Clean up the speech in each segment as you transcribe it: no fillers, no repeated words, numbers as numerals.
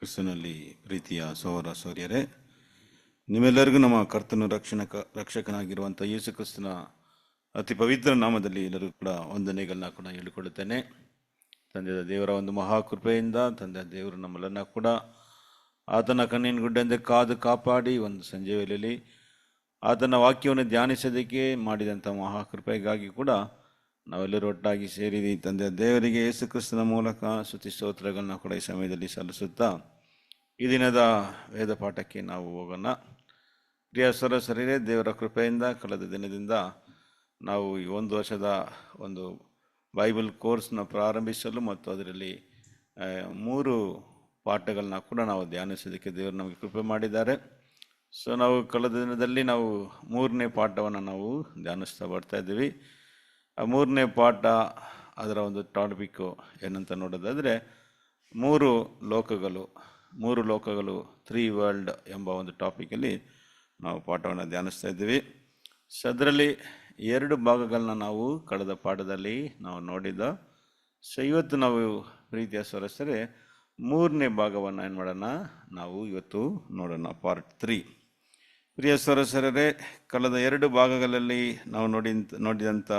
ಕ್ರಿಸ್ತನಲ್ಲಿ ಪ್ರೀತಿಯ ಸಹೋದರ ಸಹೋದರಿಯರೇ, ನಿಮ್ಮೆಲ್ಲರಿಗೂ ನಮ್ಮ ಕರ್ತನು ರಕ್ಷಕನಾಗಿರುವಂಥ ಯೇಸು ಕ್ರಿಸ್ತನ ಅತಿ ಪವಿತ್ರ ನಾಮದಲ್ಲಿ ಎಲ್ಲರೂ ಕೂಡ ವಂದನೆಗಳನ್ನ ಕೂಡ ಹೇಳಿಕೊಳ್ಳುತ್ತೇನೆ. ತಂದೆಯ ದೇವರ ಒಂದು ಮಹಾಕೃಪೆಯಿಂದ ತಂದೆಯ ದೇವರು ನಮ್ಮಲ್ಲನ್ನ ಕೂಡ ಆತನ ಕಣ್ಣಿನ ಗುಡ್ಡೆಂದು ಕಾದು ಕಾಪಾಡಿ ಒಂದು ಸಂಜೆ ವೇಳೆಯಲ್ಲಿ ಆತನ ವಾಕ್ಯವನ್ನು ಧ್ಯಾನಿಸೋದಕ್ಕೆ ಮಾಡಿದಂಥ ಮಹಾಕೃಪೆಗಾಗಿ ಕೂಡ ನಾವೆಲ್ಲರೂ ಒಟ್ಟಾಗಿ ಸೇರಿ ತಂದೆಯ ದೇವರಿಗೆ ಯೇಸು ಕ್ರಿಸ್ತನ ಮೂಲಕ ಸ್ತುತಿ ಸ್ತೋತ್ರಗಳನ್ನ ಕೂಡ ಈ ಸಮಯದಲ್ಲಿ ಸಲ್ಲಿಸುತ್ತಾ ಈ ದಿನದ ವೇದ ಪಾಠಕ್ಕೆ ನಾವು ಹೋಗೋಣ. ಪ್ರಿಯ ಸರಸರಿರೇ, ದೇವರ ಕೃಪೆಯಿಂದ ಕಳೆದ ದಿನದಿಂದ ನಾವು ಈ ಒಂದು ವರ್ಷದ ಒಂದು ಬೈಬಲ್ ಕೋರ್ಸ್ನ ಪ್ರಾರಂಭಿಸಲು ಮತ್ತು ಅದರಲ್ಲಿ 3 ಪಾಠಗಳನ್ನ ಕೂಡ ನಾವು ಧ್ಯಾನಿಸೋದಕ್ಕೆ ದೇವರು ನಮಗೆ ಕೃಪೆ ಮಾಡಿದ್ದಾರೆ. ಸೊ ನಾವು ಕಳೆದ ದಿನದಲ್ಲಿ ನಾವು 3ನೇ ಪಾಠವನ್ನು ನಾವು ಧ್ಯಾನಿಸ್ತಾ ಬರ್ತಾ ಇದ್ದೀವಿ. ಆ 3ನೇ ಪಾಠ ಅದರ ಒಂದು ಟಾಪಿಕ್ಕು ಏನಂತ ನೋಡೋದಾದರೆ 3 ಲೋಕಗಳು 3 ವರ್ಲ್ಡ್ ಎಂಬ ಒಂದು ಟಾಪಿಕಲ್ಲಿ ನಾವು ಪಾಠವನ್ನು ಧ್ಯಾನಿಸ್ತಾ ಇದ್ದೀವಿ. ಸೊ ಅದರಲ್ಲಿ 2 ಭಾಗಗಳನ್ನ ನಾವು ಕಳೆದ ಪಾಠದಲ್ಲಿ ನಾವು ನೋಡಿದ್ದು. ಸೊ ಇವತ್ತು ನಾವು ಪ್ರೀತಿಯ ಸದಸ್ಯರೇ 3ನೇ ಭಾಗವನ್ನು ಏನು ಮಾಡೋಣ, ನಾವು ಇವತ್ತು ನೋಡೋಣ, ಪಾರ್ಟ್ 3. ಪ್ರಿಯ ಸದಸ್ಯರೇ, ಕಳೆದ 2 ಭಾಗಗಳಲ್ಲಿ ನಾವು ನೋಡಿದಂಥ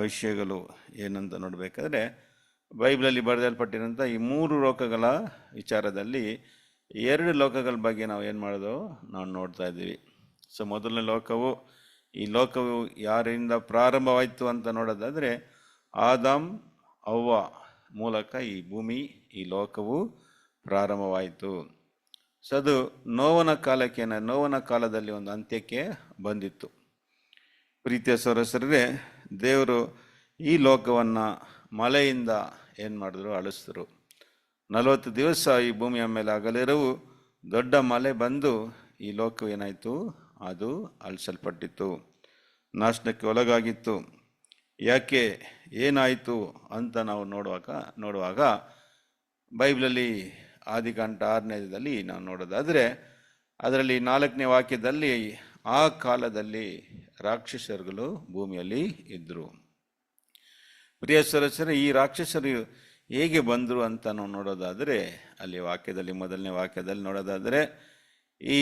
ವಿಷಯಗಳು ಏನಂತ ನೋಡಬೇಕಾದ್ರೆ, ಬೈಬಲಲ್ಲಿ ಬರೆದಲ್ಪಟ್ಟಿರೋಂಥ ಈ 3 ಲೋಕಗಳ ವಿಚಾರದಲ್ಲಿ 2 ಲೋಕಗಳ ಬಗ್ಗೆ ನಾವು ಏನು ಮಾಡೋದು ನಾವು ನೋಡ್ತಾ ಇದ್ದೀವಿ. ಸೊ ಮೊದಲನೇ ಈ ಲೋಕವು ಯಾರಿಂದ ಪ್ರಾರಂಭವಾಯಿತು ಅಂತ ನೋಡೋದಾದರೆ ಆದಾಮ್ ಅವ್ವ ಮೂಲಕ ಈ ಭೂಮಿ, ಈ ಲೋಕವು ಪ್ರಾರಂಭವಾಯಿತು. ಸೊ ಅದು ನೋವನ ಕಾಲದಲ್ಲಿ ಒಂದು ಅಂತ್ಯಕ್ಕೆ ಬಂದಿತ್ತು. ಪ್ರೀತಿಯ ಸಹೋದರರೇ, ದೇವರು ಈ ಲೋಕವನ್ನು ಮಳೆಯಿಂದ ಏನು ಮಾಡಿದ್ರು, ಅಳಿಸಿದ್ರು. 40 ದಿವಸ ಈ ಭೂಮಿಯ ಮೇಲೆ ಆಗಲಿರವು ದೊಡ್ಡ ಮಳೆ ಬಂದು ಈ ಲೋಕವು ಏನಾಯಿತು, ಅದು ಅಳಿಸಲ್ಪಟ್ಟಿತ್ತು, ನಾಶನಕ್ಕೆ ಒಳಗಾಗಿತ್ತು. ಯಾಕೆ, ಏನಾಯಿತು ಅಂತ ನಾವು ನೋಡುವಾಗ ಬೈಬಲಲ್ಲಿ ಆದಿಕಾಂಡ 6ನೇದಲ್ಲಿ ನಾವು ನೋಡೋದಾದರೆ ಅದರಲ್ಲಿ 4ನೇ ವಾಕ್ಯದಲ್ಲಿ ಆ ಕಾಲದಲ್ಲಿ ರಾಕ್ಷಸರುಗಳು ಭೂಮಿಯಲ್ಲಿ ಇದ್ದರು. ಪ್ರಿಯ ಸದಸ್ಯರೇ, ಈ ರಾಕ್ಷಸರು ಹೇಗೆ ಬಂದರು ಅಂತ ನಾವು ನೋಡೋದಾದರೆ ಅಲ್ಲಿ ಮೊದಲನೇ ವಾಕ್ಯದಲ್ಲಿ ನೋಡೋದಾದರೆ ಈ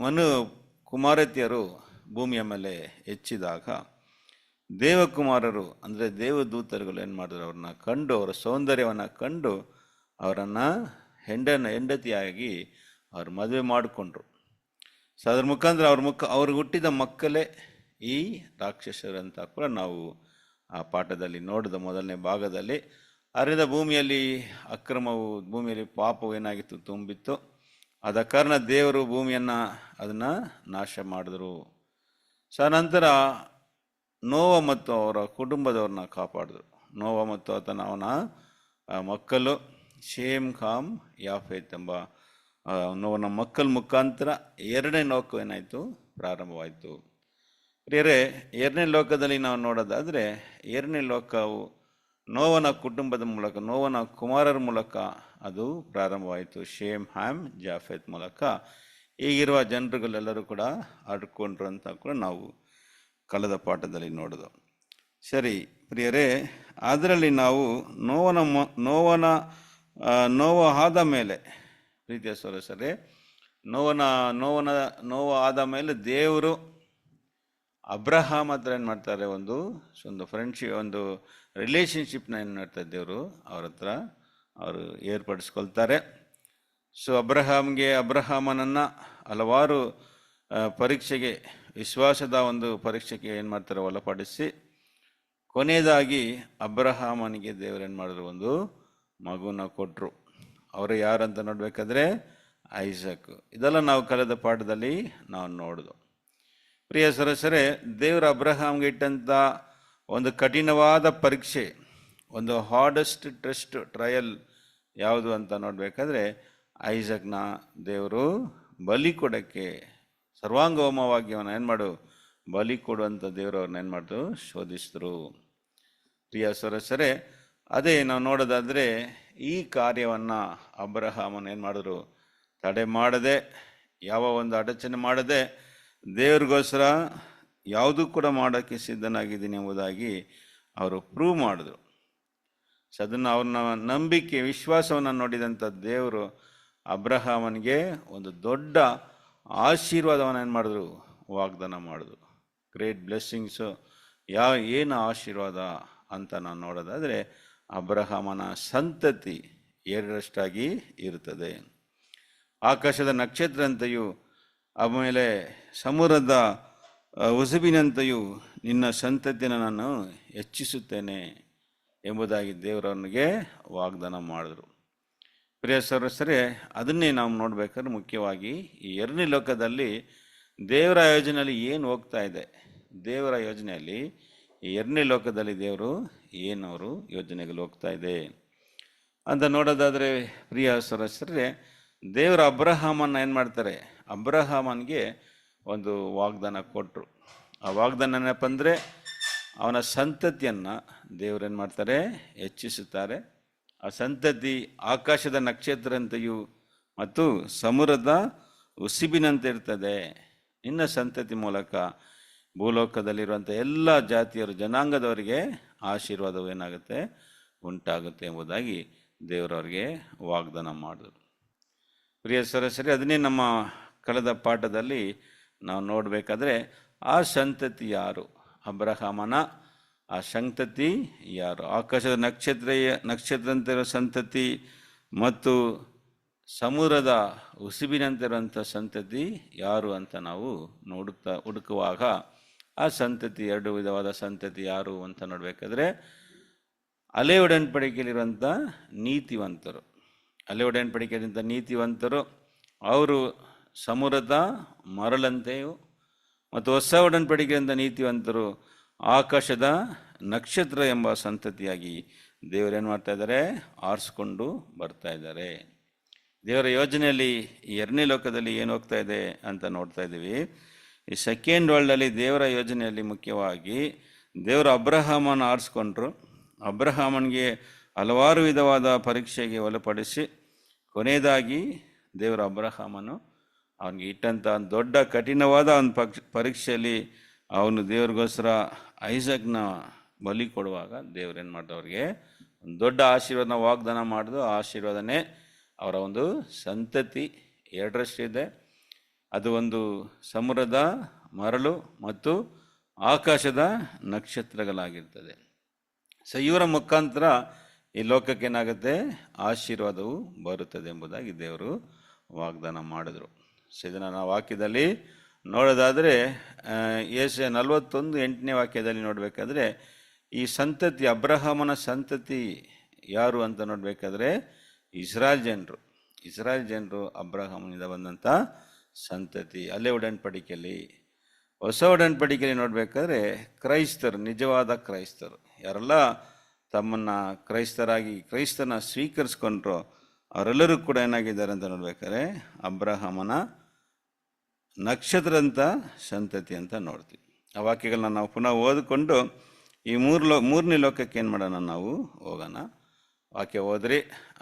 ಮನು ಕುಮಾರತಿಯರು ಭೂಮಿಯ ಮೇಲೆ ಹೆಚ್ಚಿದಾಗ ದೇವಕುಮಾರರು ಅಂದರೆ ದೇವದೂತರುಗಳು ಏನು ಮಾಡಿದ್ರು, ಅವ್ರನ್ನ ಕಂಡು, ಅವರ ಸೌಂದರ್ಯವನ್ನು ಕಂಡು ಅವರನ್ನು ಹೆಂಡತಿಯಾಗಿ ಅವ್ರು ಮದುವೆ ಮಾಡಿಕೊಂಡ್ರು. ಸೊ ಅದ್ರ ಮುಖಾಂತರ ಅವ್ರಿಗೆ ಹುಟ್ಟಿದ ಮಕ್ಕಳೇ ಈ ರಾಕ್ಷಸರಂತ ಕೂಡ ನಾವು ಆ ಪಾಠದಲ್ಲಿ ನೋಡಿದ ಮೊದಲನೇ ಭಾಗದಲ್ಲಿ. ಅದರಿಂದ ಭೂಮಿಯಲ್ಲಿ ಭೂಮಿಯಲ್ಲಿ ಪಾಪವು ಏನಾಗಿತ್ತು, ತುಂಬಿತ್ತು. ಆದ ಕಾರಣ ದೇವರು ಭೂಮಿಯನ್ನು ಅದನ್ನು ನಾಶ ಮಾಡಿದ್ರು. ಸೊ ನಂತರ ನೋವ ಮತ್ತು ಅವರ ಕುಟುಂಬದವ್ರನ್ನ ಕಾಪಾಡಿದ್ರು. ನೋವ ಮತ್ತು ಅವನ ಮಕ್ಕಳು ಶೇಮ್, ಖಾಮ್, ಯಾಫೇತ್ ಎಂಬ ನೋವನ ಮಕ್ಕಳ ಮುಖಾಂತರ 2ನೇ ಲೋಕ ಏನಾಯಿತು, ಪ್ರಾರಂಭವಾಯಿತು. ಪ್ರಿಯರೇ, 2ನೇ ಲೋಕದಲ್ಲಿ ನಾವು ನೋಡೋದಾದರೆ 2ನೇ ಲೋಕವು ನೋವನ ಕುಟುಂಬದ ಮೂಲಕ, ನೋವನ ಕುಮಾರರ ಮೂಲಕ ಅದು ಪ್ರಾರಂಭವಾಯಿತು. ಶೇಮ್, ಹ್ಯಾಮ್, ಜಾಫೆತ್ ಮೂಲಕ ಈಗಿರುವ ಜನರುಗಳೆಲ್ಲರೂ ಕೂಡ ಆಡ್ಕೊಂಡ್ರು ಅಂತ ಕೂಡ ನಾವು ಕಳೆದ ಪಾಠದಲ್ಲಿ ನೋಡೋದು. ಸರಿ ಪ್ರಿಯರೇ, ಅದರಲ್ಲಿ ನಾವು ನೋವ ಆದ ಮೇಲೆ, ಪ್ರೀತಿಯ ಸಹೋದರರೇ, ನೋವ ಆದ ಮೇಲೆ ದೇವರು ಅಬ್ರಹಾಮ್ ಹತ್ರ ಏನು ಮಾಡ್ತಾರೆ, ಒಂದು ಫ್ರೆಂಡ್ಶಿಪ್, ಒಂದು ರಿಲೇಷನ್ಶಿಪ್ನ ಏನು ಮಾಡ್ತಾರೆ ದೇವರು ಅವ್ರ ಹತ್ರ ಅವರು ಏರ್ಪಡಿಸ್ಕೊಳ್ತಾರೆ. ಸೊ ಅಬ್ರಹಾಮನನ್ನು ಹಲವಾರು ಪರೀಕ್ಷೆಗೆ, ವಿಶ್ವಾಸದ ಒಂದು ಪರೀಕ್ಷೆಗೆ ಏನು ಮಾಡ್ತಾರೆ, ಒಳಪಡಿಸಿ ಕೊನೆಯದಾಗಿ ಅಬ್ರಹಾಮನಿಗೆ ದೇವರು ಏನು ಮಾಡಿದ್ರು, ಒಂದು ಮಗುನ ಕೊಟ್ಟರು. ಅವರು ಯಾರಂತ ನೋಡಬೇಕಾದ್ರೆ ಐಸಾಕ್. ಇದೆಲ್ಲ ನಾವು ಕಳೆದ ಪಾಠದಲ್ಲಿ ನಾವು ನೋಡಿದ್ವು. ಪ್ರಿಯ ಸದಸ್ಯರೇ, ದೇವರು ಅಬ್ರಹಾಮ್ಗೆ ಇಟ್ಟಂಥ ಒಂದು ಕಠಿಣವಾದ ಪರೀಕ್ಷೆ, ಒಂದು ಹಾರ್ಡೆಸ್ಟ್ ಟೆಸ್ಟ್, ಟ್ರಯಲ್ ಯಾವುದು ಅಂತ ನೋಡಬೇಕಾದ್ರೆ ಐಸಾಕ್ನ ದೇವರು ಬಲಿ ಕೊಡೋಕ್ಕೆ, ಸರ್ವಾಂಗಹೋಮವಾಗಿ ಅವನ ಬಲಿ ಕೊಡುವಂಥ ದೇವರು ಅವ್ರನ್ನ ಏನು ಮಾಡಿದ್ರು, ಶೋಧಿಸಿದ್ರು. ಪ್ರಿಯ ಸದಸ್ಯರೇ, ಅದೇ ನಾವು ನೋಡೋದಾದರೆ ಈ ಕಾರ್ಯವನ್ನು ಅಬ್ರಹಾಮನ ಏನು ಮಾಡಿದ್ರು, ತಡೆ ಮಾಡದೆ, ಯಾವ ಒಂದು ಅಡಚಣೆ ಮಾಡದೆ ದೇವ್ರಿಗೋಸ್ಕರ ಯಾವುದೂ ಕೂಡ ಮಾಡೋಕ್ಕೆ ಸಿದ್ಧನಾಗಿದ್ದೀನಿ ಎಂಬುದಾಗಿ ಅವರು ಪ್ರೂವ್ ಮಾಡಿದ್ರು. ಸೊ ಅದನ್ನು ಅವ್ರನ್ನ ನಂಬಿಕೆ ವಿಶ್ವಾಸವನ್ನು ನೋಡಿದಂಥ ದೇವರು ಅಬ್ರಹಾಮನಿಗೆ ಒಂದು ದೊಡ್ಡ ಆಶೀರ್ವಾದವನ್ನು ಏನು ಮಾಡಿದ್ರು, ವಾಗ್ದಾನ ಮಾಡಿದ್ರು. ಗ್ರೇಟ್ ಬ್ಲೆಸ್ಸಿಂಗ್ಸು ಏನು ಆಶೀರ್ವಾದ ಅಂತ ನಾವು ನೋಡೋದಾದರೆ ಅಬ್ರಹಾಮನ ಸಂತತಿ ಎರಡರಷ್ಟಾಗಿ ಇರುತ್ತದೆ. ಆಕಾಶದ ನಕ್ಷತ್ರಂತೆಯೂ ಆಮೇಲೆ ಸಮುದ್ರದ ಉಸುಬಿನಂತೆಯೂ ನಿನ್ನ ಸಂತತಿಯನ್ನು ನಾನು ಹೆಚ್ಚಿಸುತ್ತೇನೆ ಎಂಬುದಾಗಿ ದೇವರವನಿಗೆ ವಾಗ್ದಾನ ಮಾಡಿದ್ರು. ಪ್ರಿಯ ಸಹೋದರರೇ, ಅದನ್ನೇ ನಾವು ನೋಡಬೇಕಾದ್ರೆ ಮುಖ್ಯವಾಗಿ ಈ ಎರಡನೇ ಲೋಕದಲ್ಲಿ ದೇವರ ಯೋಜನೆಯಲ್ಲಿ ಏನು ಹೋಗ್ತಾ ಇದೆ, ದೇವರ ಯೋಜನೆಯಲ್ಲಿ ಈ ಎರಡನೇ ಲೋಕದಲ್ಲಿ ದೇವರು ಏನವರು ಯೋಜನೆಗಳು ಹೋಗ್ತಾ ಇದೆ ಅಂತ ನೋಡೋದಾದರೆ, ಪ್ರಿಯ ಸಹೋದರರೇ, ದೇವರ ಅಬ್ರಹಾಮನ್ನ ಏನು ಮಾಡ್ತಾರೆ, ಅಬ್ರಹಾಮನಿಗೆ ಒಂದು ವಾಗ್ದಾನ ಕೊಟ್ಟರು. ಆ ವಾಗ್ದಾನ ಏನಪ್ಪ ಅಂದರೆ ಅವನ ಸಂತತಿಯನ್ನು ದೇವರೇನು ಮಾಡ್ತಾರೆ, ಹೆಚ್ಚಿಸುತ್ತಾರೆ. ಆ ಸಂತತಿ ಆಕಾಶದ ನಕ್ಷತ್ರಂತೆಯೂ ಮತ್ತು ಸಮುದ್ರದ ಉಸಿಬಿನಂತೆ ಇರ್ತದೆ. ನಿನ್ನ ಸಂತತಿ ಮೂಲಕ ಭೂಲೋಕದಲ್ಲಿರುವಂಥ ಎಲ್ಲ ಜಾತಿಯರು ಜನಾಂಗದವರಿಗೆ ಆಶೀರ್ವಾದವು ಏನಾಗುತ್ತೆ, ಉಂಟಾಗುತ್ತೆ ಎಂಬುದಾಗಿ ದೇವರವರಿಗೆ ವಾಗ್ದಾನ ಮಾಡಿದ್ರು. ಪ್ರಿಯ ಸಹೋದರರೇ, ಅದನ್ನೇ ನಮ್ಮ ಕಳೆದ ಪಾಠದಲ್ಲಿ ನಾವು ನೋಡಬೇಕಾದ್ರೆ ಆ ಸಂತತಿ ಯಾರು, ಅಬ್ರಹಾಮನ ಆ ಸಂತತಿ ಯಾರು, ಆಕಾಶದ ನಕ್ಷತ್ರಂತಿರೋ ಸಂತತಿ ಮತ್ತು ಸಮುದ್ರದ ಉಸುಬಿನಂತಿರುವಂಥ ಸಂತತಿ ಯಾರು ಅಂತ ನಾವು ಹುಡುಕುವಾಗ ಆ ಸಂತತಿ ಎರಡು ವಿಧವಾದ ಸಂತತಿ ಯಾರು ಅಂತ ನೋಡಬೇಕಾದ್ರೆ ಹಳೆ ಒಡன்பಡಿಕೆಯಲ್ಲಿರುವಂಥ ನೀತಿವಂತರು, ಹಳೆ ಒಡன்பಡಿಕೆಯಲ್ಲಿರುವಂಥ ನೀತಿವಂತರು ಅವರು ಸಮುದ್ರದ ಮರಳಂತೆಯೂ ಮತ್ತು ಹೊಸ ಒಡன்பಡಿಕೆಯಿಂದ ನೀತಿವಂತರು ಆಕಾಶದ ನಕ್ಷತ್ರ ಎಂಬ ಸಂತತಿಯಾಗಿ ದೇವರೇನು ಮಾಡ್ತಾ ಇದ್ದಾರೆ, ಆರಿಸ್ಕೊಂಡು ಬರ್ತಾ ಇದ್ದಾರೆ. ದೇವರ ಯೋಜನೆಯಲ್ಲಿ ಈ ಎರಡನೇ ಲೋಕದಲ್ಲಿ ಏನು ಹೋಗ್ತಾ ಇದೆ ಅಂತ ನೋಡ್ತಾ ಇದ್ದೀವಿ. ಈ ಸೆಕೆಂಡ್ ವರ್ಲ್ಡಲ್ಲಿ ದೇವರ ಯೋಜನೆಯಲ್ಲಿ ಮುಖ್ಯವಾಗಿ ದೇವರು ಅಬ್ರಹಾಮನ ಆರಿಸ್ಕೊಂಡ್ರು. ಅಬ್ರಹಾಮನಿಗೆ ಹಲವಾರು ವಿಧವಾದ ಪರೀಕ್ಷೆಗೆ ಒಳಪಡಿಸಿ ಕೊನೆಯದಾಗಿ ದೇವರ ಅಬ್ರಹಾಮನು ಅವನಿಗೆ ಇಟ್ಟಂಥ ದೊಡ್ಡ ಕಠಿಣವಾದ ಒಂದು ಪರೀಕ್ಷೆಯಲ್ಲಿ ಅವನು ದೇವ್ರಿಗೋಸ್ಕರ ಐಸಕ್ನ ಬಲಿ ಕೊಡುವಾಗ ದೇವ್ರೇನು ಮಾಡಿದ, ಅವ್ರಿಗೆ ಒಂದು ದೊಡ್ಡ ಆಶೀರ್ವಾದನ ವಾಗ್ದಾನ ಮಾಡಿದು. ಆ ಆಶೀರ್ವಾದನೇ ಅವರ ಒಂದು ಸಂತತಿ ಎರಡರಷ್ಟಿದೆ. ಅದು ಒಂದು ಸಮುದ್ರದ ಮರಳು ಮತ್ತು ಆಕಾಶದ ನಕ್ಷತ್ರಗಳಾಗಿರ್ತದೆ. ಸೊ ಇವರ ಮುಖಾಂತರ ಈ ಲೋಕಕ್ಕೆ ಏನಾಗುತ್ತೆ, ಆಶೀರ್ವಾದವು ಬರುತ್ತದೆ ಎಂಬುದಾಗಿ ದೇವರು ವಾಗ್ದಾನ ಮಾಡಿದ್ರು. ಸೊ ಇದನ್ನು ನಾವು ವಾಕ್ಯದಲ್ಲಿ ನೋಡೋದಾದರೆ ಯೆಶಾಯ 41:8 ವಾಕ್ಯದಲ್ಲಿ ನೋಡಬೇಕಾದ್ರೆ ಈ ಸಂತತಿ ಅಬ್ರಹಾಮನ ಸಂತತಿ ಯಾರು ಅಂತ ನೋಡಬೇಕಾದ್ರೆ ಇಸ್ರಾಯೇಲ್ ಜನರು ಅಬ್ರಹಾಮನಿಂದ ಬಂದಂಥ ಸಂತತಿ. ಹಳೆ ಒಡன்பಡಿಕೆಯಲ್ಲಿ. ಹೊಸ ಒಡன்பಡಿಕೆಯಲ್ಲಿ ನೋಡಬೇಕಾದ್ರೆ ಕ್ರೈಸ್ತರು, ನಿಜವಾದ ಕ್ರೈಸ್ತರು ಯಾರೆಲ್ಲ ತಮ್ಮನ್ನು ಕ್ರೈಸ್ತನ ಸ್ವೀಕರಿಸ್ಕೊಂಡ್ರು ಅವರೆಲ್ಲರೂ ಕೂಡ ಏನಾಗಿದ್ದಾರೆ ಅಂತ ನೋಡ್ಬೇಕಾದ್ರೆ ಅಬ್ರಹಾಮನ ನಕ್ಷತ್ರಂಥ ಸಂತತಿ ಅಂತ ನೋಡ್ತೀವಿ. ಆ ವಾಕ್ಯಗಳನ್ನ ನಾವು ಪುನಃ ಓದಿಕೊಂಡು ಈ ಮೂರನೇ ಲೋಕಕ್ಕೆ ಏನು ಮಾಡೋಣ, ನಾವು ಹೋಗೋಣ. ವಾಕ್ಯ ಓದ್ರಿ.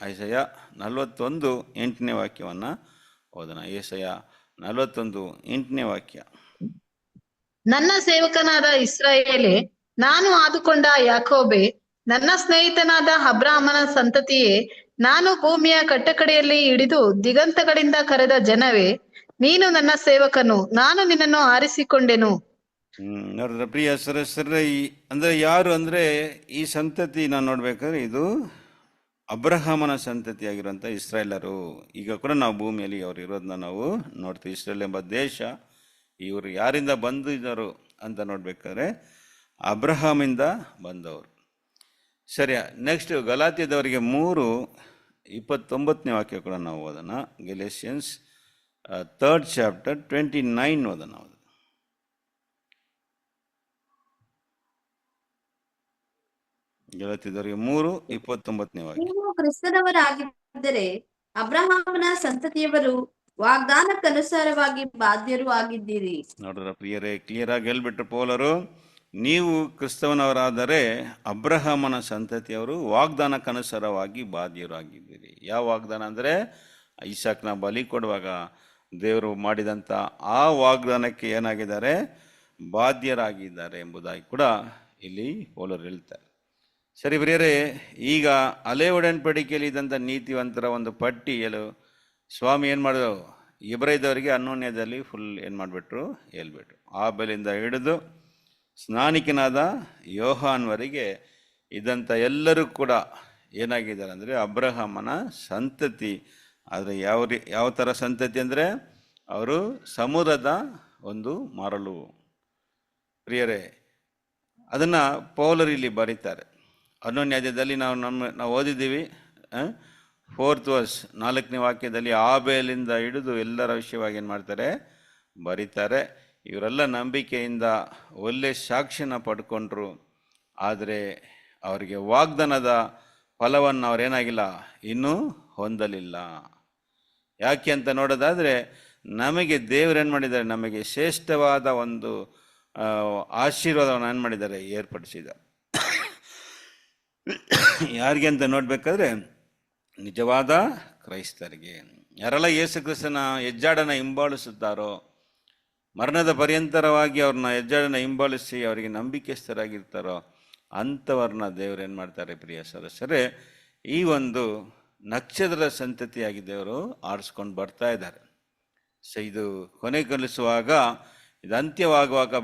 ಯೆಶಾಯ 41:8 ವಾಕ್ಯವನ್ನು ಓದೋಣ. ಯೆಶಾಯ 41:8 ವಾಕ್ಯ. ನನ್ನ ಸೇವಕನಾದ ಇಸ್ರಾಯೇಲೇ, ನಾನು ಆದುಕೊಂಡ ಯಾಕೋಬೆ, ನನ್ನ ಸ್ನೇಹಿತನಾದ ಅಬ್ರಹಾಮನ ಸಂತತಿಯೇ, ನಾನು ಭೂಮಿಯ ಕಟ್ಟಕಡೆಯಲ್ಲಿ ಹಿಡಿದು ದಿಗಂತಗಳಿಂದ ಕರೆದ ಜನವೇ, ನೀನು ನನ್ನ ಸೇವಕನು, ನಾನು ನಿನ್ನನ್ನು ಆರಿಸಿಕೊಂಡೆನು. ನೋಡಿದ್ರೆ ಪ್ರಿಯ ಸರಸ್ವರ, ಅಂದ್ರೆ ಯಾರು ಅಂದ್ರೆ ಈ ಸಂತತಿ ನಾನು ನೋಡ್ಬೇಕಾದ್ರೆ ಇದು ಅಬ್ರಹಾಮನ ಸಂತತಿಯಾಗಿರುವಂಥ ಇಸ್ರಾಯೇಲರು. ಈಗ ಕೂಡ ನಾವು ಭೂಮಿಯಲ್ಲಿ ಅವ್ರು ಇರೋದನ್ನ ನಾವು ನೋಡ್ತೀವಿ. ಇಸ್ರೇಲ್ ಎಂಬ ದೇಶ ಇವರು ಯಾರಿಂದ ಬಂದಿದ್ದರು ಅಂತ ನೋಡ್ಬೇಕಾದ್ರೆ ಅಬ್ರಹಾಮಿಂದ ಬಂದವರು. ಸರಿ, ನೆಕ್ಸ್ಟ್ ಗಲಾತ್ಯದವರಿಗೆ 3:29 ವಾಕ್ಯ ಕೂಡ ನಾವು ಓದೋಣ. ಗೆಲೇಷಿಯನ್ಸ್ 3rd chapter 29 ಓದೋಣ. ಗಲಾತ್ಯದವರಿಗೆ 3:29 ವಾಕ್ಯ. ನೀವು ಕ್ರಿಸ್ತನವರಾಗಿದ್ದರೆ ಅಬ್ರಹಾಮನ ಸಂತತಿಯವರು, ವಾಗ್ದಾನಕ್ಕನುಸಾರವಾಗಿ ಬಾಧ್ಯರು ಆಗಿದ್ದೀರಿ. ನೋಡ್ರ ಪ್ರಿಯರೇ, ಕ್ಲಿಯರ್ ಆಗಿ ಹೇಳ್ಬಿಟ್ರು ಪೌಲರು, ನೀವು ಕ್ರಿಸ್ತವನವರಾದರೆ ಅಬ್ರಹಾಮನ ಸಂತತಿಯವರು ವಾಗ್ದಾನಕ್ಕನುಸಾರವಾಗಿ ಬಾಧ್ಯರು ಆಗಿದ್ದೀರಿ. ಯಾವ ವಾಗ್ದಾನ ಅಂದರೆ ಇಸಾಕ್ನ ಬಲಿ ಕೊಡುವಾಗ ದೇವರು ಮಾಡಿದಂಥ ಆ ವಾಗ್ದಾನಕ್ಕೆ ಏನಾಗಿದ್ದಾರೆ, ಬಾಧ್ಯರಾಗಿದ್ದಾರೆ ಎಂಬುದಾಗಿ ಕೂಡ ಇಲ್ಲಿ ಪೌಲರು ಹೇಳ್ತಾರೆ. ಸರಿ ಪ್ರಿಯರೇ, ಈಗ ಹಳೆ ಒಡன்பಡಿಕೆಯಲ್ಲಿ ಇದ್ದಂಥ ನೀತಿವಂತರ ಒಂದು ಪಟ್ಟಿಯಲು ಸ್ವಾಮಿ ಏನು ಮಾಡಿದ್ರು, ಇಬ್ರೈದವರಿಗೆ ಅನ್ಯೋನ್ಯದಲ್ಲಿ ಫುಲ್ ಏನು ಮಾಡಿಬಿಟ್ರು, ಹೇಳ್ಬಿಟ್ರು. ಆಬೇಲಿಂದ ಹಿಡಿದು ಸ್ನಾನಿಕನಾದ ಯೋಹಾನ್ವರೆಗೆ ಇದ್ದಂಥ ಎಲ್ಲರೂ ಕೂಡ ಏನಾಗಿದ್ದಾರೆ ಅಂದರೆ ಅಬ್ರಹಾಮನ ಸಂತತಿ. ಆದರೆ ಯಾವ ಥರ ಸಂತತಿ ಅಂದರೆ ಅವರು ಸಮುದ್ರದ ಒಂದು ಮರಳು. ಪ್ರಿಯರೇ, ಅದನ್ನು ಪೌಲರು ಇಲ್ಲಿ ಬರೀತಾರೆ. ಅನ್ಯೋನ್ಯಾಯದಲ್ಲಿ ನಾವು ಓದಿದ್ದೀವಿ 4th verse 4ನೇ ವಾಕ್ಯದಲ್ಲಿ ಆಬೇಲಿಂದ ಹಿಡಿದು ಎಲ್ಲರ ವಿಷಯವಾಗಿ ಏನು ಮಾಡ್ತಾರೆ, ಬರೀತಾರೆ. ಇವರೆಲ್ಲ ನಂಬಿಕೆಯಿಂದ ಒಳ್ಳೆ ಸಾಕ್ಷಿನ ಪಡ್ಕೊಂಡ್ರು. ಆದರೆ ಅವರಿಗೆ ವಾಗ್ದಾನದ ಫಲವನ್ನು ಅವರೇನಾಗಿಲ್ಲ, ಇನ್ನೂ ಹೊಂದಲಿಲ್ಲ. ಯಾಕೆ ಅಂತ ನೋಡೋದಾದರೆ, ನಮಗೆ ದೇವರು ಏನು ಮಾಡಿದ್ದಾರೆ, ನಮಗೆ ಶ್ರೇಷ್ಠವಾದ ಒಂದು ಆಶೀರ್ವಾದವನ್ನು ಏನು ಮಾಡಿದ್ದಾರೆ, ಏರ್ಪಡಿಸಿದ್ದಾರೆ. ಯಾರಿಗೆ ಅಂತ ನೋಡಬೇಕಾದ್ರೆ ನಿಜವಾದ ಕ್ರೈಸ್ತರಿಗೆ. ಯಾರೆಲ್ಲ ಯೇಸು ಕ್ರಿಸ್ತನ ಹೆಜ್ಜಾಡನ್ನು ಹಿಂಬಾಲಿಸುತ್ತಾರೋ, ಮರಣದ ಪರ್ಯಂತರವಾಗಿ ಅವ್ರನ್ನ ಹೆಜ್ಜಾಡನ್ನು ಹಿಂಬಾಲಿಸಿ ಅವರಿಗೆ ನಂಬಿಕೆಸ್ಥರಾಗಿರ್ತಾರೋ ಅಂಥವ್ರನ್ನ ದೇವರು ಏನು ಮಾಡ್ತಾರೆ, ಪ್ರಿಯ ಸದಸ್ಯರೇ, ಈ ಒಂದು ನಕ್ಷತ್ರದ ಸಂತತಿಯಾಗಿ ದೇವರು ಆರಿಸ್ಕೊಂಡು ಬರ್ತಾ ಇದ್ದಾರೆ. ಸೊ ಇದು ಕೊನೆಗೊಳಿಸುವಾಗ, ಇದು ಅಂತ್ಯವಾಗುವಾಗ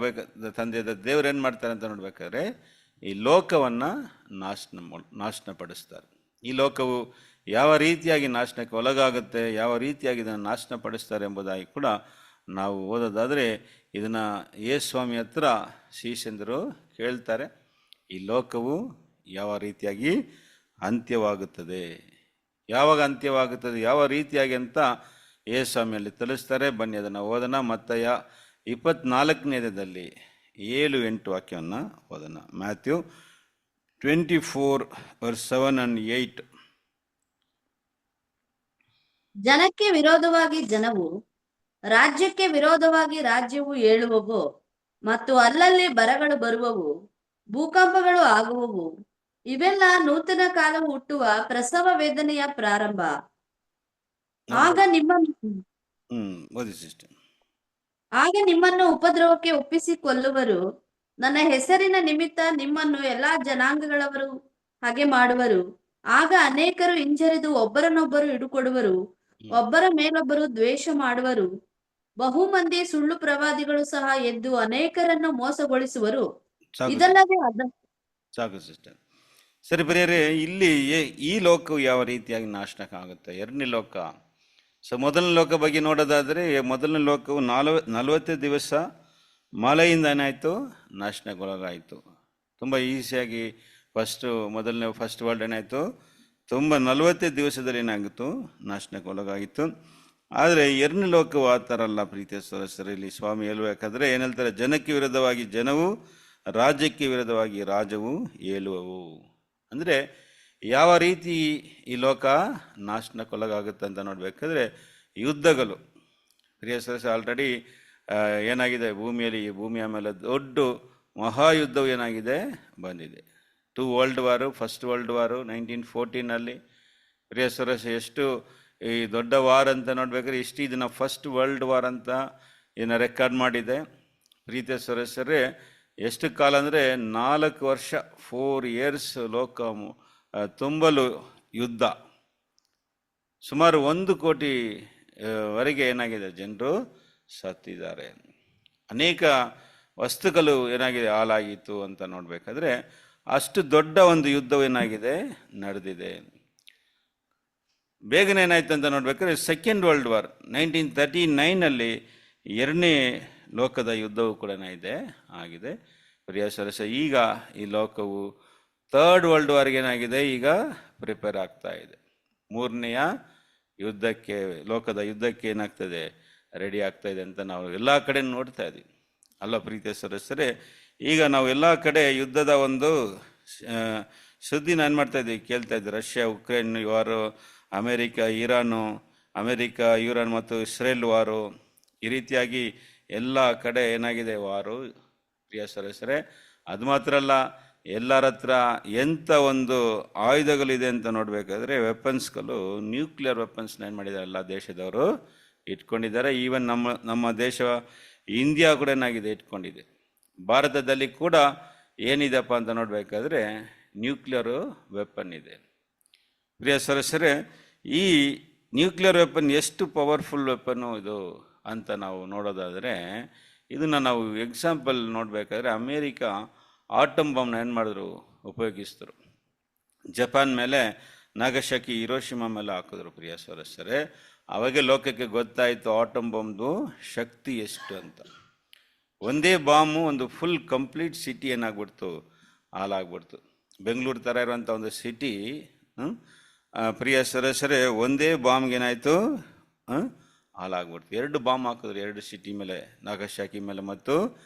ತಂದೆಯ ದೇವರು ಏನು ಮಾಡ್ತಾರೆ ಅಂತ ನೋಡ್ಬೇಕಾದ್ರೆ ಈ ಲೋಕವನ್ನು ನಾಶನಪಡಿಸ್ತಾರೆ. ಈ ಲೋಕವು ಯಾವ ರೀತಿಯಾಗಿ ನಾಶನಕ್ಕೆ ಒಳಗಾಗುತ್ತೆ, ಯಾವ ರೀತಿಯಾಗಿ ಇದನ್ನು ನಾಶನಪಡಿಸ್ತಾರೆ ಎಂಬುದಾಗಿ ಕೂಡ ನಾವು ಓದೋದಾದರೆ, ಇದನ್ನು ಯೇಸುಸ್ವಾಮಿ ಹತ್ರ ಶಿಷ್ಯಂದರು ಕೇಳ್ತಾರೆ. ಈ ಲೋಕವು ಯಾವ ರೀತಿಯಾಗಿ ಅಂತ್ಯವಾಗುತ್ತದೆ, ಯಾವಾಗ ಅಂತ್ಯವಾಗುತ್ತದೆ, ಯಾವ ರೀತಿಯಾಗಿ ಅಂತ ಯೇಸುಸ್ವಾಮಿಯಲ್ಲಿ ತಿಳಿಸ್ತಾರೆ. ಬನ್ನಿ ಅದನ್ನು ಓದೋಣ. ಮತ್ತಾಯ 24ನೇದಲ್ಲಿ 7-8 ವಾಕ್ಯವನ್ನು ಓದೋಣ. Matthew 24 verse 7 and 8. ಜನಕ್ಕೆ ವಿರೋಧವಾಗಿ ಜನವು, ರಾಜ್ಯಕ್ಕೆ ವಿರೋಧವಾಗಿ ರಾಜ್ಯವು ಏಳುವವು, ಮತ್ತು ಅಲ್ಲಲ್ಲಿ ಬರಗಳು ಬರುವವು, ಭೂಕಂಪಗಳು ಆಗುವವು. ಇವೆಲ್ಲ ನೂತನ ಕಾಲವು ಹುಟ್ಟುವ ಪ್ರಸವ ವೇದನೆಯ ಪ್ರಾರಂಭ. ಆಗ ನಿಮ್ಮನ್ನು ಉಪದ್ರವಕ್ಕೆ ಒಪ್ಪಿಸಿ ಕೊಲ್ಲುವರು. ನನ್ನ ಹೆಸರಿನ ನಿಮಿತ್ತ ನಿಮ್ಮನ್ನು ಎಲ್ಲಾ ಜನಾಂಗಗಳವರು ಹಾಗೆ ಮಾಡುವರು. ಆಗ ಅನೇಕರು ಹಿಂಜರಿದು ಒಬ್ಬರನ್ನೊಬ್ಬರು ಹಿಡುಕೊಡುವರು, ಒಬ್ಬರ ಮೇಲೊಬ್ಬರು ದ್ವೇಷ ಮಾಡುವರು. ಬಹುಮಂದಿ ಸುಳ್ಳು ಪ್ರವಾದಿಗಳು ಸಹ ಎದ್ದು ಅನೇಕರನ್ನು ಮೋಸಗೊಳಿಸುವರು. ಇದಲ್ಲದೆ ಸಾಕು ಸಿಸ್ಟರ್. ಸರಿ ಪ್ರಿಯರೇ, ಇಲ್ಲಿ ಈ ಲೋಕವು ಯಾವ ರೀತಿಯಾಗಿ ನಾಶನಕ್ಕೆ ಆಗುತ್ತೆ, ಎರಡನೇ ಲೋಕ. ಸೊ ಮೊದಲನೇ ಲೋಕ ಬಗ್ಗೆ ನೋಡೋದಾದರೆ, ಮೊದಲನೇ ಲೋಕವು 40 ದಿವಸ ಮಳೆಯಿಂದ ಏನಾಯಿತು, ನಾಶನಕ್ಕೊಳಗಾಯಿತು. ತುಂಬ ಈಸಿಯಾಗಿ ಫಸ್ಟ್ ವರ್ಲ್ಡ್ ಏನಾಯಿತು, ತುಂಬ 40 ದಿವಸದಲ್ಲಿ ಏನಾಗಿತ್ತು, ನಾಶನಕ್ಕೊಳಗಾಗಿತ್ತು. ಆದರೆ ಎರಡನೇ ಲೋಕವು ಆ ಥರ ಅಲ್ಲ ಪ್ರೀತಿಯ ಸದಸ್ಯರಲ್ಲಿ. ಸ್ವಾಮಿ ಹೇಳಬೇಕಾದ್ರೆ ಏನು ಹೇಳ್ತಾರೆ, ಜನಕ್ಕೆ ವಿರೋಧವಾಗಿ ಜನವು, ರಾಜ್ಯಕ್ಕೆ ವಿರೋಧವಾಗಿ ರಾಜ್ಯವು ಏಳುವವು. ಅಂದರೆ ಯಾವ ರೀತಿ ಈ ಲೋಕ ನಾಶನಕ್ಕೊಳಗಾಗುತ್ತೆ ಅಂತ ನೋಡಬೇಕಾದ್ರೆ, ಯುದ್ಧಗಳು. ಪ್ರಿಯ ಸದಸ್ಯ, ಆಲ್ರೆಡಿ ಏನಾಗಿದೆ, ಭೂಮಿಯ ಮೇಲೆ ದೊಡ್ಡ ಮಹಾಯುದ್ಧವು ಏನಾಗಿದೆ, ಬಂದಿದೆ. 2 ವರ್ಲ್ಡ್ ವಾರು, ಫಸ್ಟ್ ವರ್ಲ್ಡ್ ವಾರು 1914 ಪ್ರಿಯ ಸದಸ್ಯ, ಎಷ್ಟು ಈ ದೊಡ್ಡ ವಾರ್ ಅಂತ ನೋಡ್ಬೇಕಾದ್ರೆ ಇಷ್ಟು ಇದನ್ನು ಫಸ್ಟ್ ವರ್ಲ್ಡ್ ವಾರ್ ಅಂತ ಏನು ರೆಕಾರ್ಡ್ ಮಾಡಿದೆ. ಪ್ರೀತಿಯ ಸದಸ್ಯರೇ, ಎಷ್ಟು ಕಾಲ ಅಂದರೆ 4 ವರ್ಷ, 4 years ಲೋಕ ತುಂಬಲು ಯುದ್ಧ. ಸುಮಾರು 1 ಕೋಟಿ ವರೆಗೆ ಏನಾಗಿದೆ, ಜನರು ಸತ್ತಿದ್ದಾರೆ. ಅನೇಕ ವಸ್ತುಗಳು ಏನಾಗಿದೆ, ಹಾಳಾಗಿತ್ತು ಅಂತ ನೋಡಬೇಕಾದ್ರೆ ಅಷ್ಟು ದೊಡ್ಡ ಒಂದು ಯುದ್ಧವು ಏನಾಗಿದೆ, ನಡೆದಿದೆ. ಬೇಗನೆ ಏನಾಯ್ತು ಅಂತ ನೋಡ್ಬೇಕಾದ್ರೆ ಸೆಕೆಂಡ್ ವರ್ಲ್ಡ್ ವಾರ್ 1939 ಎರಡನೇ ಲೋಕದ ಯುದ್ಧವು ಕೂಡ ಏನಾಗಿದೆ, ಆಗಿದೆ. ಪ್ರಿಯ ಸದಸ್ಯ, ಈಗ ಈ ಲೋಕವು ಥರ್ಡ್ ವರ್ಲ್ಡ್ ವಾರ್ಗೆ ಏನಾಗಿದೆ, ಈಗ ಪ್ರಿಪೇರ್ ಆಗ್ತಾ ಇದೆ. 3ನೇ ಯುದ್ಧಕ್ಕೆ, ಲೋಕದ ಯುದ್ಧಕ್ಕೆ ಏನಾಗ್ತದೆ, ರೆಡಿ ಆಗ್ತಾ ಇದೆ ಅಂತ ನಾವು ಎಲ್ಲ ಕಡೆ ನೋಡ್ತಾ ಇದ್ದೀವಿ ಅಲ್ಲ ಪ್ರೀತಿಯ ಸದಸ್ಯರೇ. ಈಗ ನಾವು ಎಲ್ಲ ಕಡೆ ಯುದ್ಧದ ಒಂದು ಸುದ್ದಿನ ಏನು ಮಾಡ್ತಾ ಇದ್ದೀವಿ, ಕೇಳ್ತಾ ಇದ್ದೀವಿ. ರಷ್ಯಾ ಉಕ್ರೇನ್ ವಾರು, ಅಮೇರಿಕಾ ಇರಾನ್ ಮತ್ತು ಇಸ್ರೇಲ್ ವಾರು, ಈ ರೀತಿಯಾಗಿ ಎಲ್ಲ ಕಡೆ ಏನಾಗಿದೆ ವಾರು. ಪ್ರಿಯ ಸದಸ್ಯರೇ, ಅದು ಮಾತ್ರ ಅಲ್ಲ, ಎಲ್ಲರ ಹತ್ರ ಎಂಥ ಒಂದು ಆಯುಧಗಳಿದೆ ಅಂತ ನೋಡಬೇಕಾದ್ರೆ ವೆಪನ್ಸ್ಗಳು, ನ್ಯೂಕ್ಲಿಯರ್ ವೆಪನ್ಸ್ನ ಏನು ಮಾಡಿದ್ದಾರೆ, ಎಲ್ಲ ದೇಶದವರು ಇಟ್ಕೊಂಡಿದ್ದಾರೆ. ಈವನ್ ನಮ್ಮ ದೇಶ ಇಂಡಿಯಾ ಕೂಡ ಏನಾಗಿದೆ, ಇಟ್ಕೊಂಡಿದೆ. ಭಾರತದಲ್ಲಿ ಕೂಡ ಏನಿದೆಪ್ಪ ಅಂತ ನೋಡಬೇಕಾದ್ರೆ ನ್ಯೂಕ್ಲಿಯರ್ ವೆಪನ್ ಇದೆ. ಪ್ರಿಯ ಸದಸ್ಯರೇ, ಈ ನ್ಯೂಕ್ಲಿಯರ್ ವೆಪನ್ ಎಷ್ಟು ಪವರ್ಫುಲ್ ವೆಪನ್ನು ಇದು ಅಂತ ನಾವು ನೋಡೋದಾದರೆ, ಇದನ್ನು ನಾವು ಎಕ್ಸಾಂಪಲ್ ನೋಡಬೇಕಾದ್ರೆ ಅಮೇರಿಕಾ ಆಟಮ್ ಬಾಂಬ್ನ ಏನು ಮಾಡಿದ್ರು, ಉಪಯೋಗಿಸಿದ್ರು. ಜಪಾನ್ ಮೇಲೆ ನಾಗಸಾಕಿ ಹಿರೋಶಿಮಾ ಮೇಲೆ ಹಾಕಿದ್ರು. ಪ್ರಿಯ ಸದಸ್ಯರೇ, ಅವಾಗೆ ಲೋಕಕ್ಕೆ ಗೊತ್ತಾಯಿತು ಆಟಮ್ ಬಾಂಬ್ದು ಶಕ್ತಿ ಎಷ್ಟು ಅಂತ. ಒಂದೇ ಬಾಂಬು ಒಂದು ಫುಲ್ ಕಂಪ್ಲೀಟ್ ಸಿಟಿ ಏನಾಗ್ಬಿಡ್ತು, ಹಾಲಾಗ್ಬಿಡ್ತು. ಬೆಂಗಳೂರು ಥರ ಇರುವಂಥ ಒಂದು ಸಿಟಿ, ಪ್ರಿಯ ಸದಸ್ಯರೇ, ಒಂದೇ ಬಾಂಬ್ಗೆ ಏನಾಯಿತು, ಹಾಲಾಗ್ಬಿಡ್ತು. 2 ಬಾಂಬ್ ಹಾಕಿದ್ರು, 2 ಸಿಟಿ ಮೇಲೆ, ನಾಗಸಾಕಿ ಮೇಲೆ ಮತ್ತು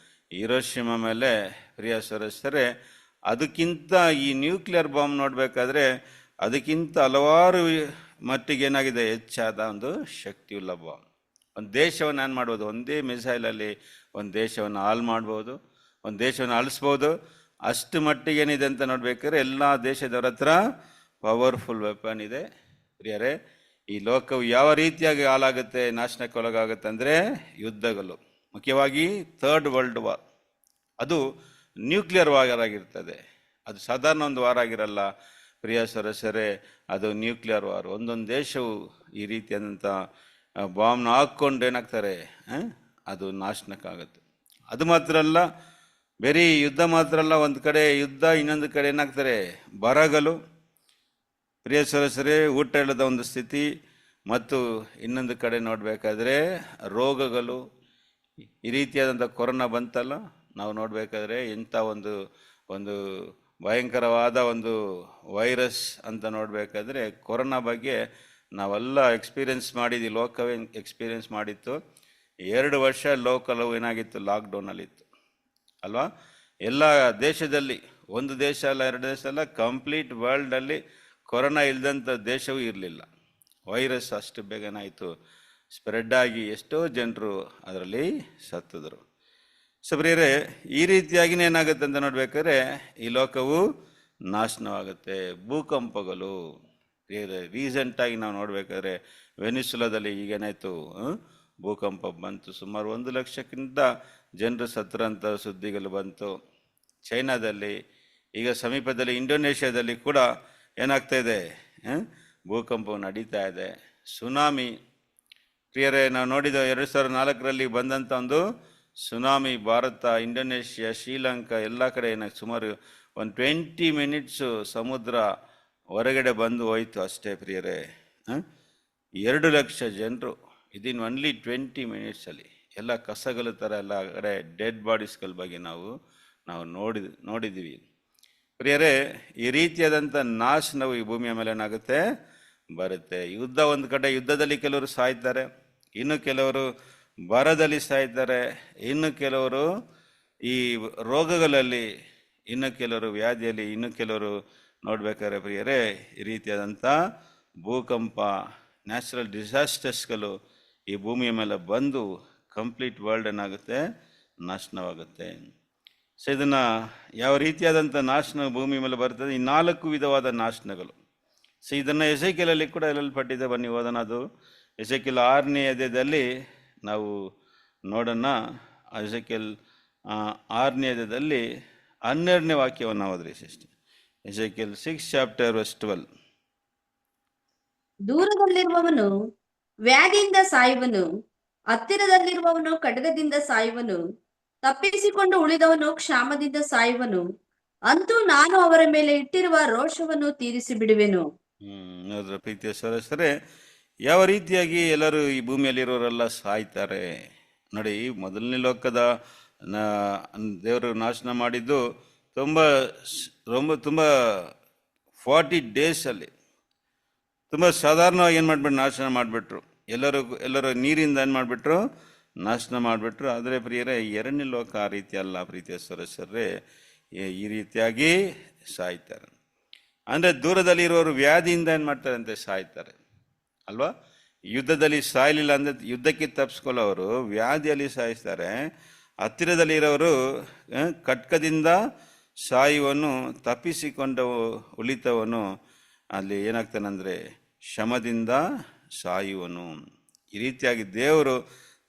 ಹಿರೋಶಿಮಾ ಮೇಲೆ. ಪ್ರಿಯ ಸದಸ್ಯರೇ, ಅದಕ್ಕಿಂತ ಈ ನ್ಯೂಕ್ಲಿಯರ್ ಬಾಂಬ್ ನೋಡಬೇಕಾದ್ರೆ ಅದಕ್ಕಿಂತ ಹಲವಾರು ಮಟ್ಟಿಗೆ ಏನಾಗಿದೆ, ಹೆಚ್ಚಾದ ಒಂದು ಶಕ್ತಿಯುಳ್ಳ ಬಾಂಬ್. ಒಂದು ದೇಶವನ್ನು ಏನು ಮಾಡ್ಬೋದು, ಒಂದೇ ಮಿಸೈಲಲ್ಲಿ ಒಂದು ದೇಶವನ್ನು ಹಾಳು ಮಾಡ್ಬೋದು, ಒಂದು ದೇಶವನ್ನು ಅಳಿಸ್ಬೋದು. ಅಷ್ಟು ಮಟ್ಟಿಗೆ ಏನಿದೆ ಅಂತ ನೋಡ್ಬೇಕಾದ್ರೆ ಎಲ್ಲ ದೇಶದವ್ರ ಹತ್ರ ಪವರ್ಫುಲ್ ವೆಪನ್ ಇದೆ. ಪ್ರಿಯರೇ, ಈ ಲೋಕವು ಯಾವ ರೀತಿಯಾಗಿ ಹಾಳಾಗುತ್ತೆ, ನಾಶನಕ್ಕೆ ಒಳಗಾಗುತ್ತೆ ಅಂದರೆ ಯುದ್ಧಗಳು, ಮುಖ್ಯವಾಗಿ 3rd ವರ್ಲ್ಡ್ ವಾರ್, ಅದು ನ್ಯೂಕ್ಲಿಯರ್ ವಾರ್ ಆಗಿರ್ತದೆ. ಅದು ಸಾಧಾರಣ ಒಂದು ವಾರ ಆಗಿರಲ್ಲ. ಪ್ರಿಯ ಸದಸ್ಯರೇ, ಅದು ನ್ಯೂಕ್ಲಿಯರ್ ವಾರ್. ಒಂದೊಂದು ದೇಶವು ಈ ರೀತಿಯಾದಂಥ ಬಾಂಬ್ನ ಹಾಕ್ಕೊಂಡು ಏನಾಗ್ತಾರೆ, ಅದು ನಾಶನಕ್ಕಾಗುತ್ತೆ. ಅದು ಮಾತ್ರ ಅಲ್ಲ, ಬರೀ ಯುದ್ಧ ಮಾತ್ರ ಅಲ್ಲ, ಒಂದು ಕಡೆ ಯುದ್ಧ, ಇನ್ನೊಂದು ಕಡೆ ಏನಾಗ್ತಾರೆ, ಬರಗಳು. ಪ್ರಿಯ ಸದಸ್ಯರೇ, ಊಟ ಇಲ್ಲದ ಒಂದು ಸ್ಥಿತಿ, ಮತ್ತು ಇನ್ನೊಂದು ಕಡೆ ನೋಡಬೇಕಾದ್ರೆ ರೋಗಗಳು. ಈ ರೀತಿಯಾದಂಥ ಕೊರೋನಾ ಬಂತಲ್ಲ, ನಾವು ನೋಡಬೇಕಾದ್ರೆ ಇಂಥ ಒಂದು ಭಯಂಕರವಾದ ಒಂದು ವೈರಸ್ ಅಂತ ನೋಡಬೇಕಾದ್ರೆ ಕೊರೋನಾ ಬಗ್ಗೆ ನಾವೆಲ್ಲ ಎಕ್ಸ್ಪೀರಿಯನ್ಸ್ ಮಾಡಿದ್ವಿ, ಲೋಕವೇ ಎಕ್ಸ್ಪೀರಿಯನ್ಸ್ ಮಾಡಿತ್ತು. 2 ವರ್ಷ ಲೋಕವು ಏನಾಗಿತ್ತು, ಲಾಕ್ಡೌನಲ್ಲಿತ್ತು ಅಲ್ವಾ. ಎಲ್ಲ ದೇಶದಲ್ಲಿ, ಒಂದು ದೇಶ ಅಲ್ಲ, 2 ದೇಶ ಅಲ್ಲ, ಕಂಪ್ಲೀಟ್ ವರ್ಲ್ಡಲ್ಲಿ ಕೊರೋನಾ ಇಲ್ಲದಂಥ ದೇಶವೂ ಇರಲಿಲ್ಲ. ವೈರಸ್ ಅಷ್ಟು ಬೇಗನಾಯಿತು ಸ್ಪ್ರೆಡ್ ಆಗಿ ಎಷ್ಟೋ ಜನರು ಅದರಲ್ಲಿ ಸತ್ತಿದ್ರು. ಪ್ರಿಯರೇ, ಈ ರೀತಿಯಾಗಿನೇ ಏನಾಗುತ್ತೆ ಅಂತ ನೋಡ್ಬೇಕಾದ್ರೆ ಈ ಲೋಕವು ನಾಶನವಾಗುತ್ತೆ. ಭೂಕಂಪಗಳು, ರೀಸೆಂಟಾಗಿ ನಾವು ನೋಡಬೇಕಾದ್ರೆ ವೆನಿಸುಲಾದಲ್ಲಿ ಈಗೇನಾಯಿತು, ಭೂಕಂಪ ಬಂತು. ಸುಮಾರು 1 ಲಕ್ಷಕ್ಕಿಂತ ಜನರು ಸತ್ತರಂಥ ಸುದ್ದಿಗಳು ಬಂತು. ಚೈನಾದಲ್ಲಿ, ಈಗ ಸಮೀಪದಲ್ಲಿ ಇಂಡೋನೇಷ್ಯಾದಲ್ಲಿ ಕೂಡ ಏನಾಗ್ತಾ ಇದೆ, ಭೂಕಂಪವು ನಡೀತಾ ಇದೆ. ಸುನಾಮಿ, ಪ್ರಿಯರೇ, ನಾವು ನೋಡಿದ 2004ರಲ್ಲಿ ಬಂದಂಥ ಒಂದು ಸುನಾಮಿ, ಭಾರತ, ಇಂಡೋನೇಷ್ಯಾ, ಶ್ರೀಲಂಕಾ ಎಲ್ಲ ಕಡೆ ಸುಮಾರು ಒಂದು 20 ಮಿನಿಟ್ಸು ಸಮುದ್ರ ಹೊರಗಡೆ ಬಂದು ಹೋಯ್ತು ಅಷ್ಟೇ. ಪ್ರಿಯರೇ, 2 ಲಕ್ಷ ಜನರು ಇದಿನ್ ಒನ್ಲಿ 20 ಮಿನಿಟ್ಸಲ್ಲಿ. ಎಲ್ಲ ಕಸಗಳ ಥರ ಎಲ್ಲ ಕಡೆ ಡೆಡ್ ಬಾಡೀಸ್ಗಳ ಬಗ್ಗೆ ನಾವು ನೋಡಿದ್ದೀವಿ. ಪ್ರಿಯರೇ, ಈ ರೀತಿಯಾದಂಥ ನಾಶನವು ಈ ಭೂಮಿಯ ಮೇಲೆ ಏನಾಗುತ್ತೆ, ಬರುತ್ತೆ. ಯುದ್ಧ, ಒಂದು ಕಡೆ ಯುದ್ಧದಲ್ಲಿ ಕೆಲವರು ಸಾಯ್ತಾರೆ, ಇನ್ನು ಕೆಲವರು ಬರದಲ್ಲಿ ಸಾಯ್ತಾರೆ, ಇನ್ನು ಕೆಲವರು ಈ ರೋಗಗಳಲ್ಲಿ, ಇನ್ನು ಕೆಲವರು ವ್ಯಾಧಿಯಲ್ಲಿ, ಇನ್ನು ಕೆಲವರು ನೋಡ್ಬೇಕಾದ್ರೆ ಪ್ರಿಯರೇ ಈ ರೀತಿಯಾದಂಥ ಭೂಕಂಪ, ನ್ಯಾಚುರಲ್ ಡಿಸಾಸ್ಟರ್ಸ್ಗಳು ಈ ಭೂಮಿಯ ಮೇಲೆ ಬಂದು ಕಂಪ್ಲೀಟ್ ವರ್ಲ್ಡ್ ಏನಾಗುತ್ತೆ, ನಾಶನವಾಗುತ್ತೆ. ಸೊ ಇದನ್ನು ಯಾವ ರೀತಿಯಾದಂಥ ನಾಶನ ಭೂಮಿ ಮೇಲೆ ಬರ್ತದೆ, ಈ 4 ವಿಧವಾದ ನಾಶನಗಳು. ಸೊ ಇದನ್ನು ಎಸೆಕಿಯಲಲ್ಲಿ ಕೂಡ ಹೇಳಲ್ಪಟ್ಟಿದೆ. ಬನ್ನಿ ಓದೋಣ. ಅದು ಎಸೆಕಿಯಲ್ 6ನೇ ಅಧ್ಯಾಯದಲ್ಲಿ ನಾವು ನೋಡೋಣ. ಎಸೆಕಿಯಲ್ 6ನೇ ಅಧ್ಯಾಯದಲ್ಲಿ 12ನೇ ವಾಕ್ಯವನ್ನು ಓದ್ರಿ ಸಿಸ್ಟರ್. ಎಸೆಕಿಯಲ್ 6:12. ದೂರದಲ್ಲಿರುವವನು ವ್ಯಾಧಿಯಿಂದ ಸಾಯುವನು, ಹತ್ತಿರದಲ್ಲಿರುವವನು ಖಡ್ಗದಿಂದ ಸಾಯುವನು, ತಪ್ಪಿಸಿಕೊಂಡು ಉಳಿದವನು ಕ್ಷಾಮದಿಂದ ಸಾಯುವನು. ಅಂತೂ ನಾನು ಅವರ ಮೇಲೆ ಇಟ್ಟಿರುವ ರೋಷವನ್ನು ತೀರಿಸಿ ಬಿಡುವೆನು. ನೋಡ್ರ ಪ್ರೀತಿಯ ಸದಸ್ಯರೇ, ಯಾವ ರೀತಿಯಾಗಿ ಎಲ್ಲರೂ ಈ ಭೂಮಿಯಲ್ಲಿರೋರೆಲ್ಲ ಸಾಯ್ತಾರೆ ನೋಡಿ. ಮೊದಲನೇ ಲೋಕದ ದೇವರು ನಾಶನ ಮಾಡಿದ್ದು ತುಂಬ 40 ಡೇಸಲ್ಲಿ ತುಂಬ ಸಾಧಾರಣವಾಗಿ ಏನು ಮಾಡಿಬಿಟ್ರು, ನಾಶನ ಮಾಡಿಬಿಟ್ರು. ಎಲ್ಲರೂ ನೀರಿಂದ ಏನು ಮಾಡಿಬಿಟ್ರು, ನಾಶನ ಮಾಡಿಬಿಟ್ರು. ಆದರೆ ಪ್ರಿಯರೇ, 2ನೇ ಲೋಕ ಆ ರೀತಿ ಅಲ್ಲ. ಪ್ರೀತಿಯ ಸದಸ್ಯರೇ, ಈ ರೀತಿಯಾಗಿ ಸಾಯ್ತಾರೆ. ಅಂದರೆ ದೂರದಲ್ಲಿರೋರು ವ್ಯಾಧಿಯಿಂದ ಏನು ಮಾಡ್ತಾರೆ ಅಂತ ಸಾಯ್ತಾರೆ ಅಲ್ವಾ. ಯುದ್ಧದಲ್ಲಿ ಸಾಯಲಿಲ್ಲ ಅಂದರೆ ಯುದ್ಧಕ್ಕೆ ತಪ್ಪಿಸ್ಕೊಳ್ಳೋರು ವ್ಯಾಧಿಯಲ್ಲಿ ಸಾಯಿಸ್ತಾರೆ. ಹತ್ತಿರದಲ್ಲಿರೋರು ಖಡ್ಗದಿಂದ ಸಾಯುವನು, ತಪ್ಪಿಸಿಕೊಂಡ ಉಳಿತವನು ಅಲ್ಲಿ ಏನಾಗ್ತಾನಂದರೆ ಶ್ರಮದಿಂದ ಸಾಯುವನು. ಈ ರೀತಿಯಾಗಿ ದೇವರು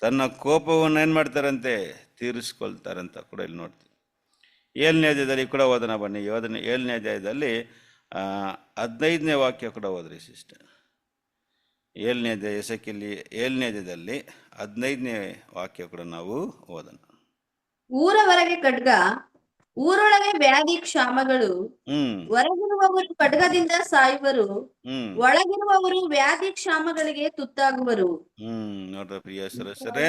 ತನ್ನ ಕೋಪವನ್ನು ಏನು ಮಾಡ್ತಾರಂತೆ, ತೀರಿಸ್ಕೊಳ್ತಾರಂತ ಕೂಡ ಇಲ್ಲಿ ನೋಡ್ತೀವಿ. 7ನೇ ಅಧ್ಯಾಯದಲ್ಲಿ ಕೂಡ ಓದೋಣ ಬನ್ನಿ. 7ನೇ ಅಧ್ಯಾಯದಲ್ಲಿ 15ನೇ ವಾಕ್ಯ ಕೂಡ ಓದ್ರಿ ಸಿಸ್ಟರ್. 7ನೇ ಅಧ್ಯಾಯ ಎಸೆಕಿಯಲ್ಲಿ 7ನೇ ಅಧ್ಯಾಯದಲ್ಲಿ 15ನೇ ವಾಕ್ಯ ಕೂಡ ನಾವು ಓದೋಣ. ಊರ ಹೊರಗೆ ಖಡ್ಗ, ಊರೊಳಗೆ ವ್ಯಾಧಿ ಕ್ಷಾಮಗಳು, ಹೊರಗಿರುವವರು ಖಡ್ಗದಿಂದ ಸಾಯುವರು, ಒಳಗಿರುವವರು ವ್ಯಾಧಿ ಕ್ಷಾಮಗಳಿಗೆ ತುತ್ತಾಗುವರು. ನೋಡ್ರ ಪ್ರಿಯ ಸರಸರೇ,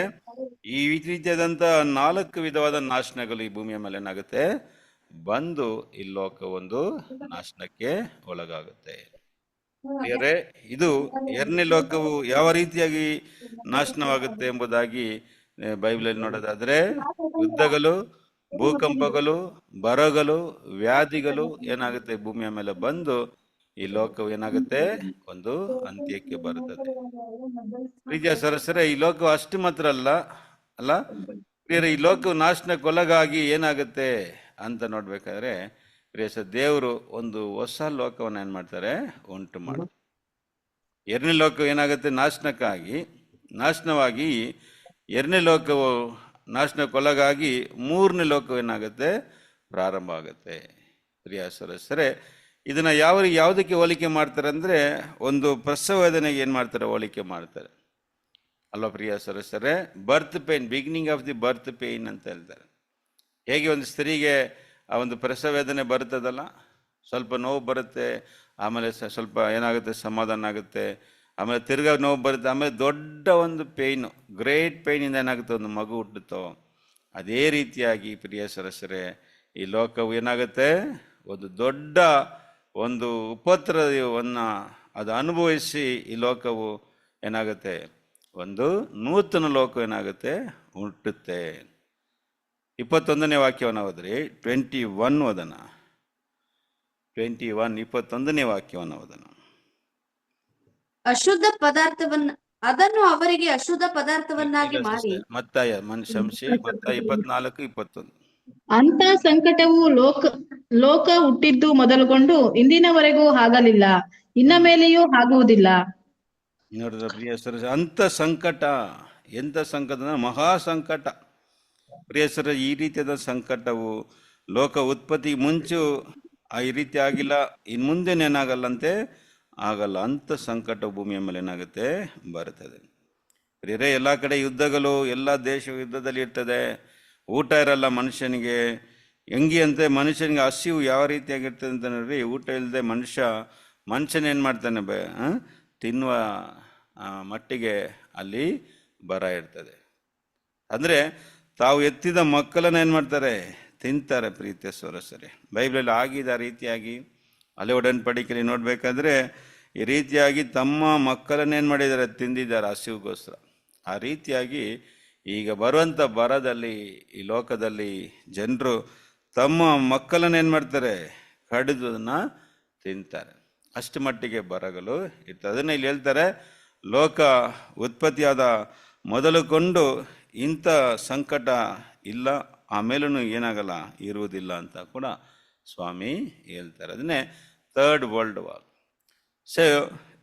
ಈ ರೀತಿಯಾದಂತ 4 ವಿಧವಾದ ನಾಶನಗಳು ಈ ಭೂಮಿಯ ಮೇಲೆ ಏನಾಗುತ್ತೆ, ಬಂದು ಈ ಲೋಕ ಒಂದು ನಾಶನಕ್ಕೆ ಒಳಗಾಗುತ್ತೆ. ಬೇರೆ ಇದು 2ನೇ ಲೋಕವು ಯಾವ ರೀತಿಯಾಗಿ ನಾಶನವಾಗುತ್ತೆ ಎಂಬುದಾಗಿ ಬೈಬಲಲ್ಲಿ ನೋಡೋದಾದ್ರೆ, ಯುದ್ಧಗಳು, ಭೂಕಂಪಗಳು, ಬರಗಳು, ವ್ಯಾಧಿಗಳು ಏನಾಗುತ್ತೆ ಭೂಮಿಯ ಮೇಲೆ ಬಂದು ಈ ಲೋಕವು ಏನಾಗುತ್ತೆ, ಒಂದು ಅಂತ್ಯಕ್ಕೆ ಬರುತ್ತದೆ. ಪ್ರೀತಿಯ ಸರಸರೇ, ಈ ಲೋಕವು ಅಷ್ಟು ಮಾತ್ರ ಅಲ್ಲ ಬೇರೆ ಈ ಲೋಕವು ನಾಶನಕ್ಕೊಳಗಾಗಿ ಏನಾಗುತ್ತೆ ಅಂತ ನೋಡ್ಬೇಕಾದ್ರೆ ಪ್ರಿಯ ದೇವರು ಒಂದು ಹೊಸ ಲೋಕವನ್ನು ಏನ್ ಮಾಡ್ತಾರೆ, ಉಂಟು ಮಾಡ್ತಾರೆ. 2ನೇ ಲೋಕವು ಏನಾಗುತ್ತೆ, ನಾಶನವಾಗಿ 2ನೇ ಲೋಕವು ನಾಶನಕ್ಕೊಳಗಾಗಿ 3ನೇ ಲೋಕವು ಏನಾಗುತ್ತೆ, ಪ್ರಾರಂಭ ಆಗುತ್ತೆ. ಪ್ರಿಯ ಸರಸರೇ, ಇದನ್ನ ಯಾವುದಕ್ಕೆ ಹೋಲಿಕೆ ಮಾಡ್ತಾರೆ ಅಂದ್ರೆ, ಒಂದು ಪ್ರಸವ ವೇದನೆಗೆ ಏನ್ ಮಾಡ್ತಾರೆ, ಹೋಲಿಕೆ ಮಾಡ್ತಾರೆ ಅಲ್ವಾ ಪ್ರಿಯ ಸರಸರೇ. Birth pain, beginning of the birth pain ಅಂತ ಹೇಳ್ತಾರೆ. ಹೇಗೆ ಒಂದು ಸ್ತ್ರೀಗೆ ಆ ಒಂದು ಪ್ರಸವ ವೇದನೆ ಬರುತ್ತದಲ್ಲ, ಸ್ವಲ್ಪ ನೋವು ಬರುತ್ತೆ, ಆಮೇಲೆ ಸ್ವಲ್ಪ ಏನಾಗುತ್ತೆ, ಸಮಾಧಾನ ಆಗುತ್ತೆ, ಆಮೇಲೆ ತಿರ್ಗಾ ನೋವು ಬರುತ್ತೆ, ಆಮೇಲೆ ದೊಡ್ಡ ಒಂದು ಪೇಯ್ನು, ಗ್ರೇಟ್ ಪೇಯ್ನಿಂದ ಏನಾಗುತ್ತೆ, ಒಂದು ಮಗು ಹುಟ್ಟುತ್ತೋ, ಅದೇ ರೀತಿಯಾಗಿ ಪ್ರಿಯ ಸರಸರೇ ಈ ಲೋಕವು ಏನಾಗುತ್ತೆ, ಒಂದು ದೊಡ್ಡ ಒಂದು ಉಪದ್ರವವನ್ನು ಅದು ಅನುಭವಿಸಿ ಈ ಲೋಕವು ಏನಾಗುತ್ತೆ, ಒಂದು ನೂತನ ಲೋಕ ಏನಾಗುತ್ತೆ, ಹುಟ್ಟುತ್ತೆ. 21ನೇ ವಾಕ್ಯವನ್ನು ಓದ್ರಿ. 21 ಓದೋಣ. 21ನೇ ವಾಕ್ಯವನ್ನು ಓದೋಣ. ಅಶುದ್ಧ ಪದಾರ್ಥವನ್ನ ಅದನ್ನು ಅವರಿಗೆ ಅಶುದ್ಧ ಪದಾರ್ಥವನ್ನಾಗಿ ಮಾಡಿ. ಮತ್ತಾಯ 24:21. ಅಂತ ಸಂಕಟವು ಲೋಕ ಹುಟ್ಟಿದ್ದು ಮೊದಲುಗೊಂಡು ಇಂದಿನವರೆಗೂ ಆಗಲಿಲ್ಲ, ಇನ್ನ ಮೇಲೆಯೂ ಆಗುವುದಿಲ್ಲ. ನೋಡಿದ್ರ ಪ್ರಿಯ ಸರ, ಅಂತ ಸಂಕಟ, ಎಂತ ಸಂಕಟ, ಮಹಾ ಸಂಕಟ ಪ್ರಿಯ ಸರ. ಈ ರೀತಿಯಾದ ಸಂಕಟವು ಲೋಕ ಉತ್ಪತ್ತಿ ಮುಂಚೆ ಈ ರೀತಿ ಆಗಿಲ್ಲ, ಇನ್ನು ಮುಂದೇನೇನಾಗಲ್ಲಂತೆ, ಆಗಲ್ಲ. ಅಂತ ಸಂಕಟ ಭೂಮಿಯ ಮೇಲೆ ಏನಾಗುತ್ತೆ, ಬರುತ್ತದೆ. ಪ್ರಿಯರೇ, ಎಲ್ಲ ಕಡೆ ಯುದ್ಧಗಳು, ಎಲ್ಲ ದೇಶ ಯುದ್ಧದಲ್ಲಿ ಇರ್ತದೆ, ಊಟ ಇರಲ್ಲ ಮನುಷ್ಯನಿಗೆ. ಹೆಂಗಿ ಅಂತೆ, ಮನುಷ್ಯನಿಗೆ ಹಸಿವು ಯಾವ ರೀತಿಯಾಗಿರ್ತದೆ ಅಂತ ನೋಡ್ರಿ, ಊಟ ಇಲ್ಲದೆ ಮನುಷ್ಯನೇನು ಮಾಡ್ತಾನೆ, ತಿನ್ನುವ ಮಟ್ಟಿಗೆ ಅಲ್ಲಿ ಬರ ಇರ್ತದೆ. ಅಂದರೆ ತಾವು ಎತ್ತಿದ ಮಕ್ಕಳನ್ನ ಏನು ಮಾಡ್ತಾರೆ, ತಿಂತಾರೆ. ಪ್ರೀತಿಯ ಸೊರಸರೆ, ಬೈಬಲಲ್ಲಿ ಆಗಿದ ರೀತಿಯಾಗಿ ಹಳೆ ಒಡன்பಡಿಕೆಯಲ್ಲಿ ನೋಡ್ಬೇಕಾದ್ರೆ ಈ ರೀತಿಯಾಗಿ ತಮ್ಮ ಮಕ್ಕಳನ್ನೇನು ಮಾಡಿದ್ದಾರೆ, ತಿಂದಿದ್ದಾರೆ ಹಸಿವುಗೋಸ್ಕರ. ಆ ರೀತಿಯಾಗಿ ಈಗ ಬರುವಂಥ ಬರದಲ್ಲಿ ಈ ಲೋಕದಲ್ಲಿ ಜನರು ತಮ್ಮ ಮಕ್ಕಳನ್ನೇನು ಮಾಡ್ತಾರೆ, ಕಡಿದನ್ನ ತಿಂತಾರೆ. ಅಷ್ಟು ಮಟ್ಟಿಗೆ ಬರಗಳು ಇರ್ತದೆ. ಅದನ್ನ ಇಲ್ಲಿ ಹೇಳ್ತಾರೆ, ಲೋಕ ಉತ್ಪತ್ತಿಯಾದ ಮೊದಲುಕೊಂಡು ಇಂಥ ಸಂಕಟ ಇಲ್ಲ, ಆಮೇಲೂ ಏನಾಗಲ್ಲ, ಇರುವುದಿಲ್ಲ ಅಂತ ಕೂಡ ಸ್ವಾಮಿ ಹೇಳ್ತಾರೆ. ಅದನ್ನೇ 3rd ವರ್ಲ್ಡ್ ವಾರ್. ಸೊ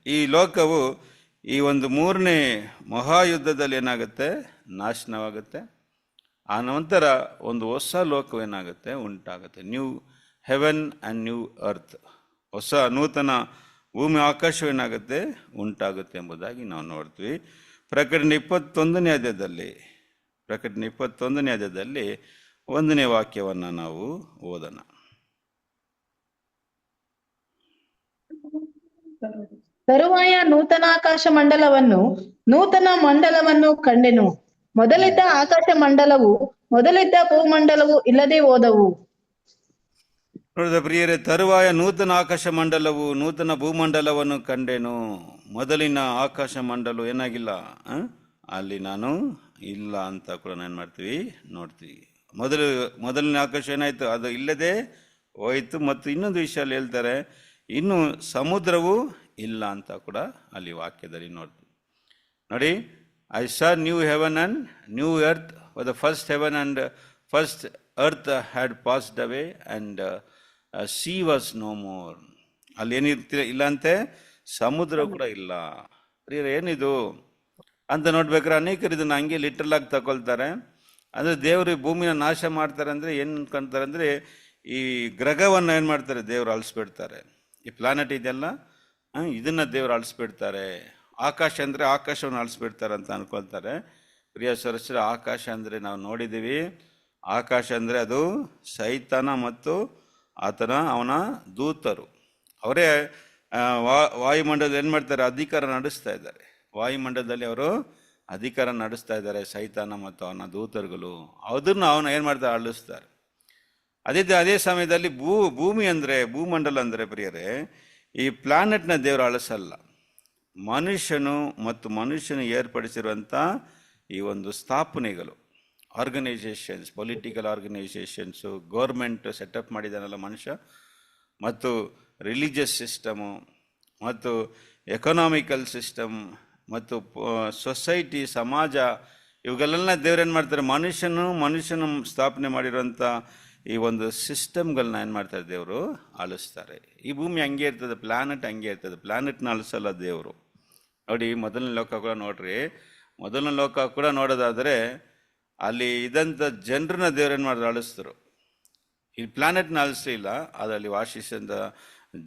ಈ ಲೋಕವು ಈ ಒಂದು 3ನೇ ಮಹಾಯುದ್ಧದಲ್ಲಿ ಏನಾಗುತ್ತೆ, ನಾಶನವಾಗುತ್ತೆ. ಆ ನಂತರ ಒಂದು ಹೊಸ ಲೋಕವು ಏನಾಗುತ್ತೆ, ಉಂಟಾಗುತ್ತೆ. New Heaven and new earth, ಹೊಸ ನೂತನ ಭೂಮಿ ಆಕಾಶವು ಏನಾಗುತ್ತೆ, ಉಂಟಾಗುತ್ತೆ ಎಂಬುದಾಗಿ ನಾವು ನೋಡ್ತೀವಿ. ಪ್ರಕಟಣೆ 21ನೇ ಅಧ್ಯಾಯದಲ್ಲಿ 1ನೇ ವಾಕ್ಯವನ್ನು ನಾವು ಓದೋಣ. ತರುವಾಯ ನೂತನ ಮಂಡಲವನ್ನು ಕಂಡೆನು. ಮೊದಲಿದ್ದ ಆಕಾಶ ಮಂಡಲವು ಮೊದಲಿದ್ದ ಭೂಮಂಡಲವು ಇಲ್ಲದೆ ಹೋದವು. ನೋಡಿದ ಪ್ರಿಯರೇ, ತರುವಾಯ ನೂತನ ಆಕಾಶ ಮಂಡಲವು ನೂತನ ಭೂಮಂಡಲವನ್ನು ಕಂಡೆನು. ಮೊದಲಿನ ಆಕಾಶ ಮಂಡಲ ಏನಾಗಿಲ್ಲ, ಅಲ್ಲಿ ನಾನು ಇಲ್ಲ ಅಂತ ಕೂಡ ಏನು ಮಾಡ್ತೀವಿ, ನೋಡ್ತೀವಿ. ಮೊದಲಿನ ಆಕಾಶ ಏನಾಯ್ತು, ಅದು ಇಲ್ಲದೆ ಹೋಯ್ತು. ಮತ್ತು ಇನ್ನೊಂದು ವಿಷಯ ಹೇಳ್ತಾರೆ, ಇನ್ನು ಸಮುದ್ರವು ಇಲ್ಲ ಅಂತ ಕೂಡ ಅಲ್ಲಿ ವಾಕ್ಯದಲ್ಲಿ ನೋಡ್ತೀವಿ. ನೋಡಿ, I saw new heaven and new earth, the first heaven and first earth had passed away and sea was no more. ಅಲ್ಲಿ ಏನಿರ್ತಿಲ್ಲ ಇಲ್ಲ ಅಂತೆ, ಸಮುದ್ರ ಕೂಡ ಇಲ್ಲ. ಏನಿದು ಅಂತ ನೋಡ್ಬೇಕಾದ್ರೆ ಅನೇಕರು ಇದನ್ನ ಹಂಗೆ ಲಿಟ್ರಲ್ ಆಗಿ ತಗೊಳ್ತಾರೆ. ಅಂದರೆ ದೇವರು ಈ ಭೂಮಿನ ನಾಶ ಮಾಡ್ತಾರೆ ಅಂದರೆ ಏನು ಅನ್ಕೊಂತಾರೆ ಅಂದರೆ ಈ ಗ್ರಹವನ್ನು ಏನು ಮಾಡ್ತಾರೆ, ದೇವರು ಅಳಿಸ್ಬಿಡ್ತಾರೆ. ಈ ಪ್ಲಾನೆಟ್ ಇದೆಲ್ಲ ಇದನ್ನು ದೇವರು ಅಳಿಸ್ಬಿಡ್ತಾರೆ. ಆಕಾಶ ಅಂದರೆ ಆಕಾಶವನ್ನು ಅಳಿಸ್ಬಿಡ್ತಾರೆ ಅಂತ ಅನ್ಕೊಳ್ತಾರೆ. ಪ್ರಿಯ ಸದಸ್ಯರು, ಆಕಾಶ ಅಂದರೆ ನಾವು ನೋಡಿದ್ದೀವಿ, ಆಕಾಶ ಅಂದರೆ ಅದು ಸೈತಾನ ಮತ್ತು ಅವನ ದೂತರು. ಅವರೇ ವಾಯುಮಂಡಲದಲ್ಲಿ ಏನು ಮಾಡ್ತಾರೆ, ಅಧಿಕಾರ ನಡೆಸ್ತಾ ಇದ್ದಾರೆ. ವಾಯುಮಂಡಲದಲ್ಲಿ ಅವರು ಅಧಿಕಾರ ನಡೆಸ್ತಾ ಇದ್ದಾರೆ, ಸೈತಾನ ಮತ್ತು ಅವನ ದೂತರುಗಳು. ಅದನ್ನು ಅವನು ಏನು ಮಾಡ್ತಾರೆ, ಅಳಿಸ್ತಾರೆ. ಅದೇ ಸಮಯದಲ್ಲಿ ಭೂಮಿ ಅಂದರೆ, ಭೂಮಂಡಲ ಅಂದರೆ ಪ್ರಿಯರೇ, ಈ ಪ್ಲಾನೆಟ್ನ ದೇವರು ಅಳಿಸಲ್ಲ. ಮನುಷ್ಯನು ಮತ್ತು ಮನುಷ್ಯನು ಏರ್ಪಡಿಸಿರುವಂಥ ಈ ಒಂದು ಸ್ಥಾಪನೆಗಳು, organisations, political organisations, government setup ಮಾಡಿದಾನಲ್ಲ ಮನುಷ್ಯ, ಮತ್ತು ರಿಲಿಜಿಯಸ್ ಸಿಸ್ಟಮು, ಮತ್ತು ಎಕನಾಮಿಕಲ್ ಸಿಸ್ಟಮ್, ಮತ್ತು ಸೊಸೈಟಿ, ಸಮಾಜ, ಇವುಗಳೆಲ್ಲ ದೇವ್ರೇನು ಮಾಡ್ತಾರೆ, ಮನುಷ್ಯನು ಸ್ಥಾಪನೆ ಮಾಡಿರೋಂಥ ಈ ಒಂದು ಸಿಸ್ಟಮ್ಗಳನ್ನ ಏನು ಮಾಡ್ತಾರೆ, ದೇವರು ಅಳಿಸ್ತಾರೆ. ಈ ಭೂಮಿ ಹಂಗೆ ಇರ್ತದೆ, ಪ್ಲಾನೆಟ್ ಹಂಗೆ ಇರ್ತದೆ, ಪ್ಲಾನೆಟ್ನ ಅಳಿಸಲ್ಲ ದೇವರು. ನೋಡಿ, ಮೊದಲನೇ ಲೋಕ ಕೂಡ ನೋಡ್ರಿ, ಮೊದಲನೇ ಲೋಕ ಕೂಡ ನೋಡೋದಾದರೆ ಅಲ್ಲಿ ಇದ್ದಂಥ ಜನರನ್ನ ದೇವ್ರೇನು ಮಾಡಿದ್ರು, ಅಳಿಸಿದ್ರು. ಈ ಪ್ಲಾನೆಟ್ನ ಅಳಿಸಲಿಲ್ಲ, ಅದರಲ್ಲಿ ವಾಸಿಸಿದ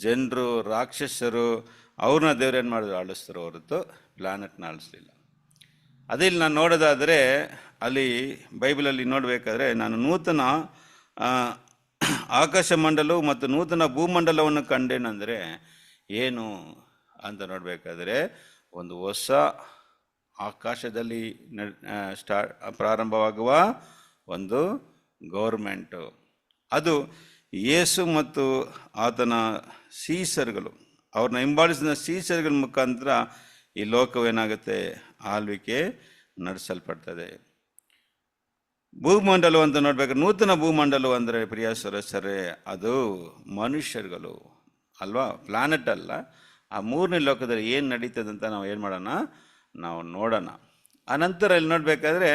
ಜನರು, ರಾಕ್ಷಸರು, ಅವ್ರನ್ನ ದೇವ್ರೇನು ಮಾಡಿದ್ರು, ಅಳಿಸಿದ್ರು ಹೊರತು ಪ್ಲಾನೆಟ್ನ ಅಳಿಸಲಿಲ್ಲ. ಅದೇ ಇಲ್ಲಿ ನಾನು ನೋಡೋದಾದರೆ ಅಲ್ಲಿ ಬೈಬಲಲ್ಲಿ ನೋಡಬೇಕಾದ್ರೆ, ನಾನು ನೂತನ ಆಕಾಶ ಮಂಡಲವು ಮತ್ತು ನೂತನ ಭೂಮಂಡಲವನ್ನು ಕಂಡೇನೆಂದರೆ ಏನು ಅಂತ ನೋಡಬೇಕಾದ್ರೆ, ಒಂದು ಹೊಸ ಆಕಾಶದಲ್ಲಿ ಪ್ರಾರಂಭವಾಗುವ ಒಂದು ಗೌರ್ಮೆಂಟು, ಅದು ಯೇಸು ಮತ್ತು ಆತನ ಸೀಸರ್ಗಳು, ಅವ್ರನ್ನ ಹಿಂಬಾಲಿಸಿದ ಸೀಸರ್ಗಳ ಮುಖಾಂತರ ಈ ಲೋಕವೇನಾಗುತ್ತೆ, ಆಳ್ವಿಕೆ ನಡೆಸಲ್ಪಡ್ತದೆ. ಭೂಮಂಡಲ ಅಂತ ನೋಡ್ಬೇಕಾದ್ರೆ, ನೂತನ ಭೂಮಂಡಲ ಅಂದರೆ ಪ್ರಿಯ ಸದಸ್ಯರೇ, ಅದು ಮನುಷ್ಯರುಗಳು ಅಲ್ವಾ, ಪ್ಲಾನೆಟ್ ಅಲ್ಲ. ಆ ಮೂರನೇ ಲೋಕದಲ್ಲಿ ಏನು ನಡೀತದೆ ಅಂತ ನಾವು ಏನು ಮಾಡೋಣ, ನಾವು ನೋಡೋಣ. ಆ ನಂತರ ಇಲ್ಲಿ ನೋಡಬೇಕಾದ್ರೆ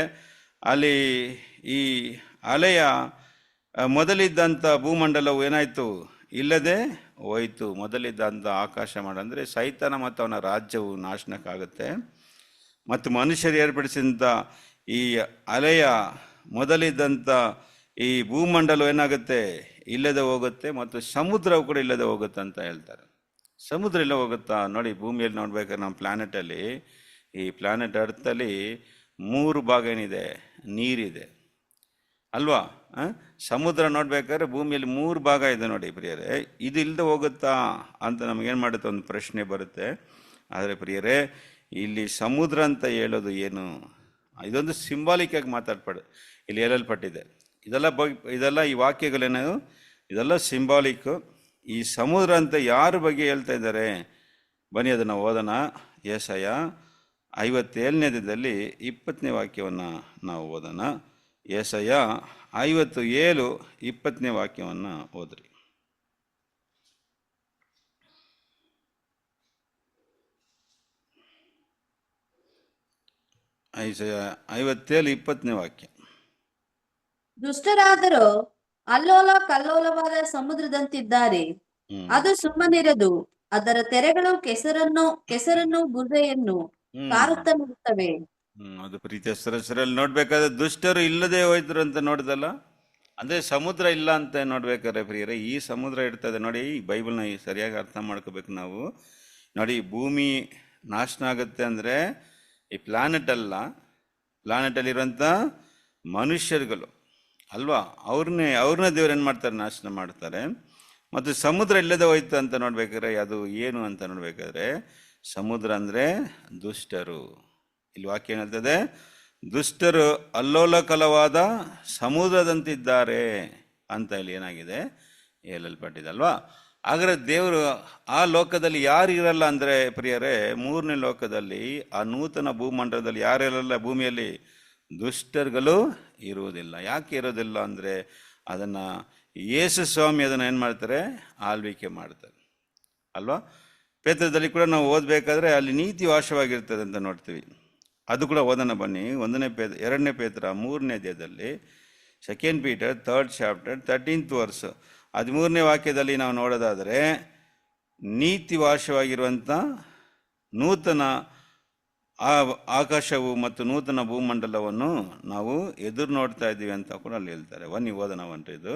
ಅಲ್ಲಿ ಈ ಅಲೆಯ ಮೊದಲಿದ್ದಂಥ ಭೂಮಂಡಲವು ಏನಾಯಿತು, ಇಲ್ಲದೆ ಹೋಯಿತು. ಮೊದಲಿದ್ದಂಥ ಆಕಾಶ ಮಂಡಲ ಅಂದರೆ ಸೈತಾನ ಮತ್ತು ಅವನ ರಾಜ್ಯವು ನಾಶನಕ್ಕಾಗುತ್ತೆ. ಮತ್ತು ಮನುಷ್ಯರು ಏರ್ಪಡಿಸಿದಂಥ ಈ ಅಲೆಯ ಮೊದಲಿದ್ದಂಥ ಈ ಭೂಮಂಡಲ ಏನಾಗುತ್ತೆ, ಇಲ್ಲದೆ ಹೋಗುತ್ತೆ. ಮತ್ತು ಸಮುದ್ರವು ಕೂಡ ಇಲ್ಲದೆ ಹೋಗುತ್ತೆ ಅಂತ ಹೇಳ್ತಾರೆ. ಸಮುದ್ರ ಇಲ್ಲ ಹೋಗುತ್ತಾ ನೋಡಿ, ಭೂಮಿಯಲ್ಲಿ ನೋಡ್ಬೇಕಾದ್ರೆ ನಮ್ಮ ಪ್ಲಾನೆಟಲ್ಲಿ, ಈ ಪ್ಲಾನೆಟ್ ಅರ್ಥಲ್ಲಿ 3 ಭಾಗ ಏನಿದೆ, ನೀರಿದೆ ಅಲ್ವಾ. ಸಮುದ್ರ ನೋಡ್ಬೇಕಾದ್ರೆ ಭೂಮಿಯಲ್ಲಿ 3 ಭಾಗ ಇದೆ ನೋಡಿ ಪ್ರಿಯರೇ. ಇದು ಇಲ್ಲದೆ ಹೋಗುತ್ತಾ ಅಂತ ನಮಗೇನು ಮಾಡುತ್ತೆ, ಒಂದು ಪ್ರಶ್ನೆ ಬರುತ್ತೆ. ಆದರೆ ಪ್ರಿಯರೇ, ಇಲ್ಲಿ ಸಮುದ್ರ ಅಂತ ಹೇಳೋದು ಏನು, ಇದೊಂದು ಸಿಂಬಾಲಿಕ್ ಆಗಿ ಇಲ್ಲಿ ಹೇಳಲ್ಪಟ್ಟಿದೆ. ಇದೆಲ್ಲ ಈ ವಾಕ್ಯಗಳೇನು, ಇದೆಲ್ಲ ಸಿಂಬಾಲಿಕ್. ಈ ಸಮುದ್ರ ಅಂತ ಯಾರ ಬಗ್ಗೆ ಹೇಳ್ತಾ ಇದ್ದಾರೆ, ಬನ್ನಿ ಅದನ್ನು ಓದೋಣ. ಯೆಶಾಯ 57ನೇದಲ್ಲಿ 20ನೇ ವಾಕ್ಯವನ್ನು ನಾವು ಓದೋಣ. ಯೆಶಾಯ 57:20ನೇ ವಾಕ್ಯವನ್ನು ಓದ್ರಿ. ಯೆಶಾಯ 57:20ನೇ ವಾಕ್ಯ. ದುಷ್ಟರಾದರೂ ಅಲ್ಲೋಲ ಕಲ್ಲೋಲವಾದ ಸಮುದ್ರದಂತಿದ್ದಾರೆ, ಅದು ಸುಮ್ಮನಿರದು, ಅದರ ತೆರೆಗಳು ಕೆಸರನ್ನು ಬುರ್ರೆಯನ್ನು ಕಾರುತ್ತಾ ನಿಲ್ಲುತ್ತವೆ. ಅದು ಪ್ರೀತಿಯ ಸರಸರಲ್ಲಿ ನೋಡ್ಬೇಕಾದ್ರೆ ದುಷ್ಟರು ಇಲ್ಲದೆ ಹೋಯ್ತರು ಅಂತ ನೋಡ್ದಲ್ಲ, ಅಂದ್ರೆ ಸಮುದ್ರ ಇಲ್ಲ ಅಂತ ನೋಡ್ಬೇಕಾದ್ರೆ ಪ್ರಿಯರೇ, ಈ ಸಮುದ್ರ ಇರ್ತದೆ ನೋಡಿ. ಈ ಬೈಬಲ್ನ ಸರಿಯಾಗಿ ಅರ್ಥ ಮಾಡ್ಕೋಬೇಕು ನಾವು. ನೋಡಿ, ಭೂಮಿ ನಾಶನ ಆಗುತ್ತೆ ಅಂದರೆ ಈ ಪ್ಲಾನೆಟ್ ಅಲ್ಲ, ಪ್ಲಾನೆಟಲ್ಲಿರುವಂಥ ಮನುಷ್ಯರುಗಳು ಅಲ್ವಾ, ಅವ್ರನ್ನ ದೇವ್ರು ಏನು ಮಾಡ್ತಾರೆ, ನಾಶನ ಮಾಡ್ತಾರೆ. ಮತ್ತು ಸಮುದ್ರ ಇಲ್ಲದೆ ಹೋಯ್ತು ಅಂತ ನೋಡ್ಬೇಕಾದ್ರೆ ಅದು ಏನು ಅಂತ ನೋಡ್ಬೇಕಾದ್ರೆ, ಸಮುದ್ರ ಅಂದರೆ ದುಷ್ಟರು. ಇಲ್ಲಿ ವಾಕ್ಯ ಏನು ಹೇಳ್ತದೆ, ದುಷ್ಟರು ಅಲ್ಲೋಲಕಲವಾದ ಸಮುದ್ರದಂತಿದ್ದಾರೆ ಅಂತ ಇಲ್ಲಿ ಏನಾಗಿದೆ, ಹೇಳಲ್ಪಟ್ಟಿದೆ ಅಲ್ವಾ. ಹಾಗಾದ್ರೆ ದೇವರು ಆ ಲೋಕದಲ್ಲಿ ಯಾರು ಇರಲ್ಲ ಅಂದರೆ ಪ್ರಿಯರೇ, 3ನೇ ಲೋಕದಲ್ಲಿ, ಆ ನೂತನ ಭೂಮಂಡಲದಲ್ಲಿ ಯಾರು ಇರಲ್ಲ, ಭೂಮಿಯಲ್ಲಿ ದುಷ್ಟರುಗಳು ಇರುವುದಿಲ್ಲ. ಯಾಕೆ ಇರೋದಿಲ್ಲ ಅಂದರೆ, ಅದನ್ನು ಯೇಸು ಸ್ವಾಮಿ ಅದನ್ನು ಏನು ಮಾಡ್ತಾರೆ, ಆಳ್ವಿಕೆ ಮಾಡ್ತಾರೆ ಅಲ್ವಾ. ಪೇತ್ರದಲ್ಲಿ ಕೂಡ ನಾವು ಓದಬೇಕಾದ್ರೆ ಅಲ್ಲಿ ನೀತಿ ವಾಸವಾಗಿರ್ತದೆ ಅಂತ ನೋಡ್ತೀವಿ. ಅದು ಕೂಡ ಓದೋಣ ಬನ್ನಿ. 2ನೇ ಪೇತ್ರ 3ನೇ ಅಧ್ಯಾಯದಲ್ಲಿ, 2 Peter 3rd chapter 13th verse 13ನೇ ವಾಕ್ಯದಲ್ಲಿ ನಾವು ನೋಡೋದಾದರೆ, ನೀತಿ ವಾಸವಾಗಿರುವಂಥ ನೂತನ ಆ ಆಕಾಶವು ಮತ್ತು ನೂತನ ಭೂಮಂಡಲವನ್ನು ನಾವು ಎದುರು ನೋಡ್ತಾ ಇದ್ದೀವಿ ಅಂತ ಕೂಡ ಅಲ್ಲಿ ಹೇಳ್ತಾರೆ. ನೀವು ಓದನವಂತ ಇದು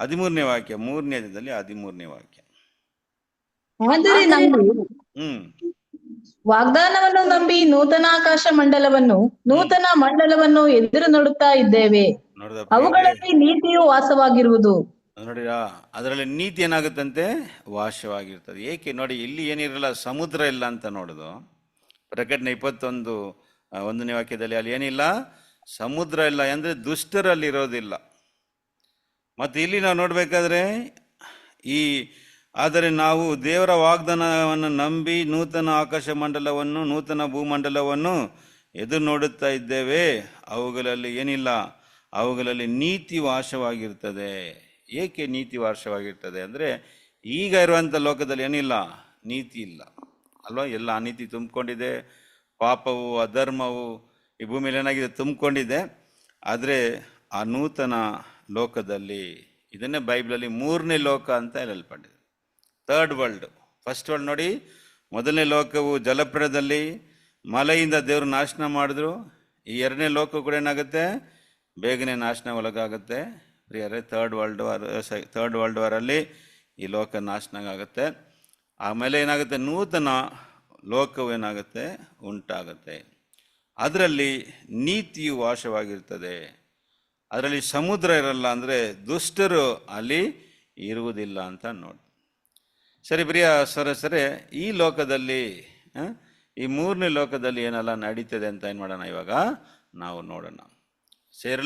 13ನೇ ವಾಕ್ಯ, 3ನೇ ಅಧ್ಯಾಯದಲ್ಲಿ 13ನೇ ವಾಕ್ಯ. ಆದರೆ ನಾವು ಹ್ಮ್ ವಾಗ್ದಾನವನ್ನು ನಂಬಿ ನೂತನ ಆಕಾಶ ಮಂಡಲವನ್ನು ನೂತನ ಮಂಡಲವನ್ನು ಎದುರು ನೋಡುತ್ತಾ ಇದ್ದೇವೆ. ನೋಡಿದ ಅವುಗಳಲ್ಲಿ ನೀತಿಯು ವಾಸವಾಗಿರುವುದು. ನೋಡಿರಾ, ಅದರಲ್ಲಿ ನೀತಿ ಏನಾಗುತ್ತಂತೆ, ವಾಸವಾಗಿರ್ತದೆ. ಏಕೆ ನೋಡಿ, ಇಲ್ಲಿ ಏನಿರಲ್ಲ, ಸಮುದ್ರ ಇಲ್ಲ ಅಂತ ನೋಡುದು. ಪ್ರಕಟಣೆ 21:1ನೇ ವಾಕ್ಯದಲ್ಲಿ ಅಲ್ಲಿ ಏನಿಲ್ಲ, ಸಮುದ್ರ ಇಲ್ಲ, ಅಂದರೆ ದುಷ್ಟರಲ್ಲಿ ಇರೋದಿಲ್ಲ. ಮತ್ತು ಇಲ್ಲಿ ನಾವು ನೋಡ್ಬೇಕಾದ್ರೆ ಆದರೆ ನಾವು ದೇವರ ವಾಗ್ದಾನವನ್ನು ನಂಬಿ ನೂತನ ಆಕಾಶ ಮಂಡಲವನ್ನು ನೂತನ ಭೂಮಂಡಲವನ್ನು ಎದುರು ನೋಡುತ್ತಾ ಇದ್ದೇವೆ. ಅವುಗಳಲ್ಲಿ ಏನಿಲ್ಲ, ಅವುಗಳಲ್ಲಿ ನೀತಿ ವಾಸವಾಗಿರ್ತದೆ. ಏಕೆ ನೀತಿ ವಾಸವಾಗಿರ್ತದೆ ಅಂದರೆ, ಈಗ ಇರುವಂಥ ಲೋಕದಲ್ಲಿ ಏನಿಲ್ಲ, ನೀತಿ ಇಲ್ಲ ಅಲ್ವಾ? ಎಲ್ಲ ಅನೀತಿ ತುಂಬಿಕೊಂಡಿದೆ, ಪಾಪವು ಅಧರ್ಮವು ಈ ಭೂಮಿಯಲ್ಲಿ ಏನಾಗಿದೆ, ತುಂಬಿಕೊಂಡಿದೆ. ಆದರೆ ಆ ನೂತನ ಲೋಕದಲ್ಲಿ, ಇದನ್ನೇ ಬೈಬಲಲ್ಲಿ 3ನೇ ಲೋಕ ಅಂತ ಹೇಳಲ್ಪಟ್ಟಿದೆ, ಥರ್ಡ್ ವರ್ಲ್ಡ್. ಫಸ್ಟ್ ವರ್ಲ್ಡ್ ನೋಡಿ, ಮೊದಲನೇ ಲೋಕವು ಜಲಪ್ರಳಯದಲ್ಲಿ ಮಳೆಯಿಂದ ದೇವರು ನಾಶನ ಮಾಡಿದ್ರು. ಈ 2ನೇ ಲೋಕ ಕೂಡ ಏನಾಗುತ್ತೆ, ಬೇಗನೆ ನಾಶನ ಒಳಗಾಗುತ್ತೆ ಪ್ರಿಯರೇ. ಥರ್ಡ್ ವರ್ಲ್ಡ್ ವಾರಲ್ಲಿ ಈ ಲೋಕ ನಾಶನ ಆಗುತ್ತೆ. ಆಮೇಲೆ ಏನಾಗುತ್ತೆ, ನೂತನ ಲೋಕವು ಏನಾಗುತ್ತೆ, ಉಂಟಾಗುತ್ತೆ. ಅದರಲ್ಲಿ ನೀತಿಯು ವಾಸವಾಗಿರ್ತದೆ. ಅದರಲ್ಲಿ ಸಮುದ್ರ ಇರಲ್ಲ, ಅಂದರೆ ದುಷ್ಟರು ಅಲ್ಲಿ ಇರುವುದಿಲ್ಲ ಅಂತ ನೋಡಿ. ಸರಿ ಪ್ರಿಯ ಸರಸರೇ, ಈ ಲೋಕದಲ್ಲಿ ಈ 3ನೇ ಲೋಕದಲ್ಲಿ ಏನೆಲ್ಲ ನಡೀತದೆ ಅಂತ ಏನು ಮಾಡೋಣ, ಇವಾಗ ನಾವು ನೋಡೋಣ.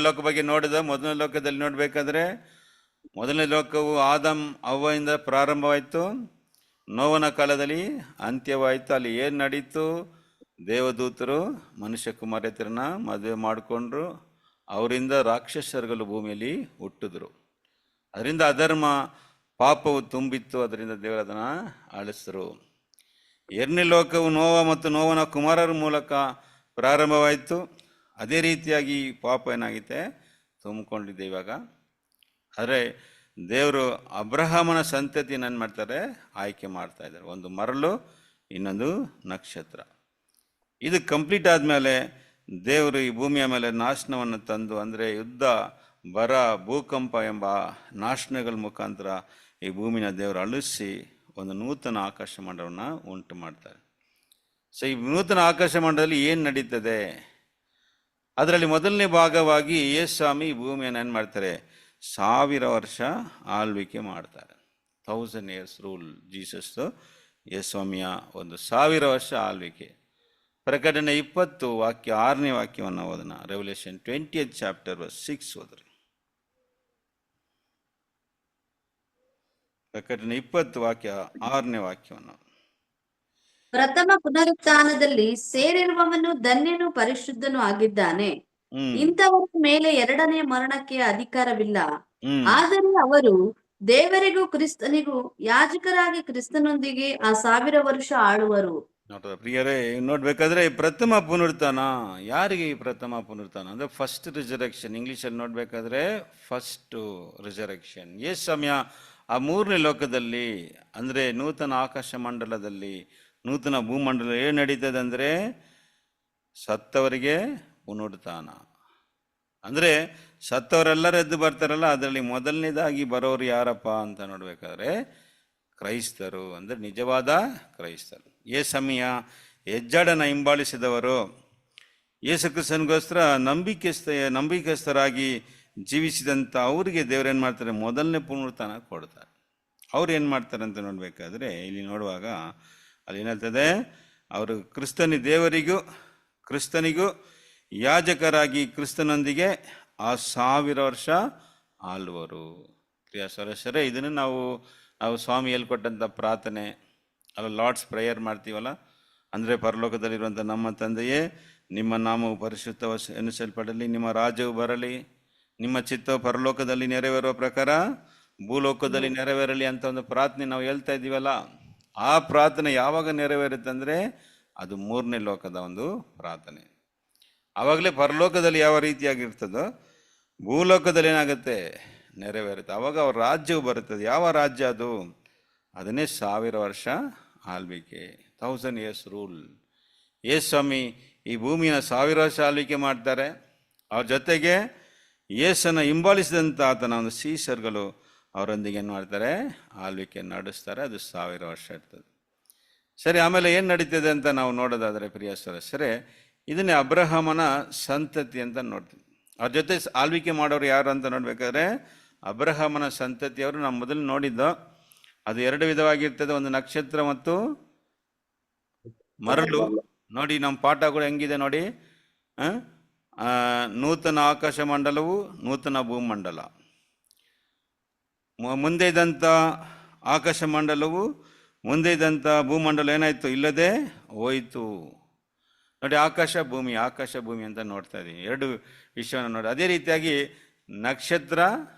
ಲೋಕ ಬಗ್ಗೆ ನೋಡಿದ ಮೊದಲನೇ ಲೋಕದಲ್ಲಿ ನೋಡಬೇಕಾದ್ರೆ, ಮೊದಲನೇ ಲೋಕವು ಆದಮ್ ಅವ್ವಯಿಂದ ಪ್ರಾರಂಭವಾಯಿತು, ನೋವನ ಕಾಲದಲ್ಲಿ ಅಂತ್ಯವಾಯಿತು. ಅಲ್ಲಿ ಏನು ನಡೀತು, ದೇವದೂತರು ಮನುಷ್ಯ ಕುಮಾರತಿಯರನ್ನ ಮದುವೆ ಮಾಡಿಕೊಂಡ್ರು. ಅವರಿಂದ ರಾಕ್ಷಸರುಗಳು ಭೂಮಿಯಲ್ಲಿ ಹುಟ್ಟಿದ್ರು. ಅದರಿಂದ ಅಧರ್ಮ ಪಾಪವು ತುಂಬಿತ್ತು, ಅದರಿಂದ ದೇವರು ಅದನ್ನು ಅಳಿಸಿದ್ರು. 2ನೇ ಲೋಕವು ನೋವ ಮತ್ತು ನೋವನ ಕುಮಾರರ ಮೂಲಕ ಪ್ರಾರಂಭವಾಯಿತು. ಅದೇ ರೀತಿಯಾಗಿ ಪಾಪ ಏನಾಗಿದೆ, ತುಂಬಿಕೊಂಡಿದೆ ಇವಾಗ. ಆದರೆ ದೇವರು ಅಬ್ರಹಾಮನ ಸಂತತಿಯನ್ನು ಏನು ಮಾಡ್ತಾರೆ, ಆಯ್ಕೆ ಮಾಡ್ತಾ ಇದ್ದಾರೆ. ಒಂದು ಮರಳು, ಇನ್ನೊಂದು ನಕ್ಷತ್ರ. ಇದು ಕಂಪ್ಲೀಟ್ ಆದಮೇಲೆ ದೇವರು ಈ ಭೂಮಿಯ ಮೇಲೆ ನಾಶನವನ್ನು ತಂದು, ಅಂದರೆ ಯುದ್ಧ, ಬರ, ಭೂಕಂಪ ಎಂಬ ನಾಶನಗಳ ಮುಖಾಂತರ ಈ ಭೂಮಿನ ದೇವರು ಅಳಿಸಿ ಒಂದು ನೂತನ ಆಕಾಶ ಮಂಡಲವನ್ನು ಉಂಟು ಮಾಡ್ತಾರೆ. ಸೊ ಈ ನೂತನ ಆಕಾಶ ಮಂಡಲದಲ್ಲಿ ಏನು ನಡೀತದೆ, ಅದರಲ್ಲಿ ಮೊದಲನೇ ಭಾಗವಾಗಿ ಯೇಸುಸ್ವಾಮಿ ಈ ಭೂಮಿಯನ್ನು ಏನು ಮಾಡ್ತಾರೆ, 1000 ವರ್ಷ ಆಳ್ವಿಕೆ ಮಾಡ್ತಾರೆ. 1000 years ರೂಲ್ ಜೀಸಸ್. ಯೇಸುಸ್ವಾಮಿಯ ಒಂದು 1000 ವರ್ಷ ಆಳ್ವಿಕೆ. ಪ್ರಕಟಣೆ 20 ವಾಕ್ಯ 6ನೇ ವಾಕ್ಯವನ್ನು ಓದೋಣ. ರೆವಲ್ಯೂಷನ್ 20th chapter verse 6 ಓದ್ರಿ. ಪ್ರಕಟಣೆ 20 ವಾಕ್ಯ 6ನೇ ವಾಕ್ಯವನ್ನು. ಪ್ರಥಮ ಪುನರುತ್ಥಾನದಲ್ಲಿ ಸೇರಿರುವವನು ಧನ್ಯನು ಪರಿಶುದ್ಧನು ಆಗಿದ್ದಾನೆ. ಇಂಥವರ ಮೇಲೆ 2ನೇ ಮರಣಕ್ಕೆ ಅಧಿಕಾರವಿಲ್ಲ. ಆದರೆ ಅವರು ದೇವರಿಗೂ ಕ್ರಿಸ್ತನಿಗೂ ಯಾಜಕರಾಗಿ ಕ್ರಿಸ್ತನೊಂದಿಗೆ ಆ 1000 ವರ್ಷ ಆಳುವರು. ಪ್ರಿಯರೇ, ನೋಡ್ಬೇಕಾದ್ರೆ ಪ್ರಥಮ ಪುನರುತ್ಥಾನ ಯಾರಿಗೆ? ಈ ಪ್ರಥಮ ಪುನರುತ್ಥಾನ ಅಂದ್ರೆ ಫಸ್ಟ್ ರಿಸರೆಕ್ಷನ್. ಇಂಗ್ಲಿಷಲ್ಲಿ ನೋಡ್ಬೇಕಾದ್ರೆ ಫಸ್ಟ್ ರಿಸರೆಕ್ಷನ್. ಸಮಯ ಆ 3ನೇ ಲೋಕದಲ್ಲಿ, ಅಂದ್ರೆ ನೂತನ ಆಕಾಶ ಮಂಡಲದಲ್ಲಿ, ನೂತನ ಭೂಮಂಡಲ ಏನು ನಡೀತದೆ ಅಂದರೆ ಸತ್ತವರಿಗೆ ಪುನರುತ್ಥಾನ. ಅಂದರೆ ಸತ್ತವರೆಲ್ಲರೂ ಎದ್ದು ಬರ್ತಾರಲ್ಲ, ಅದರಲ್ಲಿ ಮೊದಲನೇದಾಗಿ ಬರೋರು ಯಾರಪ್ಪ ಅಂತ ನೋಡ್ಬೇಕಾದ್ರೆ ಕ್ರೈಸ್ತರು, ಅಂದರೆ ನಿಜವಾದ ಕ್ರೈಸ್ತರು. ಸಮಯ ಹೆಜ್ಜಾಡನ ಹಿಂಬಾಲಿಸಿದವರು, ಯೇಸು ಕ್ರಿಸ್ತನಿಗೋಸ್ಕರ ನಂಬಿಕಸ್ಥರಾಗಿ ಜೀವಿಸಿದಂಥ ಅವರಿಗೆ ದೇವರೇನು ಮಾಡ್ತಾರೆ, ಮೊದಲನೇ ಪುನರುತ್ಥಾನ ಕೊಡ್ತಾರೆ. ಅವ್ರು ಏನು ಮಾಡ್ತಾರೆ ಅಂತ ನೋಡ್ಬೇಕಾದ್ರೆ ಇಲ್ಲಿ ನೋಡುವಾಗ ಅಲ್ಲಿ ಏನಾಗ್ತದೆ, ಅವರು ಕ್ರಿಸ್ತನಿಗೂ ಯಾಜಕರಾಗಿ ಕ್ರಿಸ್ತನೊಂದಿಗೆ ಆ 1000 ವರ್ಷ ಆಳುವರು. ಪ್ರಿಯ ಸರಸರೇ, ಇದನ್ನು ನಾವು ಸ್ವಾಮಿ ಹೇಳ್ಕೊಟ್ಟಂಥ ಪ್ರಾರ್ಥನೆ ಅಲ್ಲ, ಲಾರ್ಡ್ಸ್ ಪ್ರೇಯರ್ ಮಾಡ್ತೀವಲ್ಲ, ಅಂದರೆ ಪರಲೋಕದಲ್ಲಿರುವಂಥ ನಮ್ಮ ತಂದೆಯೇ, ನಿಮ್ಮ ನಾಮವು ಪರಿಶುದ್ಧ ಎನಿಸಲ್ಪಡಲಿ, ನಿಮ್ಮ ರಾಜ್ಯವು ಬರಲಿ, ನಿಮ್ಮ ಚಿತ್ತವು ಪರಲೋಕದಲ್ಲಿ ನೆರವೇರುವ ಪ್ರಕಾರ ಭೂಲೋಕದಲ್ಲಿ ನೆರವೇರಲಿ ಅಂತ ಒಂದು ಪ್ರಾರ್ಥನೆ ನಾವು ಹೇಳ್ತಾ ಇದ್ದೀವಲ್ಲ. ಆ ಪ್ರಾರ್ಥನೆ ಯಾವಾಗ ನೆರವೇರುತ್ತೆ ಅಂದರೆ ಅದು 3ನೇ ಲೋಕದ ಒಂದು ಪ್ರಾರ್ಥನೆ. ಆವಾಗಲೇ ಪರಲೋಕದಲ್ಲಿ ಯಾವ ರೀತಿಯಾಗಿರ್ತದೋ ಭೂಲೋಕದಲ್ಲಿ ಏನಾಗುತ್ತೆ, ನೆರವೇರುತ್ತೆ. ಆವಾಗ ಅವ್ರ ರಾಜ್ಯವು ಬರುತ್ತದೆ. ಯಾವ ರಾಜ್ಯ ಅದು? ಅದನ್ನೇ 1000 ವರ್ಷ ಆಳ್ವಿಕೆ, 1000 years ರೂಲ್. ಯೇಸ್ವಾಮಿ ಈ ಭೂಮಿನ 1000 ವರ್ಷ ಆಳ್ವಿಕೆ ಮಾಡ್ತಾರೆ. ಅವ್ರ ಜೊತೆಗೆ ಯೇಸನ್ನು ಹಿಂಬಾಲಿಸಿದಂಥ ಆತನ ಒಂದು ಸೀಸರ್ಗಳು ಅವರೊಂದಿಗೆ ಏನು ಮಾಡ್ತಾರೆ, ಆಳ್ವಿಕೆ ನಡೆಸ್ತಾರೆ. ಅದು 1000 ವರ್ಷ ಇರ್ತದೆ. ಸರಿ, ಆಮೇಲೆ ಏನು ನಡೀತದೆ ಅಂತ ನಾವು ನೋಡೋದಾದರೆ ಪ್ರಿಯ ಸದಸ್ಯರೇ, ಇದನ್ನೇ ಅಬ್ರಹಾಮನ ಸಂತತಿ ಅಂತ ನೋಡ್ತೀವಿ. ಅವ್ರ ಜೊತೆ ಆಳ್ವಿಕೆ ಮಾಡೋರು ಯಾರು ಅಂತ ನೋಡ್ಬೇಕಾದ್ರೆ ಅಬ್ರಹಾಮನ ಸಂತತಿಯವರು ನಾವು ಮೊದಲು ನೋಡಿದ್ದು. ಅದು 2 ವಿಧವಾಗಿರ್ತದೆ, ಒಂದು ನಕ್ಷತ್ರ ಮತ್ತು ಮರಳು. ನೋಡಿ ನಮ್ಮ ಪಾಠ ಕೂಡ ಹೆಂಗಿದೆ ನೋಡಿ, ನೂತನ ಆಕಾಶ ಮಂಡಲವು ನೂತನ ಭೂಮಂಡಲ. ಮುಂದೆ ಇದ್ದಂಥ ಆಕಾಶ ಮಂಡಲವು ಮುಂದೆ ಇದ್ದಂಥ ಭೂಮಂಡಲ ಏನಾಯಿತು, ಇಲ್ಲದೆ ಹೋಯಿತು. ನೋಡಿ, ಆಕಾಶ ಭೂಮಿ ಅಂತ ನೋಡ್ತಾ ಇದ್ದೀವಿ, 2 ವಿಷಯವನ್ನು ನೋಡಿ. ಅದೇ ರೀತಿಯಾಗಿ ನಕ್ಷತ್ರ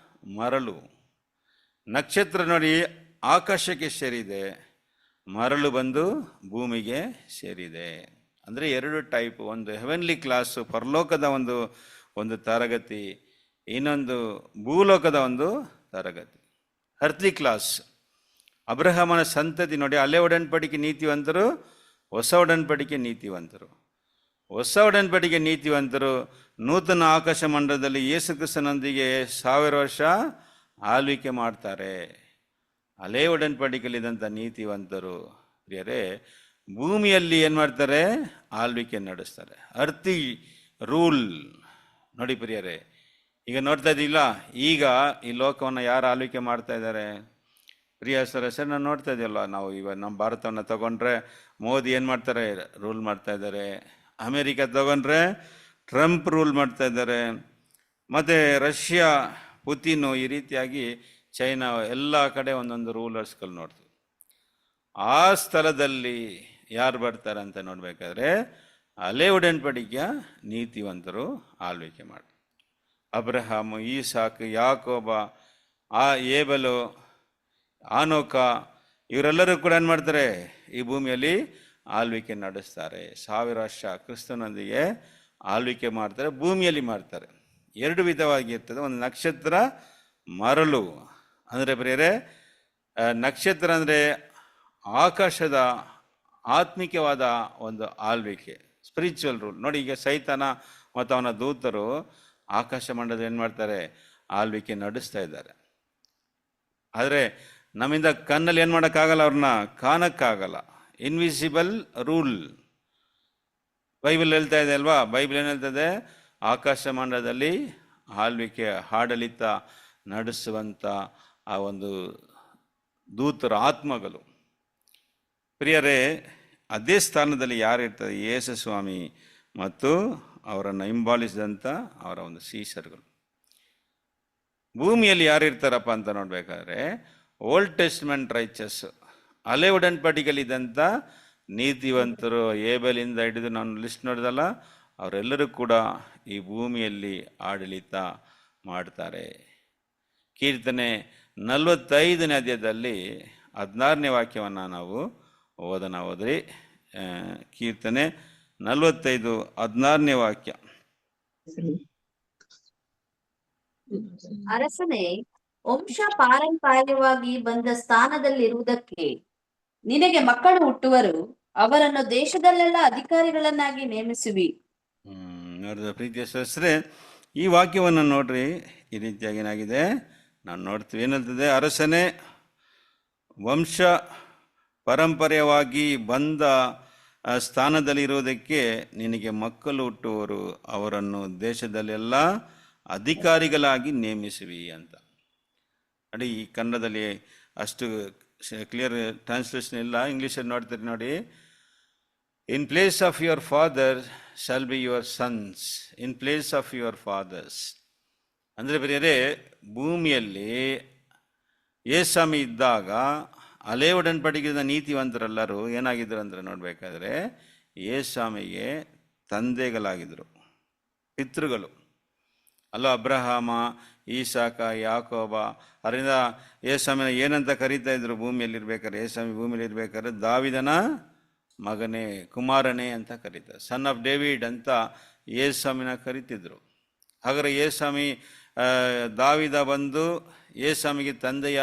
ಮರಳು. ನಕ್ಷತ್ರ ನೋಡಿ ಆಕಾಶಕ್ಕೆ ಸೇರಿದೆ, ಮರಳು ಬಂದು ಭೂಮಿಗೆ ಸೇರಿದೆ. ಅಂದರೆ 2 ಟೈಪ್, ಒಂದು ಹೆವೆನ್ಲಿ ಕ್ಲಾಸು, ಪರಲೋಕದ ಒಂದು ತರಗತಿ, ಇನ್ನೊಂದು ಭೂಲೋಕದ ಒಂದು ತರಗತಿ, ಅರ್ಥ್ಲಿ ಕ್ಲಾಸ್. ಅಬ್ರಹಾಮನ ಸಂತತಿ ನೋಡಿ, ಹಳೆ ಒಡன்பಡಿಕೆ ನೀತಿವಂತರು, ಹೊಸ ಒಡன்பಡಿಕೆ ನೀತಿವಂತರು. ಹೊಸ ಒಡன்பಡಿಕೆ ನೀತಿವಂತರು ನೂತನ ಆಕಾಶ ಮಂಡಲದಲ್ಲಿ ಯೇಸು ಕ್ರಿಸ್ತನೊಂದಿಗೆ 1000 ವರ್ಷ ಆಳ್ವಿಕೆ ಮಾಡ್ತಾರೆ. ಹಳೆ ಒಡன்பಡಿಕೆಯಲ್ಲಿದ್ದಂಥ ನೀತಿವಂತರು ಪ್ರಿಯರೇ ಭೂಮಿಯಲ್ಲಿ ಏನು ಮಾಡ್ತಾರೆ, ಆಳ್ವಿಕೆ ನಡೆಸ್ತಾರೆ. ಅರ್ಥಿ ರೂಲ್ ನೋಡಿ ಪ್ರಿಯರೇ. ಈಗ ನೋಡ್ತಾ ಇದ್ದಿಲ್ಲ, ಈಗ ಈ ಲೋಕವನ್ನು ಯಾರು ಆಳ್ವಿಕೆ ಮಾಡ್ತಾ ಇದ್ದಾರೆ? ಪ್ರಿಯ ಸರ್ ನಾವು ನೋಡ್ತಾ ಇದೆಯಲ್ಲ, ನಾವು ಇವಾಗ ನಮ್ಮ ಭಾರತವನ್ನು ತಗೊಂಡ್ರೆ ಮೋದಿ ಏನು ಮಾಡ್ತಾರೆ, ರೂಲ್ ಮಾಡ್ತಾ ಇದ್ದಾರೆ. ಅಮೇರಿಕಾ ತಗೊಂಡ್ರೆ ಟ್ರಂಪ್ ರೂಲ್ ಮಾಡ್ತಾ ಇದ್ದಾರೆ. ಮತ್ತು ರಷ್ಯಾ ಪುತಿನು, ಈ ರೀತಿಯಾಗಿ ಚೈನಾ, ಎಲ್ಲ ಕಡೆ ಒಂದೊಂದು ರೂಲರ್ಸ್ಗಳು ನೋಡ್ತೀವಿ. ಆ ಸ್ಥಳದಲ್ಲಿ ಯಾರು ಬರ್ತಾರೆ ಅಂತ ನೋಡಬೇಕಾದ್ರೆ ಹಳೆ ಒಡன்பಡಿಕೆಯ ನೀತಿವಂತರು ಆಳ್ವಿಕೆ ಮಾಡ್ತಾರೆ. ಅಬ್ರಹಾಮು, ಈಸಾಕ್, ಯಾಕೋಬ, ಏಬಲು, ಆನೋಕ, ಇವರೆಲ್ಲರೂ ಕೂಡ ಏನು ಮಾಡ್ತಾರೆ, ಈ ಭೂಮಿಯಲ್ಲಿ ಆಳ್ವಿಕೆ ನಡೆಸ್ತಾರೆ. 1000 ವರ್ಷ ಕ್ರಿಸ್ತನೊಂದಿಗೆ ಆಳ್ವಿಕೆ ಮಾಡ್ತಾರೆ, ಭೂಮಿಯಲ್ಲಿ ಮಾಡ್ತಾರೆ. 2 ವಿಧವಾಗಿರ್ತದೆ, ಒಂದು ನಕ್ಷತ್ರ, ಮರಳು. ಅಂದರೆ ಪ್ರಿಯರೇ, ನಕ್ಷತ್ರ ಅಂದರೆ ಆಕಾಶದ ಆತ್ಮಿಕವಾದ ಒಂದು ಆಳ್ವಿಕೆ, ಸ್ಪಿರಿಚುವಲ್ ರೂಲ್. ನೋಡಿ, ಈಗ ಸೈತಾನ ಮತ್ತು ಅವನ ದೂತರು ಆಕಾಶ ಮಂಡಲದಲ್ಲಿ ಏನು ಮಾಡ್ತಾರೆ, ಆಳ್ವಿಕೆ ನಡೆಸ್ತಾ ಇದ್ದಾರೆ. ಆದರೆ ನಮ್ಮಿಂದ ಕಣ್ಣಲ್ಲಿ ಏನು ಮಾಡೋಕ್ಕಾಗಲ್ಲ, ಅವ್ರನ್ನ ಕಾಣಕ್ಕಾಗಲ್ಲ. ಇನ್ವಿಸಿಬಲ್ ರೂಲ್ ಬೈಬಲ್ ಹೇಳ್ತಾ ಇದೆ ಅಲ್ವಾ? ಬೈಬಲ್ ಏನು ಹೇಳ್ತದೆ? ಆಕಾಶ ಮಂಡಲದಲ್ಲಿ ಆಳ್ವಿಕೆ, ಆಡಳಿತ ನಡೆಸುವಂಥ ಆ ಒಂದು ದೂತರ ಆತ್ಮಗಳು. ಪ್ರಿಯರೇ, ಅದೇ ಸ್ಥಾನದಲ್ಲಿ ಯಾರು ಇರ್ತಾರೆ? ಯೇಸು ಸ್ವಾಮಿ ಮತ್ತು ಅವರನ್ನು ಹಿಂಬಾಲಿಸಿದಂಥ ಅವರ ಒಂದು ಸೀಸರ್ಗಳು. ಭೂಮಿಯಲ್ಲಿ ಯಾರು ಇರ್ತಾರಪ್ಪ ಅಂತ ನೋಡ್ಬೇಕಾದ್ರೆ ಓಲ್ಡ್ ಟೆಸ್ಟ್ಮೆಂಟ್ ರೈಚಸ್, ಹಳೆ ಒಡன்பಡಿಕೆಯಲ್ಲಿದ್ದಂಥ ನೀತಿವಂತರು, ಏಬೆಲಿಂದ ಹಿಡಿದು ನಾನು ಲಿಸ್ಟ್ ನೋಡಿದಲ್ಲ, ಅವರೆಲ್ಲರೂ ಕೂಡ ಈ ಭೂಮಿಯಲ್ಲಿ ಆಡಳಿತ ಮಾಡ್ತಾರೆ. ಕೀರ್ತನೆ 45ನೇ ಅಧ್ಯಾಯದಲ್ಲಿ 16ನೇ ವಾಕ್ಯವನ್ನು ನಾವು ಓದ್ರಿ. ಕೀರ್ತನೆ 45 16ನೇ ವಾಕ್ಯ. ಅರಸನೇ, ವಂಶ ಪಾರಂಪರ್ಯವಾಗಿ ಬಂದ ಸ್ಥಾನದಲ್ಲಿರುವುದಕ್ಕೆ ನಿನಗೆ ಮಕ್ಕಳು ಹುಟ್ಟುವರು, ಅವರನ್ನು ದೇಶದಲ್ಲೆಲ್ಲ ಅಧಿಕಾರಿಗಳನ್ನಾಗಿ ನೇಮಿಸುವಿ. ನೋಡಿದ ಪ್ರೀತಿಯ ಸಹಸ್ರೇ, ಈ ವಾಕ್ಯವನ್ನು ನೋಡ್ರಿ. ಈ ರೀತಿಯಾಗಿ ಏನಾಗಿದೆ ನಾವು ನೋಡ್ತೀವಿ. ಏನಂತದೆ? ಅರಸನೇ, ವಂಶ ಪಾರಂಪರ್ಯವಾಗಿ ಬಂದ ಸ್ಥಾನದಲ್ಲಿರುವುದಕ್ಕೆ ನಿನಗೆ ಮಕ್ಕಳು ಹುಟ್ಟುವರು, ಅವರನ್ನು ದೇಶದಲ್ಲೆಲ್ಲ ಅಧಿಕಾರಿಗಳಾಗಿ ನೇಮಿಸುವಿ ಅಂತ. ನೋಡಿ, ಈ ಕನ್ನಡದಲ್ಲಿ ಅಷ್ಟು ಕ್ಲಿಯರ್ ಟ್ರಾನ್ಸ್ಲೇಷನ್ ಇಲ್ಲ, ಇಂಗ್ಲೀಷಲ್ಲಿ ನೋಡ್ತೀರಿ ನೋಡಿ. In place of your father shall be your sons, in place of your fathers. ಅಂದರೆ ಬೇರೆ ಭೂಮಿಯಲ್ಲಿ ಯೇಸ್ವಾಮಿ ಇದ್ದಾಗ ಹಳೆ ಒಡன்பಡಿಕೆಯ ನೀತಿವಂತರೆಲ್ಲರೂ ಏನಾಗಿದ್ರು ಅಂದರೆ ನೋಡಬೇಕಾದ್ರೆ ಯೇಸ್ವಾಮಿಗೆ ತಂದೆಗಳಾಗಿದ್ದರು, ಪಿತೃಗಳು. ಅಲ್ಲೋ ಅಬ್ರಹಾಮ, ಈಸಾಕ, ಯಾಕೋಬ. ಅದರಿಂದ ಯೇಸ್ವಾಮಿನ ಏನಂತ ಕರೀತಾ ಇದ್ರು ಭೂಮಿಯಲ್ಲಿ ಇರ್ಬೇಕಾದ್ರೆ? ಯೇಸ್ವಾಮಿ ಭೂಮಿಯಲ್ಲಿ ಇರ್ಬೇಕಾದ್ರೆ ದಾವಿದನ ಮಗನೇ, ಕುಮಾರನೇ ಅಂತ ಕರೀತಾರೆ. ಸನ್ ಆಫ್ ಡೇವಿಡ್ ಅಂತ ಯೇಸ್ವಾಮಿನ ಕರಿತಿದ್ರು. ಹಾಗಾದ್ರೆ ಯೇಸ್ವಾಮಿ ದಾವಿದ ಬಂದು ಯೇಸ್ವಾಮಿಗೆ ತಂದೆಯ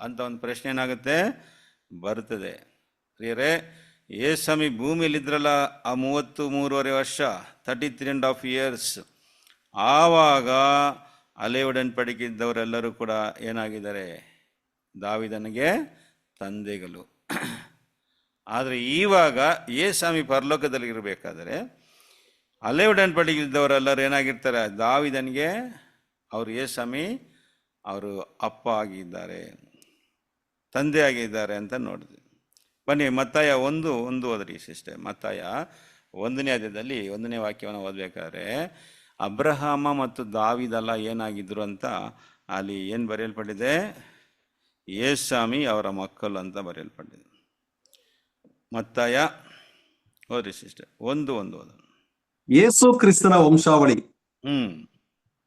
ಅಂತ ಒಂದು ಪ್ರಶ್ನೆ ಏನಾಗುತ್ತೆ ಬರ್ತದೆ. ಪ್ರಿಯರೇ, ಯೇಸ್ವಾಮಿ ಭೂಮಿಯಲ್ಲಿದ್ರಲ್ಲ ಆ 33.5 ವರ್ಷ, 33.5 years, ಆವಾಗ ಹಳೆ ಒಡன்பಡಿಕೆ ಇದ್ದವರೆಲ್ಲರೂ ಕೂಡ ಏನಾಗಿದ್ದಾರೆ? ದಾವೀದನಿಗೆ ತಂದೆಗಳು. ಆದರೆ ಇವಾಗ ಯೇಸ್ವಾಮಿ ಪರಲೋಕದಲ್ಲಿ ಇರಬೇಕಾದ್ರೆ ಹಳೆ ಒಡன்பಡಿಕೆ ಇದ್ದವರೆಲ್ಲರೂ ಏನಾಗಿರ್ತಾರೆ? ದಾವೀದನಿಗೆ ಅವರು ಯೇಸ್ವಾಮಿ ಅವರು ಅಪ್ಪ ಆಗಿದ್ದಾರೆ, ತಂದೆ ಆಗಿದ್ದಾರೆ ಅಂತ ನೋಡಿದ್ವಿ. ಬನ್ನಿ ಮತ್ತಾಯ 1:1 ಓದ್ರಿ ಸಿಸ್ಟರ್. ಮತ್ತಾಯ 1ನೇ ಅಧ್ಯಾಯದಲ್ಲಿ 1ನೇ ವಾಕ್ಯವನ್ನು ಓದಬೇಕಾದ್ರೆ ಅಬ್ರಹಾಮ ಮತ್ತು ದಾವೀದೆಲ್ಲ ಏನಾಗಿದ್ರು ಅಂತ ಅಲ್ಲಿ ಏನು ಬರೆಯಲ್ಪಟ್ಟಿದೆ? ಯೇಸ್ವಾಮಿ ಅವರ ಮಕ್ಕಳು ಅಂತ ಬರೆಯಲ್ಪಟ್ಟಿದೆ. ಮತ್ತಾಯ ಓದ್ರಿ ಸಿಸ್ಟರ್ 1:1 ಓದ. ಯೇಸು ಕ್ರಿಸ್ತನ ವಂಶಾವಳಿ.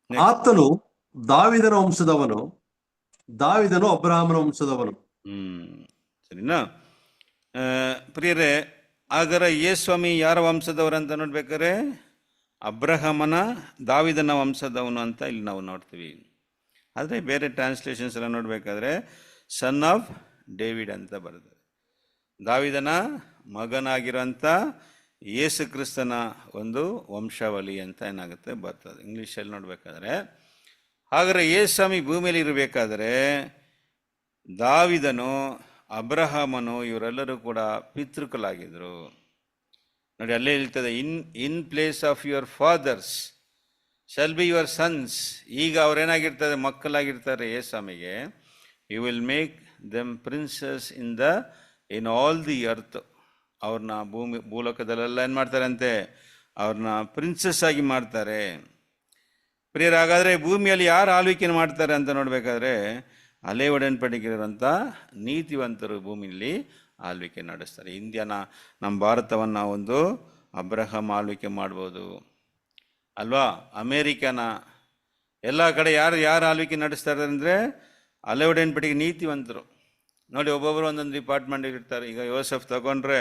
ಆತನು ದಾವೀದನ ವಂಶದವನು, ದಾವೀದನು ಅಬ್ರಹಾಮನ ವಂಶದವನು. ಸರಿನಾ ಪ್ರಿಯರೇ? ಹಾಗಾದ್ರೆ ಯೇಸ್ವಾಮಿ ಯಾರ ವಂಶದವರಂತ ನೋಡ್ಬೇಕಾದ್ರೆ ಅಬ್ರಹಾಮನ, ದಾವೀದನ ವಂಶದವನು ಅಂತ ಇಲ್ಲಿ ನಾವು ನೋಡ್ತೀವಿ. ಆದರೆ ಬೇರೆ ಟ್ರಾನ್ಸ್ಲೇಷನ್ಸ್ ಎಲ್ಲ ನೋಡ್ಬೇಕಾದ್ರೆ ಸನ್ ಆಫ್ ಡೇವಿಡ್ ಅಂತ ಬರ್ತದೆ. ದಾವೀದನ ಮಗನಾಗಿರೋಂಥ ಯೇಸು ಕ್ರಿಸ್ತನ ಒಂದು ವಂಶಾವಳಿ ಅಂತ ಏನಾಗುತ್ತೆ ಬರ್ತದೆ ಇಂಗ್ಲೀಷಲ್ಲಿ ನೋಡ್ಬೇಕಾದ್ರೆ. ಹಾಗಾದ್ರೆ ಯೇಸ್ವಾಮಿ ಭೂಮಿಯಲ್ಲಿ ಇರಬೇಕಾದ್ರೆ ದಾವೀದನು, ಅಬ್ರಹಾಮನು ಇವರೆಲ್ಲರೂ ಕೂಡ ಪಿತೃಕಲಾಗಿದ್ರು. ನೋಡಿ ಅಲ್ಲೇ ಹೇಳ್ತದೆ, in place of your fathers shall be your sons. ಈಗ ಅವ್ರೇನಾಗಿರ್ತಾರೆ? ಮಕ್ಕಳಾಗಿರ್ತಾರೆ ಯೇಸ್ವಾಮಿಗೆ. You will make them princes in all the earth. ಅವ್ರನ್ನ ಭೂಲೋಕದಲ್ಲೆಲ್ಲ ಏನು ಮಾಡ್ತಾರಂತೆ? ಅವ್ರನ್ನ ಪ್ರಿನ್ಸಸ್ ಆಗಿ ಮಾಡ್ತಾರೆ. ಪ್ರಿಯರ, ಹಾಗಾದರೆ ಭೂಮಿಯಲ್ಲಿ ಯಾರು ಆಳ್ವಿಕೆ ಮಾಡ್ತಾರೆ ಅಂತ ನೋಡಬೇಕಾದ್ರೆ ಹಳೆ ಒಡன்பಡಿಕೆ ಇರುವಂಥ ನೀತಿವಂತರು ಭೂಮಿಯಲ್ಲಿ ಆಳ್ವಿಕೆ ನಡೆಸ್ತಾರೆ. ನಮ್ಮ ಭಾರತವನ್ನು ಒಂದು ಅಬ್ರಹಾಂ ಆಳ್ವಿಕೆ ಮಾಡ್ಬೋದು ಅಲ್ವಾ? ಅಮೇರಿಕನ ಎಲ್ಲ ಕಡೆ ಯಾರು ಆಳ್ವಿಕೆ ನಡೆಸ್ತಾರೆ ಅಂದರೆ ಹಳೆ ಒಡன்பಡಿಕೆ ನೀತಿವಂತರು. ನೋಡಿ, ಒಬ್ಬೊಬ್ಬರು ಒಂದೊಂದು ಡಿಪಾರ್ಟ್ಮೆಂಟ್ ಇರ್ತಾರೆ. ಈಗ ಯೋಸೆಫ್ ತಗೊಂಡ್ರೆ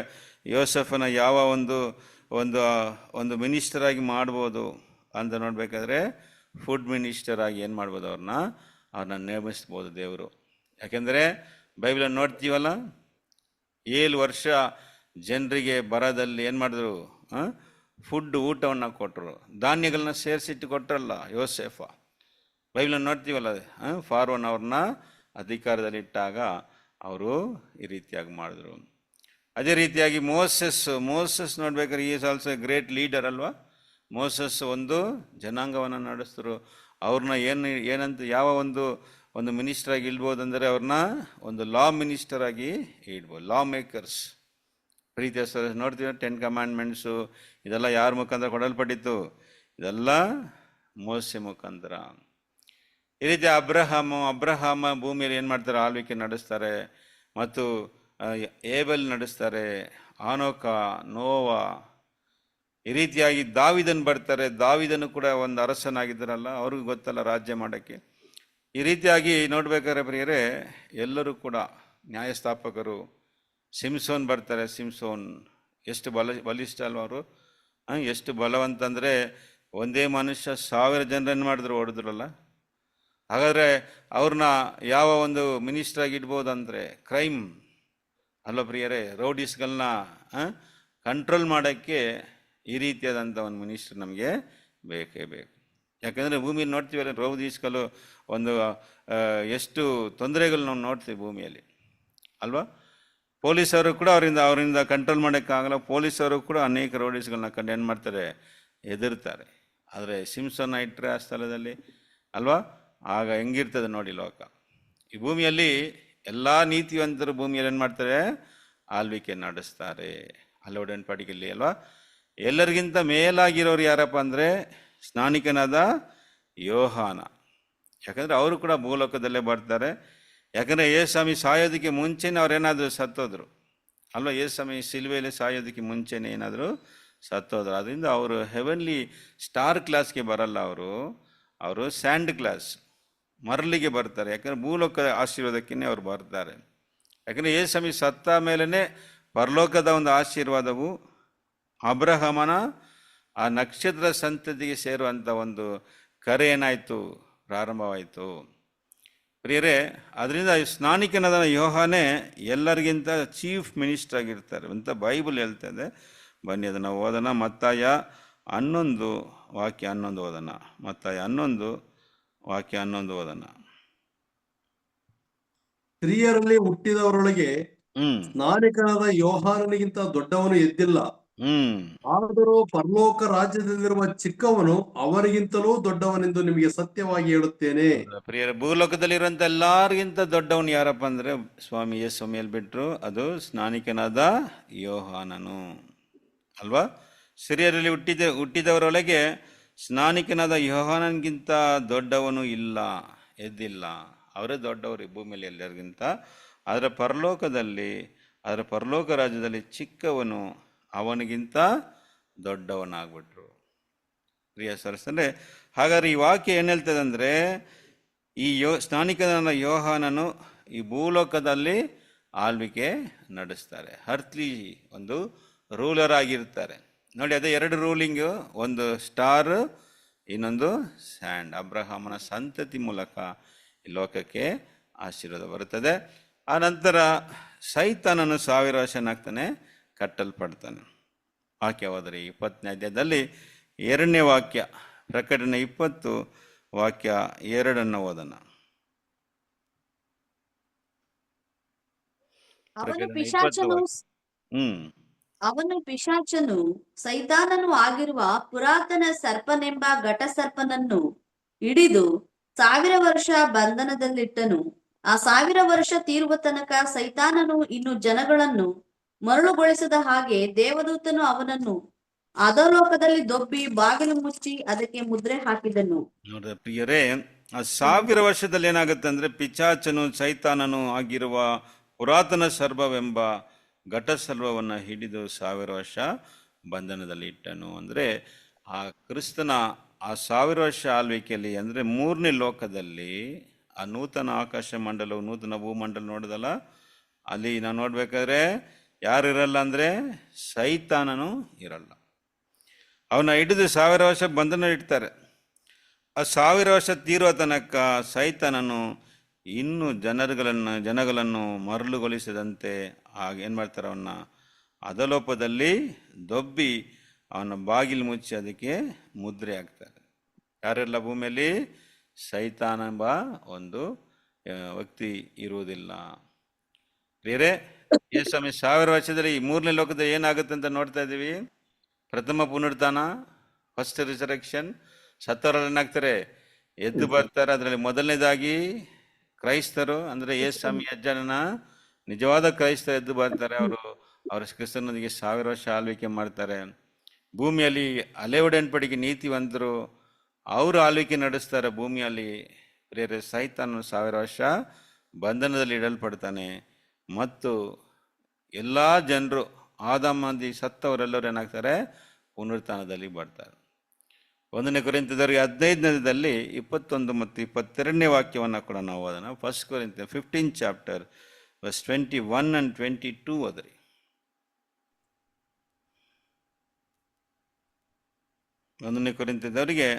ಯೋಸೆಫನ ಯಾವ ಒಂದು ಮಿನಿಸ್ಟರ್ ಆಗಿ ಮಾಡ್ಬೋದು ಅಂತ ನೋಡಬೇಕಾದ್ರೆ ಫುಡ್ ಮಿನಿಸ್ಟರ್ ಆಗಿ ಏನು ಮಾಡ್ಬೋದು? ಅವ್ರನ್ನ ನೇಮಿಸ್ಬೋದು ದೇವರು. ಯಾಕೆಂದರೆ ಬೈಬಲನ್ನು ನೋಡ್ತೀವಲ್ಲ, 7 ವರ್ಷ ಜನರಿಗೆ ಬರದಲ್ಲಿ ಏನು ಮಾಡಿದ್ರು? ಊಟವನ್ನು ಕೊಟ್ಟರು, ಧಾನ್ಯಗಳನ್ನ ಸೇರಿಸಿಟ್ಟು ಕೊಟ್ಟರಲ್ಲ ಯೋಸೆಫ. ಬೈಬಲನ್ನು ನೋಡ್ತೀವಲ್ಲ, ಫಾರೋನ್ ಅವ್ರನ್ನ ಅಧಿಕಾರದಲ್ಲಿಟ್ಟಾಗ ಅವರು ಈ ರೀತಿಯಾಗಿ ಮಾಡಿದ್ರು. ಅದೇ ರೀತಿಯಾಗಿ ಮೋಸಸ್ ನೋಡ್ಬೇಕಾದ್ರೆ is also A great leader ಅಲ್ವಾ? ಮೋಸಸ್ ಒಂದು ಜನಾಂಗವನ್ನು ನಡೆಸಿದ್ರು. ಅವ್ರನ್ನ ಏನಂತ ಯಾವ ಒಂದು ಮಿನಿಸ್ಟರ್ ಆಗಿ ಇಡ್ಬೋದು ಅಂದರೆ ಅವ್ರನ್ನ ಒಂದು ಲಾ ಮಿನಿಸ್ಟರ್ ಆಗಿ ಇಡ್ಬೋದು, ಲಾ ಮೇಕರ್ಸ್. ಪ್ರೀತಿಯ ನೋಡ್ತೀವಿ 10 ಕಮಾಂಡ್ಮೆಂಟ್ಸು ಇದೆಲ್ಲ ಯಾರ ಮುಖಾಂತರ ಕೊಡಲ್ಪಟ್ಟಿತ್ತು? ಇದೆಲ್ಲ ಮೋಸೆ ಮುಖಾಂತರ. ಈ ರೀತಿ ಅಬ್ರಹಾಮ ಭೂಮಿಯಲ್ಲಿ ಏನು ಮಾಡ್ತಾರೆ? ಆಳ್ವಿಕೆ ನಡೆಸ್ತಾರೆ. ಮತ್ತು ಏಬೆಲ್ ನಡೆಸ್ತಾರೆ, ಆನೋಕ, ನೋವ. ಈ ರೀತಿಯಾಗಿ ದಾವೀದನ್ ಬರ್ತಾರೆ. ದಾವೀದನು ಕೂಡ ಒಂದು ಅರಸನಾಗಿದ್ದಾರಲ್ಲ, ಅವ್ರಿಗೂ ಗೊತ್ತಲ್ಲ ರಾಜ್ಯ ಮಾಡೋಕ್ಕೆ. ಈ ರೀತಿಯಾಗಿ ನೋಡ್ಬೇಕಾದ್ರೆ ಪ್ರಿಯರೇ ಎಲ್ಲರೂ ಕೂಡ ನ್ಯಾಯಸ್ಥಾಪಕರು. ಸಿಮ್ಸೋನ್ ಬರ್ತಾರೆ. ಸಿಮ್ಸೋನ್ ಎಷ್ಟು ಬಲಿಷ್ಠ ಅಲ್ವ ಅವರು? ಎಷ್ಟು ಬಲವಂತ ಅಂದರೆ ಒಂದೇ ಮನುಷ್ಯ 1000 ಜನರನ್ನು ಮಾಡಿದ್ರು, ಹೊಡೆದ್ರಲ್ಲ. ಹಾಗಾದರೆ ಅವ್ರನ್ನ ಯಾವ ಒಂದು ಮಿನಿಸ್ಟರ್ ಆಗಿ ಇಡ್ಬೋದು ಅಂದರೆ ಕ್ರೈಮ್ ಅಲ್ಲ ಪ್ರಿಯರೇ? ರೌಡೀಸ್ಗಳನ್ನ ಕಂಟ್ರೋಲ್ ಮಾಡೋಕ್ಕೆ ಈ ರೀತಿಯಾದಂಥ ಒಂದು ಮಿನಿಸ್ಟರ್ ನಮಗೆ ಬೇಕೇ ಬೇಕು. ಯಾಕಂದರೆ ಭೂಮಿಯಲ್ಲಿ ನೋಡ್ತೀವಲ್ಲ, ರೌಡೀಸ್ಗಳು ಎಷ್ಟು ತೊಂದರೆಗಳು ನಾವು ನೋಡ್ತೀವಿ ಭೂಮಿಯಲ್ಲಿ ಅಲ್ವಾ? ಪೊಲೀಸವರು ಕೂಡ ಅವರಿಂದ ಕಂಟ್ರೋಲ್ ಮಾಡೋಕ್ಕಾಗಲ್ಲ. ಪೊಲೀಸವರು ಕೂಡ ಅನೇಕ ರೌಡೀಸ್ಗಳನ್ನ ಕಂಡು ಏನು ಮಾಡ್ತಾರೆ? ಎದುರ್ತಾರೆ. ಆದರೆ ಸಿಮ್ಸನ್ನ ಇಟ್ಟರೆ ಆ ಸ್ಥಳದಲ್ಲಿ ಅಲ್ವಾ, ಆಗ ಹೆಂಗಿರ್ತದೆ ನೋಡಿ ಲೋಕ. ಈ ಭೂಮಿಯಲ್ಲಿ ಎಲ್ಲ ನೀತಿವಂತರು ಭೂಮಿಯಲ್ಲಿ ಏನು ಮಾಡ್ತಾರೆ? ಆಳ್ವಿಕೆ ನಡೆಸ್ತಾರೆ. ಹಳೆ ಒಡன்பಡಿಕೆಯಲ್ಲಿ ಅಲ್ವಾ? ಎಲ್ಲರಿಗಿಂತ ಮೇಲಾಗಿರೋರು ಯಾರಪ್ಪ ಅಂದರೆ ಸ್ನಾನಿಕನಾದ ಯೋಹಾನ. ಯಾಕಂದರೆ ಅವರು ಕೂಡ ಭೂಲೋಕದಲ್ಲೇ ಬರ್ತಾರೆ. ಯಾಕಂದರೆ ಯೇಸ್ವಾಮಿ ಸಾಯೋದಕ್ಕೆ ಮುಂಚೆನೇ ಅವ್ರೇನಾದರೂ ಸತ್ತೋದ್ರು ಅಲ್ವಾ? ಯೇಸ್ವಾಮಿ ಸಿಲ್ವೆಯಲ್ಲಿ ಸಾಯೋದಕ್ಕೆ ಮುಂಚೆನೇ ಏನಾದರೂ ಸತ್ತೋದ್ರು. ಅದರಿಂದ ಅವರು ಹೆವೆನ್ಲಿ ಸ್ಟಾರ್ ಕ್ಲಾಸ್ಗೆ ಬರಲ್ಲ. ಅವರು ಸ್ಯಾಂಡ್ ಕ್ಲಾಸ್, ಮರಳಿಗೆ ಬರ್ತಾರೆ. ಯಾಕಂದರೆ ಭೂಲೋಕದ ಆಶೀರ್ವಾದಕ್ಕೇ ಅವ್ರು ಬರ್ತಾರೆ. ಯಾಕಂದರೆ ಯೇಸ್ವಾಮಿ ಸತ್ತ ಮೇಲೇ ಪರಲೋಕದ ಒಂದು ಆಶೀರ್ವಾದವು ಅಬ್ರಹಾಮನ ಆ ನಕ್ಷತ್ರ ಸಂತತಿಗೆ ಸೇರುವಂಥ ಒಂದು ಕರೆ ಏನಾಯಿತು? ಪ್ರಾರಂಭವಾಯಿತು. ಪ್ರಿಯರೇ, ಅದರಿಂದ ಸ್ನಾನಿಕನಾದ ಯೋಹಾನೇ ಎಲ್ಲರಿಗಿಂತ ಚೀಫ್ ಮಿನಿಸ್ಟರ್ ಆಗಿರ್ತಾರೆ ಅಂತ ಬೈಬಲ್ ಹೇಳ್ತದೆ. ಬನ್ನಿ ಅದನ್ನು ಓದೋಣ. ಮತ್ತಾಯ 11 ವಾಕ್ಯ 11 ಓದೋಣ. ಮತ್ತಾಯ 11 ವಾಕ್ಯ 11 ಓದೋಣ. ಸ್ತ್ರೀಯರಲ್ಲಿ ಹುಟ್ಟಿದವರೊಳಗೆ ಸ್ನಾನಿಕನಾದ ಯೋಹಾನನಿಗಿಂತ ದೊಡ್ಡವನು ಎದ್ದಿಲ್ಲ. ಆದರೂ ಪರಲೋಕ ರಾಜ್ಯದಲ್ಲಿರುವ ಚಿಕ್ಕವನು ಅವರಿಗಿಂತಲೂ ದೊಡ್ಡವನೆಂದು ನಿಮಗೆ ಸತ್ಯವಾಗಿ ಹೇಳುತ್ತೇನೆ. ಪ್ರಿಯರ, ಭೂಲೋಕದಲ್ಲಿರುವಂತ ಎಲ್ಲರಿಗಿಂತ ದೊಡ್ಡವನು ಯಾರಪ್ಪ ಅಂದ್ರೆ ಸ್ವಾಮಿ ಯೇಸು ಮೇಲ್ಬಿಟ್ರು, ಅದು ಸ್ನಾನಿಕನಾದ ಯೋಹಾನನು ಅಲ್ವಾ. ಸ್ತ್ರೀಯರಲ್ಲಿ ಹುಟ್ಟಿದವರೊಳಗೆ ಸ್ನಾನಿಕನಾದ ಯೋಹಾನನ್ಗಿಂತ ದೊಡ್ಡವನು ಇಲ್ಲ, ಎದ್ದಿಲ್ಲ. ಅವರೇ ದೊಡ್ಡವರು ಈ ಭೂಮಿಯಲ್ಲಿ ಎಲ್ಲರಿಗಿಂತ. ಅದರ ಪರಲೋಕ ರಾಜ್ಯದಲ್ಲಿ ಚಿಕ್ಕವನು ಅವನಿಗಿಂತ ದೊಡ್ಡವನಾಗ್ಬಿಟ್ರು. ಪ್ರಿಯ ಸರಸಂದ್ರೆ, ಹಾಗಾದ್ರೆ ಈ ವಾಕ್ಯ ಏನು ಹೇಳ್ತದೆ ಅಂದರೆ, ಈ ಸ್ನಾನಿಕನಾದ ಯೋಹಾನನು ಈ ಭೂಲೋಕದಲ್ಲಿ ಆಳ್ವಿಕೆ ನಡೆಸ್ತಾರೆ. ಅರ್ಥ್ಲಿ ಒಂದು ರೂಲರ್ ಆಗಿರ್ತಾರೆ ನೋಡಿ. ಅದೇ 2 ರೂಲಿಂಗು, ಒಂದು ಸ್ಟಾರ್, ಇನ್ನೊಂದು ಸ್ಯಾಂಡ್. ಅಬ್ರಹಾಮನ ಸಂತತಿ ಮೂಲಕ ಈ ಲೋಕಕ್ಕೆ ಆಶೀರ್ವಾದ ಬರುತ್ತದೆ. ಆ ನಂತರ ಸೈತಾನನು 1000 ವರ್ಷನಾಗ್ತಾನೆ, ಕಟ್ಟಲ್ಪಡ್ತಾನೆ. ವಾಕ್ಯ ಹೋದರೆ 20ನೇ ಅಧ್ಯಾಯದಲ್ಲಿ 2ನೇ ವಾಕ್ಯ, ಪ್ರಕಟಣೆ 20 ವಾಕ್ಯ 2 ಓದೋಣ. ಅವನು ಪಿಶಾಚನು ಸೈತಾನನು ಆಗಿರುವ ಪುರಾತನ ಸರ್ಪನೆಂಬ ಘಟಸರ್ಪನನ್ನು ಹಿಡಿದು 1000 ವರ್ಷ ಬಂಧನದಲ್ಲಿಟ್ಟನು. ಆ 1000 ವರ್ಷ ತೀರುವ ತನಕ ಸೈತಾನನು ಇನ್ನು ಜನಗಳನ್ನು ಮರಳುಗೊಳಿಸದ ಹಾಗೆ ದೇವದೂತನು ಅವನನ್ನು ಅಧೋಲೋಕದಲ್ಲಿ ದೊಬ್ಬಿ ಬಾಗಿಲು ಮುಚ್ಚಿ ಅದಕ್ಕೆ ಮುದ್ರೆ ಹಾಕಿದನು. ನೋಡ್ರಿ ಪ್ರಿಯರೇ, ಆ 1000 ವರ್ಷದಲ್ಲಿ ಏನಾಗುತ್ತೆ ಅಂದ್ರೆ, ಪಿಚಾಚನು ಸೈತಾನನು ಆಗಿರುವ ಪುರಾತನ ಸರ್ಪವೆಂಬ ಘಟಸರ್ಪವನ್ನು ಹಿಡಿದು 1000 ವರ್ಷ ಬಂಧನದಲ್ಲಿ ಇಟ್ಟನು. ಅಂದ್ರೆ ಆ ಕ್ರಿಸ್ತನ ಆ 1000 ವರ್ಷ ಆಳ್ವಿಕೆಯಲ್ಲಿ, ಅಂದ್ರೆ 3ನೇ ಲೋಕದಲ್ಲಿ ಆ ನೂತನ ಆಕಾಶ ಮಂಡಲವು, ನೂತನ ಭೂಮಂಡಲ ನೋಡೋದಲ್ಲ, ಅಲ್ಲಿ ನಾವು ನೋಡ್ಬೇಕಾದ್ರೆ ಯಾರು ಇರಲ್ಲ ಅಂದ್ರೆ ಸೈತಾನನು ಇರಲ್ಲ. ಅವನ ಹಿಡಿದು 1000 ವರ್ಷ ಬಂಧನ ಇಡ್ತಾರೆ. ಆ 1000 ವರ್ಷ ತೀರುವ ತನಕ ಸೈತಾನನು ಇನ್ನು ಜನಗಳನ್ನು ಮರಳುಗೊಳಿಸದಂತೆ ಏನು ಮಾಡ್ತಾರೆ, ಅವನ್ನ ಅಧೋಲೋಕದಲ್ಲಿ ದೊಬ್ಬಿ ಅವನ ಬಾಗಿಲು ಮುಚ್ಚಿ ಅದಕ್ಕೆ ಮುದ್ರೆ ಹಾಕ್ತಾರೆ. ಯಾರೆಲ್ಲ ಭೂಮಿಯಲ್ಲಿ ಸೈತಾನೆಂಬ ಒಂದು ವ್ಯಕ್ತಿ ಇರುವುದಿಲ್ಲ. ಬೇರೆ ಯೇಸುಸ್ವಾಮಿ 1000 ವರ್ಷದಲ್ಲಿ ಈ 3ನೇ ಲೋಕದಲ್ಲಿ ಏನಾಗುತ್ತೆ ಅಂತ ನೋಡ್ತಾ ಇದ್ದೀವಿ. ಪ್ರಥಮ ಪುನರುತ್ಥಾನ, ಫಸ್ಟ್ ರಿಸರೆಕ್ಷನ್. ಸತ್ತವರಲ್ಲಿ ಏನಾಗ್ತಾರೆ, ಎದ್ದು ಬರ್ತಾರೆ. ಅದರಲ್ಲಿ ಮೊದಲನೇದಾಗಿ ಕ್ರೈಸ್ತರು, ಅಂದ್ರೆ ಯೇಸುಸ್ವಾಮಿ ಅಜ್ಜನ ನಿಜವಾದ ಕ್ರೈಸ್ತರು ಎದ್ದು ಬರ್ತಾರೆ. ಅವರ ಕ್ರಿಸ್ತನೊಂದಿಗೆ 1000 ವರ್ಷ ಆಳ್ವಿಕೆ ಮಾಡ್ತಾರೆ. ಭೂಮಿಯಲ್ಲಿ ಹಳೆ ಒಡன்பಡಿಕೆ ನೀತಿವಂತರು, ಅವರು ಆಳ್ವಿಕೆ ನಡೆಸ್ತಾರೆ ಭೂಮಿಯಲ್ಲಿ. ಬೇರೆ ಸೈತಾನನು 1000 ವರ್ಷ ಬಂಧನದಲ್ಲಿ ಇಡಲ್ಪಡ್ತಾನೆ. ಮತ್ತು ಎಲ್ಲ ಜನರು, ಆದಾಮಾದಿ ಸತ್ತವರೆಲ್ಲರೂ ಏನಾಗ್ತಾರೆ, ಪುನರುತ್ಥಾನದಲ್ಲಿ ಬರ್ತಾರೆ. 1ನೇ ಕೊರಿಂಥದವರಿಗೆ 15ನೇದಲ್ಲಿ 21 ಮತ್ತು 22ನೇ ವಾಕ್ಯವನ್ನು ಕೂಡ ನಾವು ಓದೋಣ. 1 ಕೊರಿಂಥ 15 ಚಾಪ್ಟರ್ verse 21 and 22 ಓದ್ರಿ. 1ನೇ ಕೊರಿಂಥದವರಿಗೆ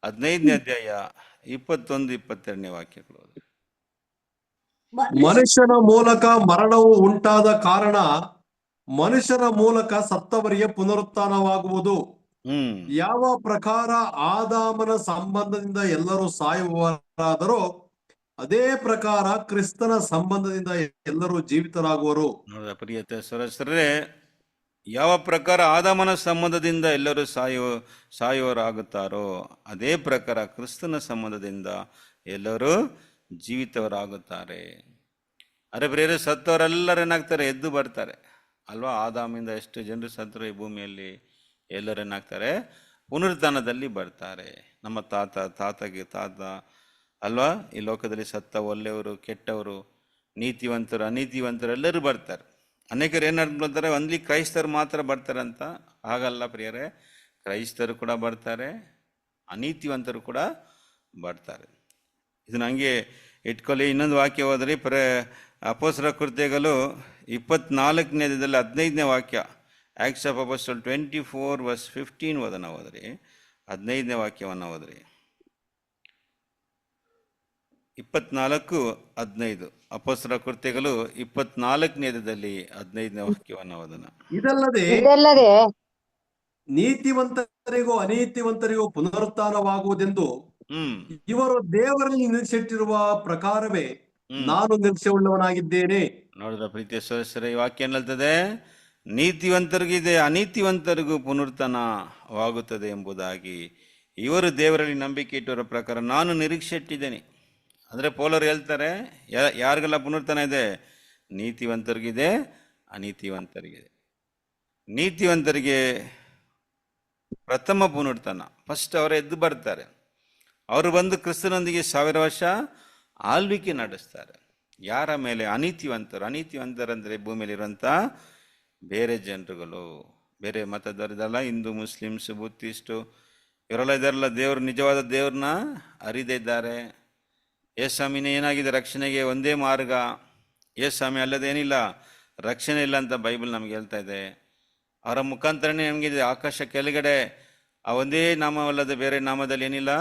15ನೇ ಅಧ್ಯಾಯ 21, 22ನೇ ವಾಕ್ಯಗಳು ಓದ್ರಿ. ಮನುಷ್ಯನ ಮೂಲಕ ಮರಣವು ಉಂಟಾದ ಕಾರಣ ಮನುಷ್ಯನ ಮೂಲಕ ಸತ್ತವರಿಗೆ ಪುನರುತ್ಥಾನವಾಗುವುದು. ಯಾವ ಪ್ರಕಾರ ಆದಾಮನ ಸಂಬಂಧದಿಂದ ಎಲ್ಲರೂ ಸಾಯುವವರಾದರೋ ಅದೇ ಪ್ರಕಾರ ಕ್ರಿಸ್ತನ ಸಂಬಂಧದಿಂದ ಎಲ್ಲರೂ ಜೀವಿತರಾಗುವರು. ಪ್ರಿಯತೆ ಸರಸರೇ, ಯಾವ ಪ್ರಕಾರ ಆದಾಮನ ಸಂಬಂಧದಿಂದ ಎಲ್ಲರೂ ಸಾಯುವವರಾಗುತ್ತಾರೋ ಅದೇ ಪ್ರಕಾರ ಕ್ರಿಸ್ತನ ಸಂಬಂಧದಿಂದ ಎಲ್ಲರೂ ಜೀವಿತವರಾಗುತ್ತಾರೆ. ಅರೆ ಬೇರೆ ಸತ್ತವರೆಲ್ಲರೂ ಏನಾಗ್ತಾರೆ, ಎದ್ದು ಬರ್ತಾರೆ ಅಲ್ವಾ. ಆದಾಮಿಂದ ಎಷ್ಟು ಜನರು ಸತ್ತರು ಈ ಭೂಮಿಯಲ್ಲಿ, ಎಲ್ಲರೂ ಏನಾಗ್ತಾರೆ, ಪುನರುತ್ಥಾನದಲ್ಲಿ ಬರ್ತಾರೆ. ನಮ್ಮ ತಾತಗೆ ತಾತ ಅಲ್ವಾ, ಈ ಲೋಕದಲ್ಲಿ ಸತ್ತ ಒಳ್ಳೆಯವರು, ಕೆಟ್ಟವರು, ನೀತಿವಂತರು, ಅನೀತಿವಂತರು ಎಲ್ಲರೂ ಬರ್ತಾರೆ. ಅನೇಕರು ಏನು ಅನ್ಕೊಳ್ತಾರೆ, ಒನ್ಲಿ ಕ್ರೈಸ್ತರು ಮಾತ್ರ ಬರ್ತಾರಂತ. ಹಾಗಲ್ಲ ಪ್ರಿಯರೇ, ಕ್ರೈಸ್ತರು ಕೂಡ ಬರ್ತಾರೆ, ಅನೀತಿವಂತರು ಕೂಡ ಬರ್ತಾರೆ. ಇದನ್ನ ಹಂಗೆ ಇಟ್ಕೊಳ್ಳಿ. ಇನ್ನೊಂದು ವಾಕ್ಯ ಹೋದ್ರಿ, ಅಪೊಸ್ತಲರ ಕೃತ್ಯಗಳು 24ನೇ ಅಧ್ಯಾಯದಲ್ಲಿ 15ನೇ ವಾಕ್ಯ, ಆಕ್ಟ್ಸ್ ಆಫ್ ಅಪೊಸ್ಟಲ್ 24 verse 15 ಓದನ ಹೋದ್ರಿ. 15ನೇ ವಾಕ್ಯವನ್ನು ಓದ್ರಿ. 24:15 ಅಪೊಸ್ತಲರ ಕೃತ್ಯಗಳು 24ನೇ ಅಧ್ಯಾಯದಲ್ಲಿ 15ನೇ ವಾಕ್ಯವನ್ನು ಓದೋಣ. ಇದಲ್ಲದೆ ನೀತಿವಂತರಿಗೂ ಅನೀತಿವಂತರಿಗೂ ಪುನರುತ್ಥಾನವಾಗುವುದೆಂದು ಇವರು ದೇವರಲ್ಲಿ ನಿರೀಕ್ಷಿಟ್ಟಿರುವ ಪ್ರಕಾರವೇ ನಾನು ನಿರೀಕ್ಷೆಯುಳ್ಳವನಾಗಿದ್ದೇನೆ. ನೋಡಿದ ಪ್ರೀತಿಯ ಸದಸ್ಯರೇ, ಈ ವಾಕ್ಯ ಏನ್ತದೆ? ನೀತಿವಂತರಿಗಿದೆ, ಅನೀತಿವಂತರಿಗೂ ಪುನರುತ್ಥಾನವಾಗುತ್ತದೆ ಎಂಬುದಾಗಿ ಇವರು ದೇವರಲ್ಲಿ ನಂಬಿಕೆ ಇಟ್ಟಿರುವ ಪ್ರಕಾರ ನಾನು ನಿರೀಕ್ಷೆ ಇಟ್ಟಿದ್ದೇನೆ. ಅಂದರೆ ಪೌಲರು ಹೇಳ್ತಾರೆ, ಯಾರಿಗೆಲ್ಲ ಪುನರುತ್ಥಾನ ಇದೆ? ನೀತಿವಂತರಿಗಿದೆ, ಅನೀತಿವಂತರಿಗಿದೆ. ನೀತಿವಂತರಿಗೆ ಪ್ರಥಮ ಪುನರುತ್ಥಾನ, ಫಸ್ಟ್ ಅವರು ಎದ್ದು ಬರ್ತಾರೆ. ಅವರು ಬಂದು ಕ್ರಿಸ್ತನೊಂದಿಗೆ 1000 ವರ್ಷ ಆಳ್ವಿಕೆ ನಡೆಸ್ತಾರೆ. ಯಾರ ಮೇಲೆ? ಅನೀತಿವಂತರಂದರೆ ಭೂಮಿಯಲ್ಲಿರುವಂಥ ಬೇರೆ ಜನರುಗಳು, ಬೇರೆ ಮತದವರಿದಲ್ಲ, ಹಿಂದೂ, ಮುಸ್ಲಿಮ್ಸ್, ಬುದ್ಧಿಸ್ಟು, ಇವರೆಲ್ಲ ಇದರೆಲ್ಲ ದೇವರು, ನಿಜವಾದ ದೇವ್ರನ್ನ ಅರಿದೇ ಇದ್ದಾರೆ. ಯೇಸ್ವಾಮಿನೇ ಏನಾಗಿದೆ? ರಕ್ಷಣೆಗೆ ಒಂದೇ ಮಾರ್ಗ, ಯೇಸ್ವಾಮಿ ಅಲ್ಲದೇನಿಲ್ಲ, ರಕ್ಷಣೆ ಇಲ್ಲ ಅಂತ ಬೈಬಲ್ ನಮ್ಗೆ ಹೇಳ್ತಾ ಇದೆ. ಅವರ ಮುಖಾಂತರನೇ ನಮಗಿದೆ ಆಕಾಶ ಕೆಳಗಡೆ ಆ ಒಂದೇ ನಾಮವಲ್ಲದೆ ಬೇರೆ ನಾಮದಲ್ಲಿ ಏನಿಲ್ಲ,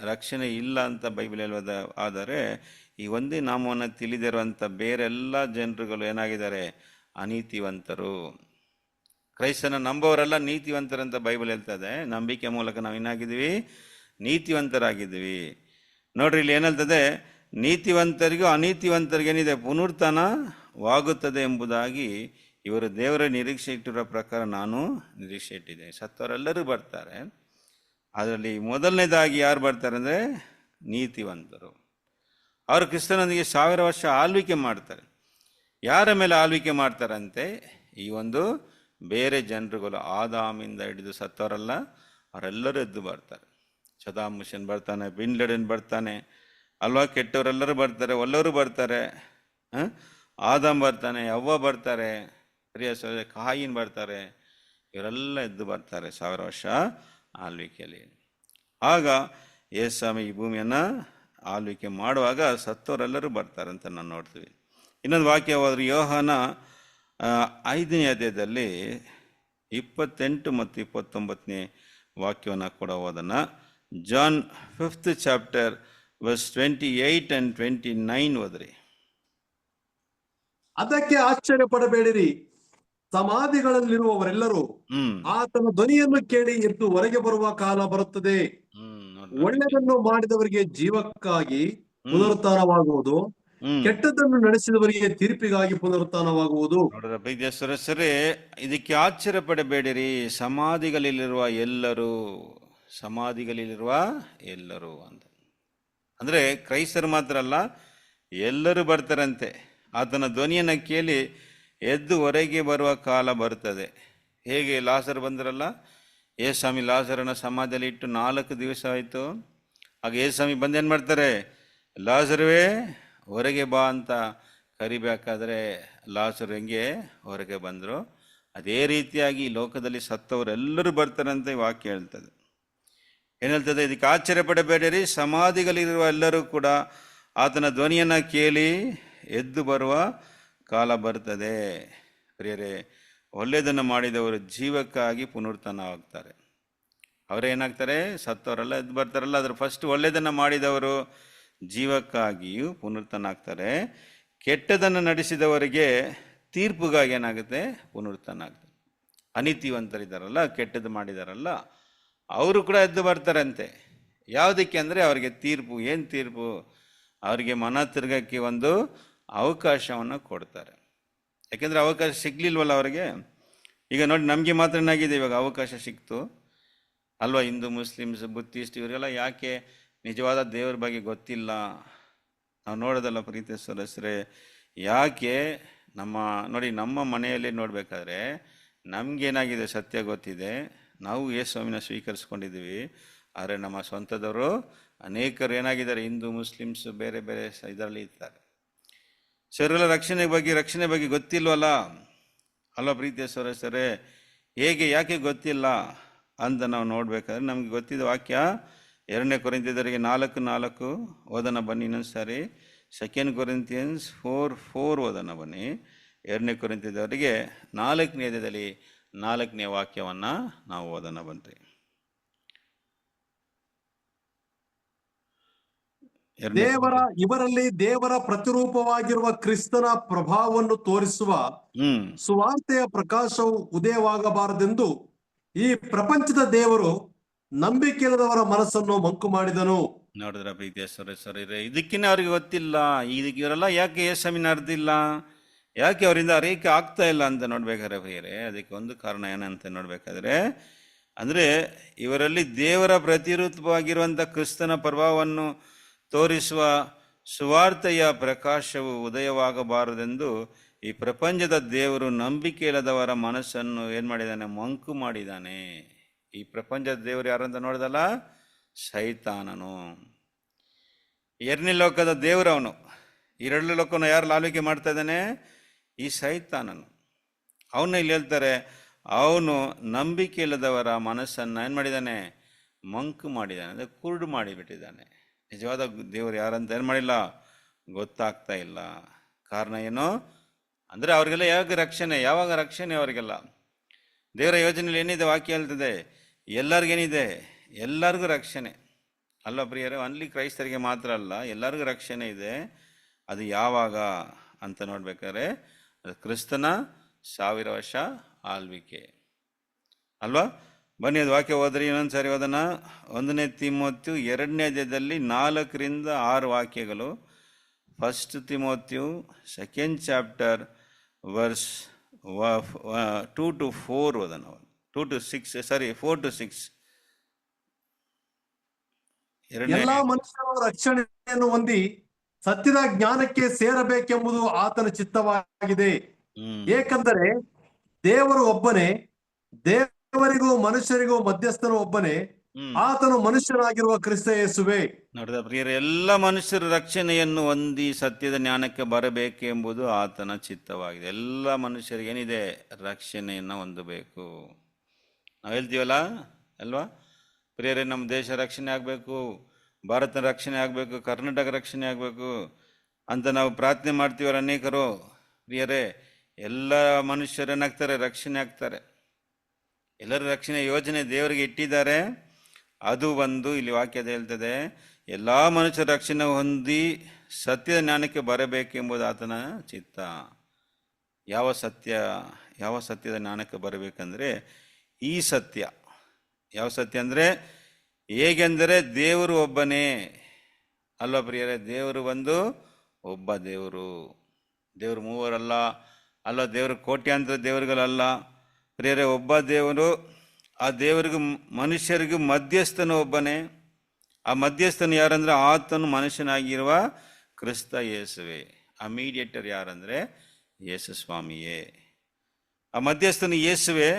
ರಕ್ಷಣೆ ಇಲ್ಲ ಅಂತ ಬೈಬಲ್ ಹೇಳುವುದ. ಆದರೆ ಈ ಒಂದೇ ನಾಮವನ್ನು ತಿಳಿದಿರುವಂಥ ಬೇರೆಲ್ಲ ಜನರುಗಳು ಏನಾಗಿದ್ದಾರೆ? ಅನೀತಿವಂತರು. ಕ್ರೈಸ್ತನ ನಂಬೋರೆಲ್ಲ ನೀತಿವಂತರಂತ ಬೈಬಲ್ ಹೇಳ್ತದೆ. ನಂಬಿಕೆ ಮೂಲಕ ನಾವು ಏನಾಗಿದ್ದೀವಿ? ನೀತಿವಂತರಾಗಿದ್ದೀವಿ. ನೋಡ್ರಿ, ಇಲ್ಲಿ ಏನಲ್ತದೆ? ನೀತಿವಂತರಿಗೂ ಅನೀತಿವಂತರಿಗೆ ಏನಿದೆ? ಪುನರುತ್ಥಾನವಾಗುತ್ತದೆ ಎಂಬುದಾಗಿ ಇವರು ದೇವರ ನಿರೀಕ್ಷೆ ಇಟ್ಟಿರೋ ಪ್ರಕಾರ ನಾನು ನಿರೀಕ್ಷೆ ಇಟ್ಟಿದ್ದೇನೆ. ಸತ್ತವರೆಲ್ಲರೂ ಬರ್ತಾರೆ. ಅದರಲ್ಲಿ ಮೊದಲನೇದಾಗಿ ಯಾರು ಬರ್ತಾರೆ ಅಂದರೆ ನೀತಿವಂತರು. ಅವರು ಕ್ರಿಸ್ತನೊಂದಿಗೆ 1000 ವರ್ಷ ಆಳ್ವಿಕೆ ಮಾಡ್ತಾರೆ. ಯಾರ ಮೇಲೆ ಆಳ್ವಿಕೆ ಮಾಡ್ತಾರಂತೆ? ಈ ಒಂದು ಬೇರೆ ಜನರುಗಳು, ಆದಾಮಿಂದ ಹಿಡಿದು ಸತ್ತವರಲ್ಲ, ಅವರೆಲ್ಲರೂ ಎದ್ದು ಬರ್ತಾರೆ. ಸದಾಮ್ ಹುಸೇನ್ ಬರ್ತಾನೆ, ಬಿನ್ ಲಾಡೆನ್ ಬರ್ತಾನೆ ಅಲ್ವಾ, ಕೆಟ್ಟವರೆಲ್ಲರೂ ಬರ್ತಾರೆ, ಒಳ್ಳೆಯವರು ಬರ್ತಾರೆ. ಆದಾಮ್ ಬರ್ತಾನೆ, ಅವ್ವ ಬರ್ತಾರೆ, ಕಾಯಿನ್ ಬರ್ತಾರೆ, ಇವರೆಲ್ಲ ಎದ್ದು ಬರ್ತಾರೆ 1000 ವರ್ಷ ಆಳ್ವಿಕೆಯಲ್ಲಿ. ಆಗ ಯೇಸ್ವಾಮಿ ಈ ಭೂಮಿಯನ್ನು ಆಳ್ವಿಕೆ ಮಾಡುವಾಗ ಸತ್ತವರೆಲ್ಲರೂ ಬರ್ತಾರೆ ಅಂತ ನಾವು ನೋಡ್ತೀವಿ. ಇನ್ನೊಂದು ವಾಕ್ಯ ಹೋದ್ರೆ ಯೋಹಾನ 5ನೇ ಅಧ್ಯಾಯದಲ್ಲಿ 28 ಮತ್ತು 29ನೇ ವಾಕ್ಯವನ್ನು ಕೂಡ ಓದೋಣ. John 5th chapter verse 28 and 29 ಓದ್ರಿ. ಅದಕ್ಕೆ ಆಶ್ಚರ್ಯಪಡಬೇಡಿರಿ, ಸಮಾಧಿಗಳಲ್ಲಿರುವವರೆಲ್ಲರೂ ಆತನ ಧ್ವನಿಯನ್ನು ಕೇಳಿ ಎದ್ದು ಹೊರಗೆ ಬರುವ ಕಾಲ ಬರುತ್ತದೆ. ಒಳ್ಳೆಯದನ್ನು ಮಾಡಿದವರಿಗೆ ಜೀವಕ್ಕಾಗಿ ಪುನರುತ್ಥಾನವಾಗುವುದು, ಕೆಟ್ಟದ್ದನ್ನು ನಡೆಸಿದವರಿಗೆ ತೀರ್ಪಿಗಾಗಿ ಪುನರುತ್ಥಾನವಾಗುವುದು. ಸರಿ, ಇದಕ್ಕೆ ಆಶ್ಚರ್ಯ ಪಡಬೇಡಿರಿ, ಸಮಾಧಿಗಳಲ್ಲಿರುವ ಎಲ್ಲರೂ ಅಂತ. ಅಂದ್ರೆ ಕ್ರೈಸ್ತರು ಮಾತ್ರ ಅಲ್ಲ, ಎಲ್ಲರೂ ಬರ್ತಾರಂತೆ. ಆತನ ಧ್ವನಿಯನ್ನು ಕೇಳಿ ಎದ್ದು ಹೊರಗೆ ಬರುವ ಕಾಲ ಬರ್ತದೆ. ಹೇಗೆ ಲಾಜರ್ ಬಂದ್ರಲ್ಲ, ಯೇಸ್ವಾಮಿ ಲಾಜರನ ಸಮಾಧಿಯಲ್ಲಿ ಇಟ್ಟು 4 ದಿವಸ ಆಯಿತು. ಆಗ ಯೇಸ್ವಾಮಿ ಬಂದು ಏನು ಮಾಡ್ತಾರೆ? ಲಾಜರ್ವೇ ಹೊರಗೆ ಬಾ ಅಂತ ಕರಿಬೇಕಾದ್ರೆ ಲಾಜರ್ ಹೆಂಗೆ ಹೊರಗೆ ಬಂದರು, ಅದೇ ರೀತಿಯಾಗಿ ಲೋಕದಲ್ಲಿ ಸತ್ತವರೆಲ್ಲರೂ ಬರ್ತಾರಂತ ಈ ವಾಕ್ಯ ಹೇಳ್ತದೆ. ಏನು ಹೇಳ್ತದೆ? ಇದಕ್ಕೆ ಆಶ್ಚರ್ಯ ಪಡಬೇಡಿರಿ, ಸಮಾಧಿಗಳಿರುವ ಎಲ್ಲರೂ ಕೂಡ ಆತನ ಧ್ವನಿಯನ್ನು ಕೇಳಿ ಎದ್ದು ಬರುವ ಕಾಲ ಬರ್ತದೆ. ಪ್ರಿಯರೇ, ಒಳ್ಳೆಯದನ್ನು ಮಾಡಿದವರು ಜೀವಕ್ಕಾಗಿ ಪುನರುತ್ಥಾನವಾಗ್ತಾರೆ. ಅವರೇನಾಗ್ತಾರೆ? ಸತ್ತವರೆಲ್ಲ ಎದ್ದು ಬರ್ತಾರಲ್ಲ, ಅದ್ರ ಫಸ್ಟ್ ಒಳ್ಳೆಯದನ್ನು ಮಾಡಿದವರು ಜೀವಕ್ಕಾಗಿಯೂ ಪುನರುತ್ಥಾನ ಆಗ್ತಾರೆ. ಕೆಟ್ಟದನ್ನು ನಡೆಸಿದವರಿಗೆ ತೀರ್ಪುಗಾಗಿ ಏನಾಗುತ್ತೆ? ಪುನರುತ್ಥಾನ ಆಗ್ತಾರೆ. ಅನೀತಿವಂತರಿದ್ದಾರಲ್ಲ, ಕೆಟ್ಟದ್ದು ಮಾಡಿದಾರಲ್ಲ, ಅವರು ಕೂಡ ಎದ್ದು ಬರ್ತಾರಂತೆ. ಯಾವುದಕ್ಕೆ ಅಂದರೆ ಅವರಿಗೆ ತೀರ್ಪು. ಏನು ತೀರ್ಪು? ಅವರಿಗೆ ಮನ ತಿರ್ಗಕ್ಕೆ ಒಂದು ಅವಕಾಶವನ್ನು ಕೊಡ್ತಾರೆ. ಯಾಕೆಂದರೆ ಅವಕಾಶ ಸಿಗ್ಲಿಲ್ವಲ್ಲ ಅವರಿಗೆ. ಈಗ ನೋಡಿ, ನಮಗೆ ಮಾತ್ರ ಏನಾಗಿದೆ, ಇವಾಗ ಅವಕಾಶ ಸಿಕ್ತು ಅಲ್ವಾ? ಹಿಂದೂ, ಮುಸ್ಲಿಮ್ಸ್, ಬುದ್ಧಿಸ್ಟ್ ಇವರೆಲ್ಲ ಯಾಕೆ ನಿಜವಾದ ದೇವರ ಬಗ್ಗೆ ಗೊತ್ತಿಲ್ಲ? ನಾವು ನೋಡೋದಲ್ಲ ಪ್ರೀತಿಯ ಸದಸ್ಯರೇ, ಯಾಕೆ ನಮ್ಮ ಮನೆಯಲ್ಲಿ ನೋಡಬೇಕಾದ್ರೆ ನಮಗೇನಾಗಿದೆ? ಸತ್ಯ ಗೊತ್ತಿದೆ, ನಾವು ಯೇಸುವಿನ ಸ್ವೀಕರಿಸ್ಕೊಂಡಿದ್ದೀವಿ. ಆದರೆ ನಮ್ಮ ಸ್ವಂತದವರು ಅನೇಕರು ಏನಾಗಿದ್ದಾರೆ? ಹಿಂದೂ, ಮುಸ್ಲಿಮ್ಸ್, ಬೇರೆ ಬೇರೆ ಇದರಲ್ಲಿ ಇರ್ತಾರೆ. ಸೊ ಇವರೆಲ್ಲ ರಕ್ಷಣೆ ಬಗ್ಗೆ ಗೊತ್ತಿಲ್ವಲ್ಲ ಅಲ್ವಾ ಪ್ರೀತಿಯ ಸದಸ್ಯರೇ? ಯಾಕೆ ಗೊತ್ತಿಲ್ಲ ಅಂತ ನಾವು ನೋಡ್ಬೇಕಾದ್ರೆ ನಮ್ಗೆ ಗೊತ್ತಿದ್ದ ವಾಕ್ಯ 2 ಕೊರಿಂಥಿಯರಿಗೆ 4:4 ಓದೋಣ ಬನ್ನಿ. ಇನ್ನೊಂದು ಸಾರಿ 2 Corinthians 4:4 ಓದೋಣ ಬನ್ನಿ. 2 ಕೊರಿಂಥಿಯರಿಗೆ 4ನೇ ಅಧ್ಯಾಯದಲ್ಲಿ 4ನೇ ವಾಕ್ಯವನ್ನು ನಾವು ಓದೋಣ ಬನ್ರಿ. ಇವರಲ್ಲಿ ದೇವರ ಪ್ರತಿರೂಪವಾಗಿರುವ ಕ್ರಿಸ್ತನ ಪ್ರಭಾವವನ್ನು ತೋರಿಸುವ ಸುವಾರ್ತೆಯ ಪ್ರಕಾಶವು ಉದಯವಾಗಬಾರದೆಂದು ಈ ಪ್ರಪಂಚದ ದೇವರು ನಂಬಿಕೆಯಿಲ್ಲದವರ ಮನಸ್ಸನ್ನು ಮಂಕು ಮಾಡಿದನು. ನೋಡಿದ್ರ ಪ್ರೀತಿಯ ಸರಿ ಇದಕ್ಕಿನ್ನ ಅವ್ರಿಗೆ ಗೊತ್ತಿಲ್ಲ. ಇವರೆಲ್ಲ ಯಾಕೆ ಯೇಸುವಿನ ಅರ್ಧಿಲ್ಲ, ಯಾಕೆ ಅವರಿಂದ ಅರೇಕೆ ಆಗ್ತಾ ಇಲ್ಲ ಅಂತ ನೋಡ್ಬೇಕಾದ್ರೆ ಪ್ರಿಯರೇ, ಅದಕ್ಕೆ ಒಂದು ಕಾರಣ ಏನಂತ ನೋಡ್ಬೇಕಾದ್ರೆ, ಅಂದ್ರೆ ಇವರಲ್ಲಿ ದೇವರ ಪ್ರತಿರೂಪವಾಗಿರುವಂಥ ಕ್ರಿಸ್ತನ ಪ್ರಭಾವವನ್ನು ತೋರಿಸುವ ಸುವಾರ್ತೆಯ ಪ್ರಕಾಶವು ಉದಯವಾಗಬಾರದೆಂದು ಈ ಪ್ರಪಂಚದ ದೇವರು ನಂಬಿಕೆ ಇಲ್ಲದವರ ಮನಸ್ಸನ್ನು ಏನ್ ಮಾಡಿದ್ದಾನೆ, ಮಂಕು ಮಾಡಿದ್ದಾನೆ. ಈ ಪ್ರಪಂಚದ ದೇವರು ಯಾರಂತ ನೋಡಿದಲ್ಲ, ಸೈತಾನನು. ಎರಡನೇ ಲೋಕದ ದೇವರು ಅವನು. ಎರಡು ಲೋಕನ ಯಾರು ಆಳ್ವಿಕೆ ಮಾಡ್ತಾ ಇದ್ದಾನೆ, ಈ ಸೈತಾನನು. ಅವನ್ನ ಇಲ್ಲಿ ಹೇಳ್ತಾರೆ, ಅವನು ನಂಬಿಕೆ ಇಲ್ಲದವರ ಮನಸ್ಸನ್ನು ಏನು ಮಾಡಿದ್ದಾನೆ, ಮಂಕು ಮಾಡಿದ್ದಾನೆ, ಅಂದರೆ ಕುರುಡು ಮಾಡಿಬಿಟ್ಟಿದ್ದಾನೆ. ನಿಜವಾದ ದೇವರು ಯಾರಂತ ಏನು ಮಾಡಿಲ್ಲ, ಗೊತ್ತಾಗ್ತಾ ಇಲ್ಲ. ಕಾರಣ ಏನು ಅಂದರೆ ಅವ್ರಿಗೆಲ್ಲ ಯಾವಾಗ ರಕ್ಷಣೆ ಅವರಿಗೆಲ್ಲ ದೇವರ ಯೋಜನೆಯಲ್ಲಿ ಏನಿದೆ, ವಾಕ್ಯ ಹೇಳ್ತದೆ, ಎಲ್ಲರಿಗೇನಿದೆ, ಎಲ್ಲರಿಗೂ ರಕ್ಷಣೆ ಅಲ್ಲ ಪ್ರಿಯರೇ. ಒನ್ಲಿ ಕ್ರೈಸ್ತರಿಗೆ ಮಾತ್ರ ಅಲ್ಲ, ಎಲ್ಲರಿಗೂ ರಕ್ಷಣೆ ಇದೆ. ಅದು ಯಾವಾಗ ಅಂತ ನೋಡ್ಬೇಕಾದ್ರೆ ಅದು ಕ್ರಿಸ್ತನ 1000 ವರ್ಷ ಆಳ್ವಿಕೆ ಅಲ್ವಾ. ಬನ್ನಿ ಅದು ವಾಕ್ಯ ಹೋದ್ರಿ, ಇನ್ನೊಂದ್ಸರಿ ಓದೋಣ. 1 ತಿಮೋಥೆಯು 2ನೇ ಅಧ್ಯಾಯದಲ್ಲಿ 4-6 ವಾಕ್ಯಗಳು. 1 ತಿಮೋಥೆಯು 2nd ಚಾಪ್ಟರ್ ವರ್ಸ್ 2-4 ಓದೋಣ. 4 to 6. ಎಲ್ಲಾ ಮನುಷ್ಯರು ರಕ್ಷಣೆಯನ್ನು ಹೊಂದಿ ಸತ್ಯದ ಜ್ಞಾನಕ್ಕೆ ಸೇರಬೇಕೆಂಬುದು ಆತನ ಚಿತ್ತವಾಗಿದೆ. ಏಕೆಂದರೆ ದೇವರು ಒಬ್ಬನೇ, ದೇವರಿಗೂ ಮನುಷ್ಯರಿಗೂ ಮಧ್ಯಸ್ಥನು ಒಬ್ಬನೇ, ಆತನು ಮನುಷ್ಯನಾಗಿರುವ ಕ್ರಿಸ್ತ ಯೇಸುವೇ. ನೋಡಿದ ಪ್ರಿಯರೇ, ಎಲ್ಲ ಮನುಷ್ಯರು ರಕ್ಷಣೆಯನ್ನು ಹೊಂದಿ ಸತ್ಯದ ಜ್ಞಾನಕ್ಕೆ ಬರಬೇಕೆಂಬುದು ಆತನ ಚಿತ್ತವಾಗಿದೆ. ಎಲ್ಲ ಮನುಷ್ಯರಿಗೆ ಏನಿದೆ, ರಕ್ಷಣೆಯನ್ನು ಹೊಂದಬೇಕು. ನಾವು ಹೇಳ್ತೀವಲ್ಲ ಅಲ್ವಾ ಪ್ರಿಯರೇ, ನಮ್ಮ ದೇಶ ರಕ್ಷಣೆ ಆಗಬೇಕು, ಭಾರತ ರಕ್ಷಣೆ ಆಗಬೇಕು, ಕರ್ನಾಟಕ ರಕ್ಷಣೆ ಆಗಬೇಕು ಅಂತ ನಾವು ಪ್ರಾರ್ಥನೆ ಮಾಡ್ತೀವಲ್ಲ ಅನೇಕರು. ಪ್ರಿಯರೇ, ಎಲ್ಲ ಮನುಷ್ಯರೇನಾಗ್ತಾರೆ, ರಕ್ಷಣೆ ಆಗ್ತಾರೆ. ಎಲ್ಲರ ರಕ್ಷಣೆ ಯೋಜನೆ ದೇವರಿಗೆ ಇಟ್ಟಿದ್ದಾರೆ. ಅದು ಒಂದು ಇಲ್ಲಿ ವಾಕ್ಯದ ಹೇಳ್ತದೆ, ಎಲ್ಲ ಮನುಷ್ಯರ ರಕ್ಷಣೆ ಹೊಂದಿ ಸತ್ಯದ ಜ್ಞಾನಕ್ಕೆ ಬರಬೇಕೆಂಬುದು ಆತನ ಚಿತ್ತ. ಯಾವ ಸತ್ಯದ ಜ್ಞಾನಕ್ಕೆ ಬರಬೇಕಂದ್ರೆ ಈ ಸತ್ಯ. ಯಾವ ಸತ್ಯ ಅಂದರೆ, ಹೇಗೆಂದರೆ ದೇವರು ಒಬ್ಬನೇ ಅಲ್ಲ ಪ್ರಿಯರೇ. ದೇವರು ಒಬ್ಬ ದೇವರು. ದೇವರು ಮೂವರಲ್ಲ ಅಲ್ಲ, ದೇವರು ಕೋಟ್ಯಾಂತರ ದೇವರುಗಳಲ್ಲ ಪ್ರಿಯರೇ, ಒಬ್ಬ ದೇವರು. ಆ ದೇವರಿಗೂ ಮನುಷ್ಯರಿಗೂ ಮಧ್ಯಸ್ಥನು ಒಬ್ಬನೇ. ಆ ಮಧ್ಯಸ್ಥನು ಯಾರಂದ್ರೆ ಆತನು ಮನುಷ್ಯನಾಗಿರುವ ಕ್ರಿಸ್ತ ಯೇಸುವೆ. ಆ ಮೀಡಿಯೇಟರ್ ಯಾರಂದ್ರೆ ಯೇಸು ಸ್ವಾಮಿಯೇ. ಆ ಮಧ್ಯಸ್ಥನು ಯೇಸುವೆ.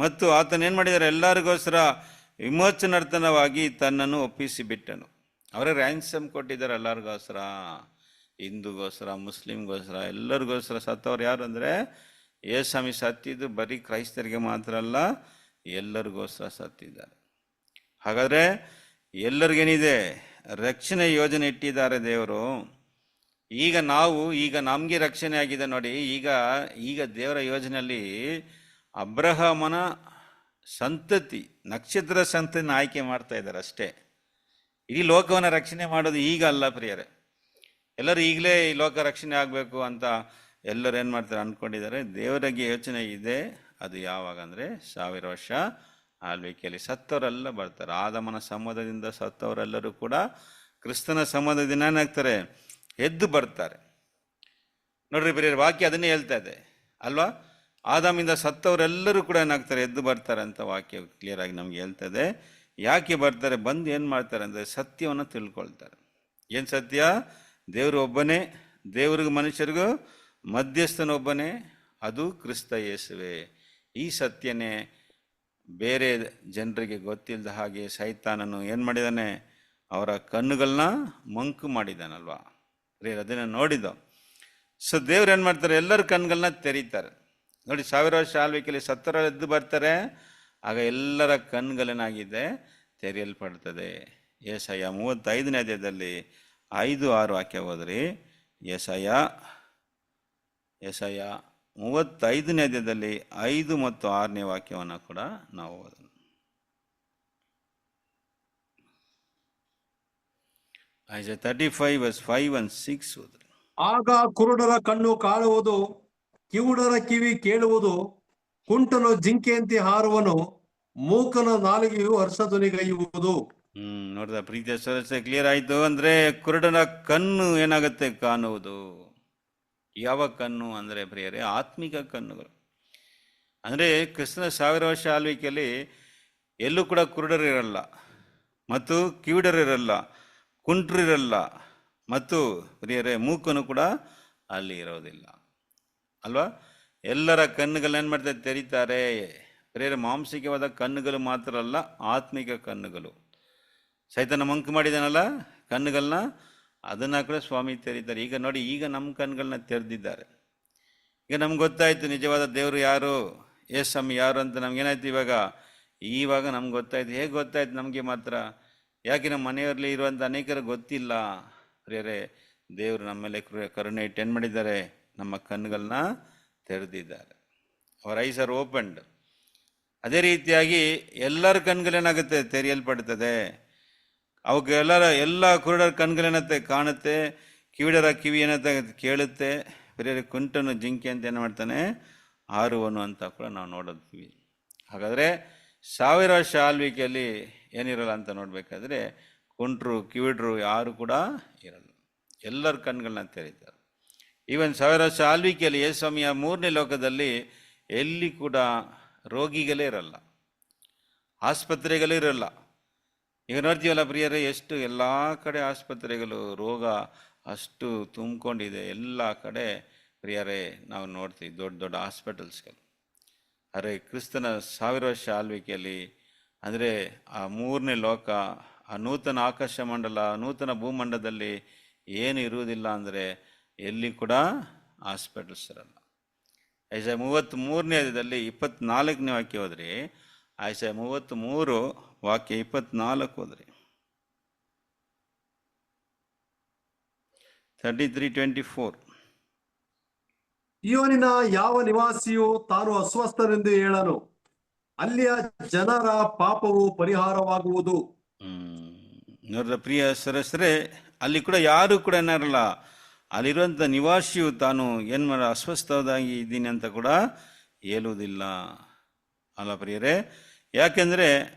ಮತ್ತು ಆತನ ಏನು ಮಾಡಿದ್ದಾರೆ, ಎಲ್ಲರಿಗೋಸ್ಕರ ವಿಮೋಚನಾರ್ಥವಾಗಿ ತನ್ನನ್ನು ಒಪ್ಪಿಸಿ ಬಿಟ್ಟನು. ಅವರೇ ರ್ಯಾನ್ಸಮ್ ಕೊಟ್ಟಿದ್ದಾರೆ ಎಲ್ಲರಿಗೋಸ್ಕರ, ಹಿಂದೂಗೋಸ್ಕರ, ಮುಸ್ಲಿಮ್ಗೋಸ್ಕರ, ಎಲ್ಲರಿಗೋಸ್ಕರ ಸತ್ತವ್ರು ಯಾರು ಅಂದರೆ ಯೇಸುಸ್ವಾಮಿ ಸತ್ತಿದ್ದು ಬರೀ ಕ್ರೈಸ್ತರಿಗೆ ಮಾತ್ರ ಅಲ್ಲ, ಎಲ್ಲರಿಗೋಸ್ಕರ ಸತ್ತಿದ್ದಾರೆ. ಹಾಗಾದರೆ ಎಲ್ಲರಿಗೇನಿದೆ, ರಕ್ಷಣೆ ಯೋಜನೆ ಇಟ್ಟಿದ್ದಾರೆ ದೇವರು. ಈಗ ನಮಗೆ ರಕ್ಷಣೆ ಆಗಿದೆ ನೋಡಿ. ಈಗ ದೇವರ ಯೋಜನೆಯಲ್ಲಿ ಅಬ್ರಹಾಮನ ಸಂತತಿ, ನಕ್ಷತ್ರ ಸಂತತಿನ ಆಯ್ಕೆ ಮಾಡ್ತಾ ಇದ್ದಾರೆ ಅಷ್ಟೇ. ಇಡೀ ಲೋಕವನ್ನು ರಕ್ಷಣೆ ಮಾಡೋದು ಈಗ ಅಲ್ಲ ಪ್ರಿಯರೇ. ಎಲ್ಲರೂ ಈಗಲೇ ಈ ಲೋಕ ರಕ್ಷಣೆ ಆಗಬೇಕು ಅಂತ ಎಲ್ಲರೂ ಏನು ಮಾಡ್ತಾರೆ ಅಂದ್ಕೊಂಡಿದ್ದಾರೆ. ದೇವರಿಗೆ ಯೋಚನೆ ಇದೆ. ಅದು ಯಾವಾಗ ಅಂದರೆ 1000 ವರ್ಷ ಆಳ್ವಿಕೆಯಲ್ಲಿ ಸತ್ತವರೆಲ್ಲ ಬರ್ತಾರೆ. ಆದಮನ ಸಂವಾದದಿಂದ ಸತ್ತವರೆಲ್ಲರೂ ಕೂಡ ಕ್ರಿಸ್ತನ ಸಂವಾದದಿಂದ ಏನಾಗ್ತಾರೆ, ಎದ್ದು ಬರ್ತಾರೆ. ನೋಡ್ರಿ ಪ್ರಿಯರೇ, ವಾಕ್ಯ ಅದನ್ನೇ ಹೇಳ್ತಾ ಇದೆ ಅಲ್ವಾ. ಆದಾಮಿಂದ ಸತ್ತವರೆಲ್ಲರೂ ಕೂಡ ಏನಾಗ್ತಾರೆ, ಎದ್ದು ಬರ್ತಾರೆ ಅಂತ ವಾಕ್ಯ ಕ್ಲಿಯರ್ ಆಗಿ ನಮ್ಗೆ ಹೇಳ್ತದೆ. ಯಾಕೆ ಬರ್ತಾರೆ, ಬಂದು ಏನು ಮಾಡ್ತಾರೆ ಅಂದರೆ ಸತ್ಯವನ್ನು ತಿಳ್ಕೊಳ್ತಾರೆ. ಏನು ಸತ್ಯ? ದೇವರು ಒಬ್ಬನೇ, ದೇವರಿಗೂ ಮನುಷ್ಯರಿಗೂ ಮಧ್ಯಸ್ಥನೊಬ್ಬನೇ, ಅದು ಕ್ರಿಸ್ತ ಯೇಸುವೆ. ಈ ಸತ್ಯನೇ ಬೇರೆ ಜನರಿಗೆ ಗೊತ್ತಿಲ್ಲದ ಹಾಗೆ ಸೈತಾನನು ಏನು ಮಾಡಿದ್ದಾನೆ, ಅವರ ಕಣ್ಣುಗಳನ್ನ ಮಂಕು ಮಾಡಿದ್ದಾನಲ್ವಾ. ಅದನ್ನು ನೋಡಿದ. ಸೊ ದೇವ್ರು ಏನು ಮಾಡ್ತಾರೆ, ಎಲ್ಲರ ಕಣ್ಗಳನ್ನ ತೆರೀತಾರೆ ನೋಡಿ. 1000 ವರ್ಷ ಆಳ್ವಿಕೆಯಲ್ಲಿ ಸತ್ತರ ಎದ್ದು ಬರ್ತಾರೆ. ಆಗ ಎಲ್ಲರ ಕಣ್ಗಳೇನಾಗಿದೆ, ತೆರೆಯಲ್ಪಡ್ತದೆ. ಯೆಶಾಯ 35ನೇ ಅಧ್ಯಾಯದಲ್ಲಿ 5-6 ವಾಕ್ಯ ಹೋದ್ರಿ. ಯೆಶಾಯ 35ನೇ ಅಧ್ಯಾಯದಲ್ಲಿ 5 ಮತ್ತು 6ನೇ ವಾಕ್ಯವನ್ನು ಕೂಡ ನಾವು ಓದೋಣ. Isaiah 35 verse 5 and 6 ಓದ್ರಿ. ಆಗ ಕುರುಡರ ಕಣ್ಣು ಕಾಣುವುದು, ಕಿವುಡರ ಕಿವಿ ಕೇಳುವುದು, ಕುಂಟನು ಜಿಂಕೆಯಂತೆ ಹಾರುವನು, ಮೂಕನ ನಾಲಿಗೆಯು ಹರ್ಷಧ್ವನಿಗೈಯುವುದು. ನೋಡಿದ ಪ್ರೀತಿಯ ಸದಸ್ಯ, ಕ್ಲಿಯರ್ ಆಯ್ತು. ಅಂದ್ರೆ ಕುರುಡನ ಕಣ್ಣು ಏನಾಗುತ್ತೆ? ಕಾಣುವುದು. ಯಾವ ಕಣ್ಣು ಅಂದ್ರೆ ಪ್ರಿಯರೇ, ಆತ್ಮಿಕ ಕಣ್ಣುಗಳು. ಅಂದ್ರೆ ಕ್ರಿಸ್ತನ 1000 ವರ್ಷ ಆಳ್ವಿಕೆಯಲ್ಲಿ ಎಲ್ಲೂ ಕೂಡ ಕುರುಡರಿರಲ್ಲ, ಮತ್ತು ಕಿವುಡರಿರಲ್ಲ, ಕುಂಟ್ರಿರಲ್ಲ, ಮತ್ತು ಪ್ರಿಯರೇ ಮೂಕನು ಕೂಡ ಅಲ್ಲಿ ಇರೋದಿಲ್ಲ ಅಲ್ವಾ. ಎಲ್ಲರ ಕಣ್ಣುಗಳನ್ನ ಏನು ಮಾಡ್ತಾರೆ? ತೆರೀತಾರೆ. ಪ್ರಿಯರೇ, ಮಾಂಸಿಕವಾದ ಕಣ್ಣುಗಳು ಮಾತ್ರ ಅಲ್ಲ, ಆತ್ಮಿಕ ಕಣ್ಣುಗಳು. ಸೈತನ ಮಂಕು ಮಾಡಿದಾನಲ್ಲ ಕಣ್ಣುಗಳನ್ನ, ಅದನ್ನ ಕೂಡ ಸ್ವಾಮಿ ತೆರೀತಾರೆ. ಈಗ ನೋಡಿ, ಈಗ ನಮ್ಮ ಕಣ್ಣುಗಳನ್ನ ತೆರೆದಿದ್ದಾರೆ. ಈಗ ನಮ್ಗೆ ಗೊತ್ತಾಯ್ತು ನಿಜವಾದ ದೇವರು ಯಾರು, ಯೇಸಮ್ಮ ಯಾರು ಅಂತ ನಮ್ಗೇನಾಯ್ತು ಇವಾಗ ನಮ್ಗೆ ಗೊತ್ತಾಯ್ತು. ಹೇಗೆ ಗೊತ್ತಾಯ್ತು ನಮಗೆ ಮಾತ್ರ? ಯಾಕೆ ನಮ್ಮ ಮನೆಯವರಲ್ಲಿ ಇರುವಂಥ ಅನೇಕರು ಗೊತ್ತಿಲ್ಲ. ಪ್ರಿಯರೇ, ದೇವರು ನಮ್ಮ ಮೇಲೆ ಕರುಣೆ ಇಟ್ಟು ಏನು ಮಾಡಿದ್ದಾರೆ? ನಮ್ಮ ಕಣ್ಣುಗಳನ್ನ ತೆರೆದಿದ್ದಾರೆ. ಅವರ ಐಸ್ ಆರ್ ಓಪನ್ಡ್. ಅದೇ ರೀತಿಯಾಗಿ ಎಲ್ಲರ ಕಣ್ಗಳೇನಾಗುತ್ತೆ? ತೆರೆಯಲ್ಪಡ್ತದೆ. ಅವಕ್ಕೆ ಎಲ್ಲ ಕುರುಡರ ಕಣ್ಗಳೇನತ್ತೆ? ಕಾಣುತ್ತೆ. ಕಿವಿಡರ ಕಿವಿ ಏನತ್ತೆ? ಕೇಳುತ್ತೆ. ಪ್ರಿಯರೇ, ಕುಂಟನು ಜಿಂಕೆ ಅಂತ ಏನು ಮಾಡ್ತಾನೆ? ಹಾರುವನು ಅಂತ ಕೂಡ ನಾವು ನೋಡುತ್ತೀವಿ. ಹಾಗಾದರೆ 1000 ವರ್ಷ ಆಳ್ವಿಕೆಯಲ್ಲಿ ಏನಿರಲ್ಲ ಅಂತ ನೋಡಬೇಕಾದ್ರೆ, ಕುಂಟ್ರು ಕಿವಿಡ್ರು ಯಾರು ಕೂಡ ಇರಲ್ಲ. ಎಲ್ಲರ ಕಣ್ಗಳನ್ನ ತೆರೀತಾರೆ. ಈವನ್ 1000 ವರ್ಷ ಆಳ್ವಿಕೆಯಲ್ಲಿ ಯೇಸುಸ್ವಾಮಿಯ 3ನೇ ಲೋಕದಲ್ಲಿ ಎಲ್ಲಿ ಕೂಡ ರೋಗಿಗಳೇ ಇರಲ್ಲ, ಆಸ್ಪತ್ರೆಗಳೇ ಇರಲ್ಲ. ಈಗ ನೋಡ್ತೀವಲ್ಲ ಪ್ರಿಯರೇ, ಎಷ್ಟು ಎಲ್ಲ ಕಡೆ ಆಸ್ಪತ್ರೆಗಳು, ರೋಗ ಅಷ್ಟು ತುಂಬಿಕೊಂಡಿದೆ ಎಲ್ಲ ಕಡೆ. ಪ್ರಿಯರೇ, ನಾವು ನೋಡ್ತೀವಿ ದೊಡ್ಡ ದೊಡ್ಡ ಹಾಸ್ಪಿಟಲ್ಸ್ಗಳು. ಅರೆ, ಕ್ರಿಸ್ತನ 1000 ವರ್ಷ ಆಳ್ವಿಕೆಯಲ್ಲಿ ಅಂದರೆ ಆ 3ನೇ ಲೋಕ, ಆ ನೂತನ ಆಕಾಶ ಮಂಡಲ, ನೂತನ ಭೂಮಂಡಲದಲ್ಲಿ ಏನು ಇರುವುದಿಲ್ಲ ಅಂದರೆ ಎಲ್ಲಿ ಕೂಡ ಹಾಸ್ಪಿಟಲ್ಸ್ ಇರಲ್ಲ. ಐಸಾಯ 33ನೇ ಅಧ್ಯಾಯದಲ್ಲಿ 24ನೇ ವಾಕ್ಯ ಹೋದ್ರಿ. ಐಸಾಯ 33 ವಾಕ್ಯ 24 ಹೋದ್ರಿ. 33:24. ಸಿಯೋನಿನ ಯಾವ ನಿವಾಸಿಯು ತಾನು ಅಸ್ವಸ್ಥನೆಂದು ಹೇಳನು, ಅಲ್ಲಿಯ ಜನರ ಪಾಪವು ಪರಿಹಾರವಾಗುವುದು. ನೋಡ್ರ ಪ್ರಿಯ ಸರಸರೇ, ಅಲ್ಲಿ ಕೂಡ ಯಾರು ಕೂಡ ಏನಾರಲ್ಲ, ಅಲ್ಲಿರುವಂಥ ನಿವಾಸಿಯು ತಾನು ಏನು ಅಸ್ವಸ್ಥವಾಗಿ ಇದ್ದೀನಿ ಅಂತ ಕೂಡ ಹೇಳುವುದಿಲ್ಲ ಅಲ್ಲ ಪ್ರಿಯರೇ. ಯಾಕೆಂದರೆ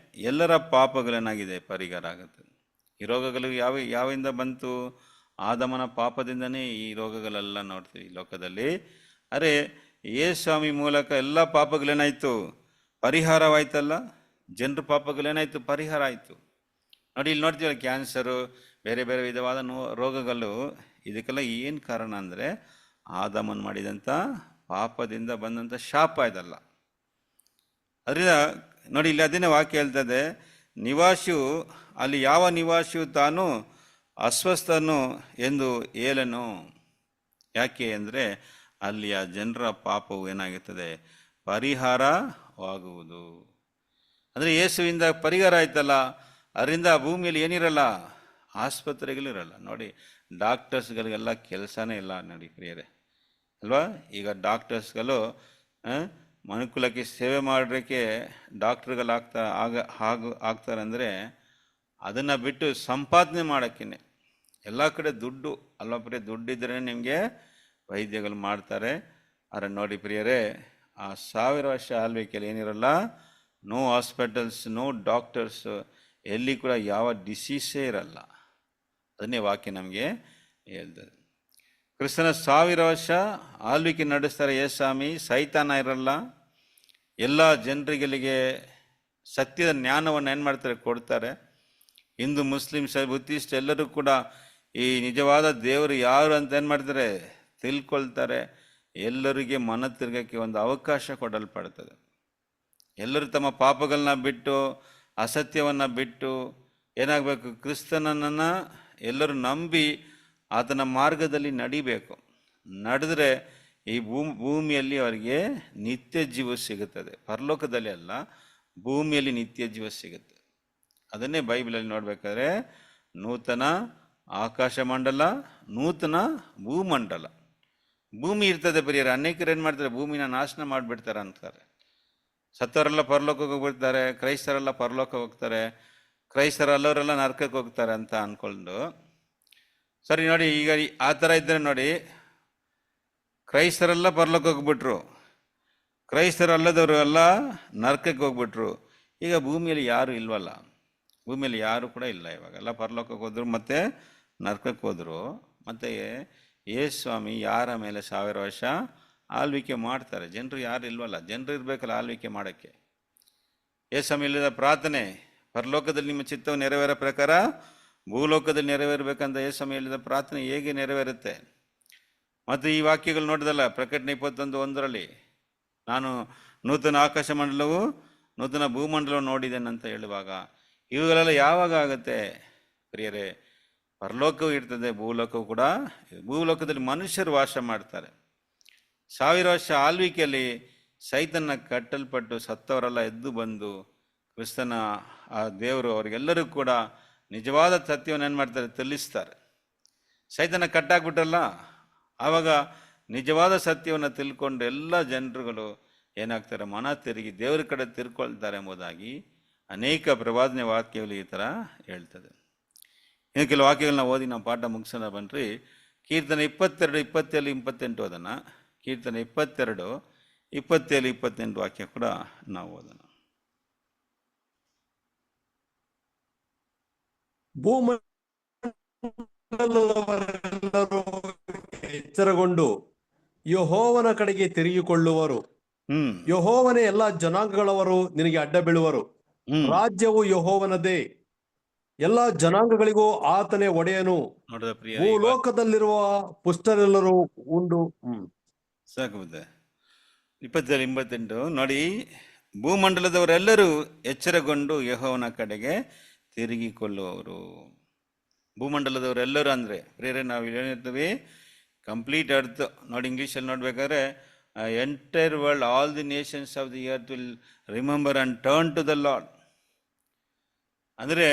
ಎಲ್ಲರ ಪಾಪಗಳೇನಾಗಿದೆ? ಪರಿಹಾರ ಆಗುತ್ತೆ. ಈ ರೋಗಗಳು ಯಾವಿಂದ ಬಂತು? ಆದಮನ ಪಾಪದಿಂದನೇ ಈ ರೋಗಗಳೆಲ್ಲ ನೋಡ್ತೀವಿ ಈ ಲೋಕದಲ್ಲಿ. ಅರೆ, ಯೇಸುಸ್ವಾಮಿ ಮೂಲಕ ಎಲ್ಲ ಪಾಪಗಳೇನಾಯಿತು? ಪರಿಹಾರವಾಯ್ತಲ್ಲ. ಜನರ ಪಾಪಗಳೇನಾಯಿತು? ಪರಿಹಾರ ಆಯಿತು. ನೋಡಿ, ಇಲ್ಲಿ ನೋಡ್ತೀವಲ್ಲ, ಕ್ಯಾನ್ಸರು, ಬೇರೆ ಬೇರೆ ವಿಧವಾದ ರೋಗಗಳು. ಇದಕ್ಕೆಲ್ಲ ಏನು ಕಾರಣ ಅಂದರೆ ಆದಾಮನ್ ಮಾಡಿದಂಥ ಪಾಪದಿಂದ ಬಂದಂಥ ಶಾಪ ಇದಲ್ಲ. ಅದರಿಂದ ನೋಡಿ, ಇಲ್ಲಿ ಅದನ್ನೇ ವಾಕ್ಯ ಹೇಳ್ತದೆ, ನಿವಾಸಿಯು ಅಲ್ಲಿ ಯಾವ ನಿವಾಸಿಯು ತಾನು ಅಸ್ವಸ್ಥನು ಎಂದು ಹೇಳನು. ಯಾಕೆ ಅಂದರೆ ಅಲ್ಲಿಯ ಜನರ ಪಾಪವು ಏನಾಗುತ್ತದೆ? ಪರಿಹಾರವಾಗುವುದು. ಅಂದರೆ ಯೇಸುವಿಂದ ಪರಿಹಾರ ಆಯ್ತಲ್ಲ, ಅದರಿಂದ ಭೂಮಿಯಲ್ಲಿ ಏನಿರಲ್ಲ? ಆಸ್ಪತ್ರೆಗಳಿರಲ್ಲ. ನೋಡಿ, ಡಾಕ್ಟರ್ಸ್ಗಳಿಗೆಲ್ಲ ಕೆಲಸನೇ ಇಲ್ಲ ನೋಡಿ ಪ್ರಿಯರೇ ಅಲ್ವಾ. ಈಗ ಡಾಕ್ಟರ್ಸ್ಗಳು ಮನುಕುಲಕ್ಕೆ ಸೇವೆ ಮಾಡೋಕ್ಕೆ ಡಾಕ್ಟ್ರುಗಳು ಆಗ್ತಾರೆ ಅಂದರೆ ಅದನ್ನು ಬಿಟ್ಟು ಸಂಪಾದನೆ ಮಾಡೋಕ್ಕೇ ಎಲ್ಲ ಕಡೆ ದುಡ್ಡು ಅಲ್ವಾ ಪ್ರಿಯ. ದುಡ್ಡಿದ್ರೆ ನಿಮಗೆ ವೈದ್ಯಗಳು ಮಾಡ್ತಾರೆ. ಆದರೆ ನೋಡಿ ಪ್ರಿಯರೇ, ಆ 1000 ವರ್ಷ ಆಳ್ವಿಕೆಯಲ್ಲಿ ಏನಿರಲ್ಲ? ನೋ ಹಾಸ್ಪಿಟಲ್ಸ್, ನೋ ಡಾಕ್ಟರ್ಸ್, ಎಲ್ಲಿ ಕೂಡ ಯಾವ ಡಿಸೀಸೇ ಇರಲ್ಲ. ಅದನ್ನೇ ವಾಕ್ಯ ನಮಗೆ ಹೇಳ್ತದೆ. ಕ್ರಿಸ್ತನ 1000 ವರ್ಷ ಆಳ್ವಿಕೆ ನಡೆಸ್ತಾರೆ ಯೇಸುಸ್ವಾಮಿ. ಸೈತಾನ ಇರಲ್ಲ. ಎಲ್ಲ ಜನರುಗಳಿಗೆ ಸತ್ಯದ ಜ್ಞಾನವನ್ನು ಏನು ಮಾಡ್ತಾರೆ? ಕೊಡ್ತಾರೆ. ಹಿಂದೂ, ಮುಸ್ಲಿಮ್ಸ್, ಬುದ್ಧಿಸ್ಟ್ ಎಲ್ಲರೂ ಕೂಡ ಈ ನಿಜವಾದ ದೇವರು ಯಾರು ಅಂತ ಏನು ಮಾಡ್ತಾರೆ? ತಿಳ್ಕೊಳ್ತಾರೆ. ಎಲ್ಲರಿಗೆ ಮನ ತಿರ್ಗಕ್ಕೆ ಒಂದು ಅವಕಾಶ ಕೊಡಲ್ಪಡ್ತದೆ. ಎಲ್ಲರೂ ತಮ್ಮ ಪಾಪಗಳನ್ನ ಬಿಟ್ಟು, ಅಸತ್ಯವನ್ನು ಬಿಟ್ಟು ಏನಾಗಬೇಕು? ಕ್ರಿಸ್ತನನ್ನು ಎಲ್ಲರೂ ನಂಬಿ ಆತನ ಮಾರ್ಗದಲ್ಲಿ ನಡಿಬೇಕು. ನಡೆದ್ರೆ ಈ ಭೂಮಿಯಲ್ಲಿ ಅವರಿಗೆ ನಿತ್ಯ ಜೀವ ಸಿಗುತ್ತದೆ. ಪರಲೋಕದಲ್ಲಿ ಅಲ್ಲ, ಭೂಮಿಯಲ್ಲಿ ನಿತ್ಯ ಜೀವ ಸಿಗುತ್ತೆ. ಅದನ್ನೇ ಬೈಬಲಲ್ಲಿ ನೋಡ್ಬೇಕಾದ್ರೆ ನೂತನ ಆಕಾಶ ಮಂಡಲ, ನೂತನ ಭೂಮಂಡಲ. ಭೂಮಿ ಇರ್ತದೆ ಪ್ರಿಯರೇ. ಅನೇಕರು ಏನು ಮಾಡ್ತಾರೆ? ಭೂಮಿನ ನಾಶನ ಮಾಡಿಬಿಡ್ತಾರೆ ಅಂತಾರೆ. ಸತ್ತವರೆಲ್ಲ ಪರಲೋಕಕ್ಕೆ ಹೋಗ್ಬಿಡ್ತಾರೆ, ಕ್ರೈಸ್ತರೆಲ್ಲ ಪರಲೋಕ ಹೋಗ್ತಾರೆ, ಕ್ರೈಸ್ತರಲ್ಲವರೆಲ್ಲ ನರಕಕ್ಕೆ ಹೋಗ್ತಾರೆ ಅಂತ ಅಂದ್ಕೊಂಡು ಸರಿ ನೋಡಿ, ಈಗ ಆ ಥರ ಇದ್ದರೆ ನೋಡಿ, ಕ್ರೈಸ್ತರೆಲ್ಲ ಪರಲೋಕಕ್ಕೆ ಹೋಗ್ಬಿಟ್ರು, ಕ್ರೈಸ್ತರಲ್ಲದವರು ಎಲ್ಲ ನರಕಕ್ಕೆ ಹೋಗ್ಬಿಟ್ರು. ಈಗ ಭೂಮಿಯಲ್ಲಿ ಯಾರು ಇಲ್ವಲ್ಲ, ಭೂಮಿಯಲ್ಲಿ ಯಾರು ಕೂಡ ಇಲ್ಲ. ಇವಾಗೆಲ್ಲ ಪರಲೋಕಕ್ಕೆ ಹೋದ್ರು ಮತ್ತು ನರಕಕ್ಕೆ ಹೋದರು. ಮತ್ತು ಯೇಸು ಸ್ವಾಮಿ ಯಾರ ಮೇಲೆ 1000 ವರ್ಷ ಆಳ್ವಿಕೆ ಮಾಡ್ತಾರೆ? ಜನರು ಯಾರು ಇಲ್ವಲ್ಲ, ಜನರು ಇರಬೇಕಲ್ಲ ಆಳ್ವಿಕೆ ಮಾಡೋಕ್ಕೆ. ಯೇಸು ಸ್ವಾಮಿ ಇಲ್ಲದ ಪ್ರಾರ್ಥನೆ, ಪರಲೋಕದಲ್ಲಿ ನಿಮ್ಮ ಚಿತ್ತವು ನೆರವೇರೋ ಪ್ರಕಾರ ಭೂಲೋಕದಲ್ಲಿ ನೆರವೇರಬೇಕಂತ ಯೇಸು ಸ್ವಾಮಿ ಹೇಳಿದ ಪ್ರಾರ್ಥನೆ ಹೇಗೆ ನೆರವೇರುತ್ತೆ? ಮತ್ತು ಈ ವಾಕ್ಯಗಳು ನೋಡಿದಲ್ಲ, ಪ್ರಕಟಣೆ 21:1 ನಾನು ನೂತನ ಆಕಾಶ ಮಂಡಲವು ನೂತನ ಭೂಮಂಡಲವು ನೋಡಿದ್ದೇನೆ ಹೇಳುವಾಗ ಇವುಗಳೆಲ್ಲ ಯಾವಾಗ ಆಗುತ್ತೆ ಪ್ರಿಯರೇ? ಪರಲೋಕವೂ ಇರ್ತದೆ, ಭೂಲೋಕವು ಕೂಡ. ಭೂಲೋಕದಲ್ಲಿ ಮನುಷ್ಯರು ವಾಸ ಮಾಡ್ತಾರೆ. 1000 ವರ್ಷ ಆಳ್ವಿಕೆಯಲ್ಲಿ ಸೈತನ್ನ ಕಟ್ಟಲ್ಪಟ್ಟು ಸತ್ತವರೆಲ್ಲ ಎದ್ದು ಬಂದು ಕ್ರಿಸ್ತನ ಆ ದೇವರು ಅವರಿಗೆಲ್ಲರೂ ಕೂಡ ನಿಜವಾದ ಸತ್ಯವನ್ನು ಏನು ಮಾಡ್ತಾರೆ? ತಿಳಿಸ್ತಾರೆ. ಸೈತನ ಕಟ್ಟಾಕ್ಬಿಟ್ರಲ್ಲ, ಆವಾಗ ನಿಜವಾದ ಸತ್ಯವನ್ನು ತಿಳ್ಕೊಂಡು ಎಲ್ಲ ಜನರುಗಳು ಏನಾಗ್ತಾರೆ? ಮನ ತಿರುಗಿ ದೇವರ ಕಡೆ ತಿರ್ಕೊಳ್ತಾರೆ ಎಂಬುದಾಗಿ ಅನೇಕ ಪ್ರವಾದನೆ ವಾಕ್ಯಗಳು ಈ ಥರ ಹೇಳ್ತದೆ. ಇನ್ನು ಕೆಲವು ವಾಕ್ಯಗಳನ್ನ ಓದಿ ನಾವು ಪಾಠ ಮುಗಿಸೋಣ ಬನ್ನಿರಿ. ಕೀರ್ತನೆ 22, 27, 28 ಓದೋಣ. ಕೀರ್ತನೆ 22, 27, 28 ವಾಕ್ಯ ಕೂಡ ನಾವು ಓದೋಣ. ಭೂಮಂಡಲದವರೆಲ್ಲರೂ ಎಚ್ಚರಗೊಂಡು ಯೆಹೋವನ ಕಡೆಗೆ ತಿರುಗಿಕೊಳ್ಳುವರು. ಯೆಹೋವನೇ ಎಲ್ಲ ಜನಾಂಗಗಳವರು ನಿನಗೆ ಅಡ್ಡ ಬೀಳುವರು. ರಾಜ್ಯವು ಯೆಹೋವನದೇ, ಎಲ್ಲ ಜನಾಂಗಗಳಿಗೂ ಆತನೇ ಒಡೆಯನು. ನೋಡಿದ ಪ್ರಿಯ, ಭೂಲೋಕದಲ್ಲಿರುವ ಪುಷ್ಟರೆಲ್ಲರೂ ಉಂಡು. ಸಾಕುತ್ತೆ. 27, 28 ನೋಡಿ. ಭೂಮಂಡಲದವರೆಲ್ಲರೂ ಎಚ್ಚರಗೊಂಡು ಯೆಹೋವನ ಕಡೆಗೆ ತಿರುಗಿಕೊಳ್ಳುವವರು. ಭೂಮಂಡಲದವರೆಲ್ಲರೂ ಅಂದರೆ ಪ್ರಿಯರೇ, ನಾವು ಏನಿರ್ತೀವಿ? ಕಂಪ್ಲೀಟ್ ಅರ್ತ್ ನೋಡಿ. ಇಂಗ್ಲೀಷಲ್ಲಿ ನೋಡ್ಬೇಕಾದ್ರೆ entire world, all the nations of the earth will remember and turn to the Lord. ಅಂದರೆ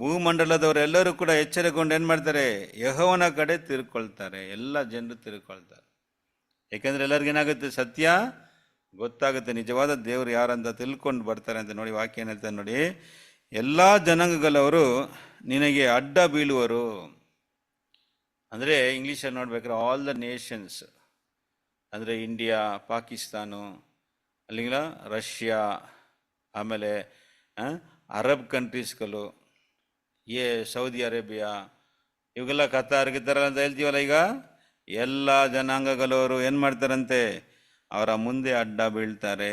ಭೂಮಂಡಲದವರೆಲ್ಲರೂ ಕೂಡ ಎಚ್ಚರಗೊಂಡು ಏನು ಮಾಡ್ತಾರೆ? ಯೆಹೋವನ ಕಡೆ ತಿರ್ಕೊಳ್ತಾರೆ. ಎಲ್ಲ ಜನರು ತಿರ್ಕೊಳ್ತಾರೆ. ಯಾಕೆಂದರೆ ಎಲ್ಲರಿಗೇನಾಗುತ್ತೆ? ಸತ್ಯ ಗೊತ್ತಾಗುತ್ತೆ, ನಿಜವಾದ ದೇವರು ಯಾರಂತ ತಿಳ್ಕೊಂಡು ಬರ್ತಾರೆ ಅಂತ. ನೋಡಿ ವಾಕ್ಯ ಏನು ಹೇಳ್ತಾರೆ ನೋಡಿ. ಎಲ್ಲ ಜನಾಂಗಗಳವರು ನಿನಗೆ ಅಡ್ಡ ಬೀಳುವರು. ಅಂದರೆ ಇಂಗ್ಲೀಷಲ್ಲಿ ನೋಡ್ಬೇಕಾದ್ರೆ ಆಲ್ ದ ನೇಷನ್ಸ್ ಅಂದರೆ ಇಂಡಿಯಾ, ಪಾಕಿಸ್ತಾನು, ಅಲ್ಲಿಂದ ರಷ್ಯಾ, ಆಮೇಲೆ ಅರಬ್ ಕಂಟ್ರೀಸ್ಗಳು, ಸೌದಿ ಅರೇಬಿಯಾ, ಇವೆಲ್ಲ ಕತಾರ್ ಗಿತಾರ ಅಂತ ಹೇಳ್ತೀವಲ್ಲ. ಈಗ ಎಲ್ಲ ಜನಾಂಗಗಳವರು ಏನು ಮಾಡ್ತಾರಂತೆ? ಅವರ ಮುಂದೆ ಅಡ್ಡ ಬೀಳ್ತಾರೆ.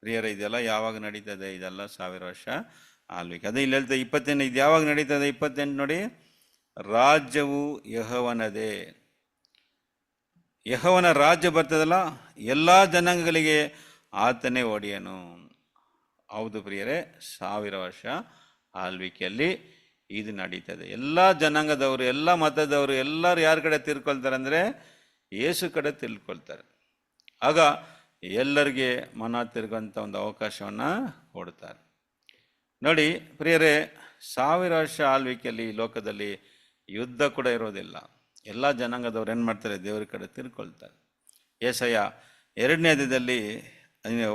ಪ್ರಿಯರೇ, ಇದೆಲ್ಲ ಯಾವಾಗ ನಡೀತದೆ? ಇದೆಲ್ಲ 1000 ವರ್ಷ ಆಳ್ವಿಕೆ. ಅದೇ ಇಲ್ಲಿ ಹೇಳ್ತಾರೆ 28, ಇದು ಯಾವಾಗ ನಡೀತದೆ? 28 ನೋಡಿ. ರಾಜ್ಯವು ಯೆಹೋವನದೇ. ಯೆಹೋವನ ರಾಜ್ಯ ಬರ್ತದಲ್ಲ, ಎಲ್ಲ ಜನಾಂಗಗಳಿಗೆ ಆತನೇ ಒಡೆಯನು. ಹೌದು ಪ್ರಿಯರೇ, 1000 ವರ್ಷ ಆಳ್ವಿಕೆಯಲ್ಲಿ ಇದು ನಡೀತದೆ. ಎಲ್ಲ ಜನಾಂಗದವರು, ಎಲ್ಲ ಮತದವರು ಎಲ್ಲರೂ ಯಾರ ಕಡೆ ತಿಳ್ಕೊಳ್ತಾರೆ ಅಂದರೆ ಯೇಸು ಕಡೆ ತಿಳ್ಕೊಳ್ತಾರೆ. ಆಗ ಎಲ್ಲರಿಗೆ ಮನ ತಿರುಗುವಂಥ ಒಂದು ಅವಕಾಶವನ್ನು ಕೊಡ್ತಾರೆ. ನೋಡಿ ಪ್ರಿಯರೇ, 1000 ವರ್ಷ ಆಳ್ವಿಕೆಯಲ್ಲಿ ಲೋಕದಲ್ಲಿ ಯುದ್ಧ ಕೂಡ ಇರೋದಿಲ್ಲ. ಎಲ್ಲ ಜನಾಂಗದವ್ರು ಏನು ಮಾಡ್ತಾರೆ? ದೇವರ ಕಡೆ ತಿರ್ಕೊಳ್ತಾರೆ. ಯೆಶಾಯ 2ನೇ ಅಧ್ಯಾಯದಲ್ಲಿ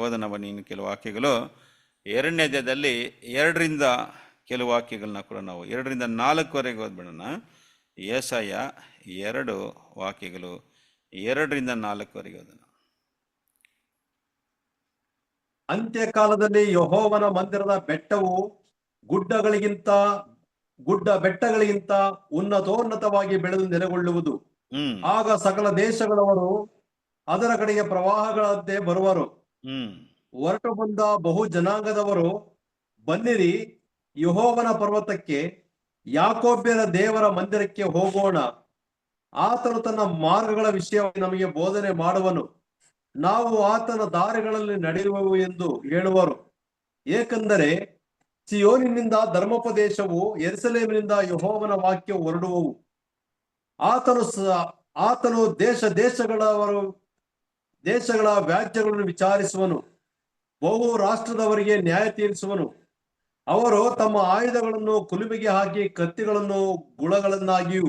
ಓದೋಣ ಬನ್ನಿ. ಇನ್ನು ಕೆಲವು ವಾಕ್ಯಗಳು 2ನೇ ಅಧ್ಯಾಯದಲ್ಲಿ 2ರಿಂದ ಕೆಲವು ವಾಕ್ಯಗಳನ್ನ ಕೂಡ ನಾವು 2ರಿಂದ 4ವರೆಗೆ ಓದ್ಬಿಡೋಣ. ಯೆಶಾಯ 2 ವಾಕ್ಯಗಳು 2ರಿಂದ 4ವರೆಗೆ ಓದೋಣ. ಅಂತ್ಯಕಾಲದಲ್ಲಿ ಯೆಹೋವನ ಮಂದಿರದ ಬೆಟ್ಟವು ಗುಡ್ಡ ಬೆಟ್ಟಗಳಿಗಿಂತ ಉನ್ನತೋನ್ನತವಾಗಿ ಬೆಳೆದು ನೆಲೆಗೊಳ್ಳುವುದು. ಆಗ ಸಕಲ ದೇಶಗಳವರು ಅದರ ಕಡೆಗೆ ಪ್ರವಾಹಗಳಂತೆ ಬರುವರು. ಹೊರಟು ಬಂದ ಬಹು ಜನಾಂಗದವರು ಬನ್ನಿರಿ, ಯೆಹೋವನ ಪರ್ವತಕ್ಕೆ, ಯಾಕೋಬ್ಯರ ದೇವರ ಮಂದಿರಕ್ಕೆ ಹೋಗೋಣ. ಆತನು ತನ್ನ ಮಾರ್ಗಗಳ ವಿಷಯವಾಗಿ ನಮಗೆ ಬೋಧನೆ ಮಾಡುವನು, ನಾವು ಆತನ ದಾರಿಗಳಲ್ಲಿ ನಡೆಯುವೆವು ಎಂದು ಹೇಳುವರು. ಏಕೆಂದರೆ ಸಿಯೋನಿನಿಂದ ಧರ್ಮೋಪದೇಶವು, ಯೆರೂಸಲೇಮಿನಿಂದ ಯೆಹೋವನ ವಾಕ್ಯವು ಹೊರಡುವವು. ಆತನು ದೇಶಗಳ ವ್ಯಾಜ್ಯಗಳನ್ನು ವಿಚಾರಿಸುವನು, ಬಹು ರಾಷ್ಟ್ರದವರಿಗೆ ನ್ಯಾಯ ತೀರಿಸುವನು. ಅವರು ತಮ್ಮ ಆಯುಧಗಳನ್ನು ಕುಲುಮೆಗೆ ಹಾಕಿ ಕತ್ತಿಗಳನ್ನು ಗುಳಗಳನ್ನಾಗಿಯೂ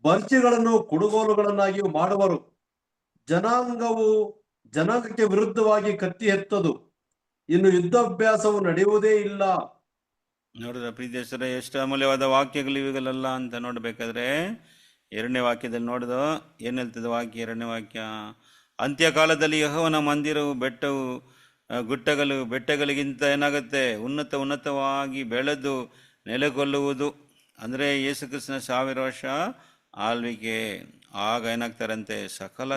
ಬರ್ಜಿಗಳನ್ನು ಕುಡುಗೋಲುಗಳನ್ನಾಗಿಯೂ ಮಾಡುವರು. ಜನಾಂಗಕ್ಕೆ ವಿರುದ್ಧವಾಗಿ ಕತ್ತಿ ಎತ್ತದು, ಇನ್ನು ಯುದ್ಧಾಭ್ಯಾಸವು ನಡೆಯುವುದೇ ಇಲ್ಲ. ನೋಡಿದ್ರೆ ಪ್ರೀತಿಯರ ಎಷ್ಟು ಅಮೂಲ್ಯವಾದ ವಾಕ್ಯಗಳು ಇವುಗಳೆಲ್ಲ ಅಂತ ನೋಡ್ಬೇಕಾದ್ರೆ 2ನೇ ವಾಕ್ಯದಲ್ಲಿ ನೋಡಿದ ಏನು ಹೇಳ್ತದೆ ವಾಕ್ಯ? 2ನೇ ವಾಕ್ಯ, ಅಂತ್ಯಕಾಲದಲ್ಲಿ ಯೆಹೋವನ ಮಂದಿರವು ಬೆಟ್ಟಗಳಿಗಿಂತ ಏನಾಗುತ್ತೆ? ಉನ್ನತವಾಗಿ ಬೆಳೆದು ನೆಲೆಗೊಳ್ಳುವುದು. ಅಂದರೆ ಯೇಸು ಕ್ರಿಸ್ತನ 1000 ವರ್ಷ ಆಳ್ವಿಕೆ. ಆಗ ಏನಾಗ್ತಾರಂತೆ? ಸಕಲ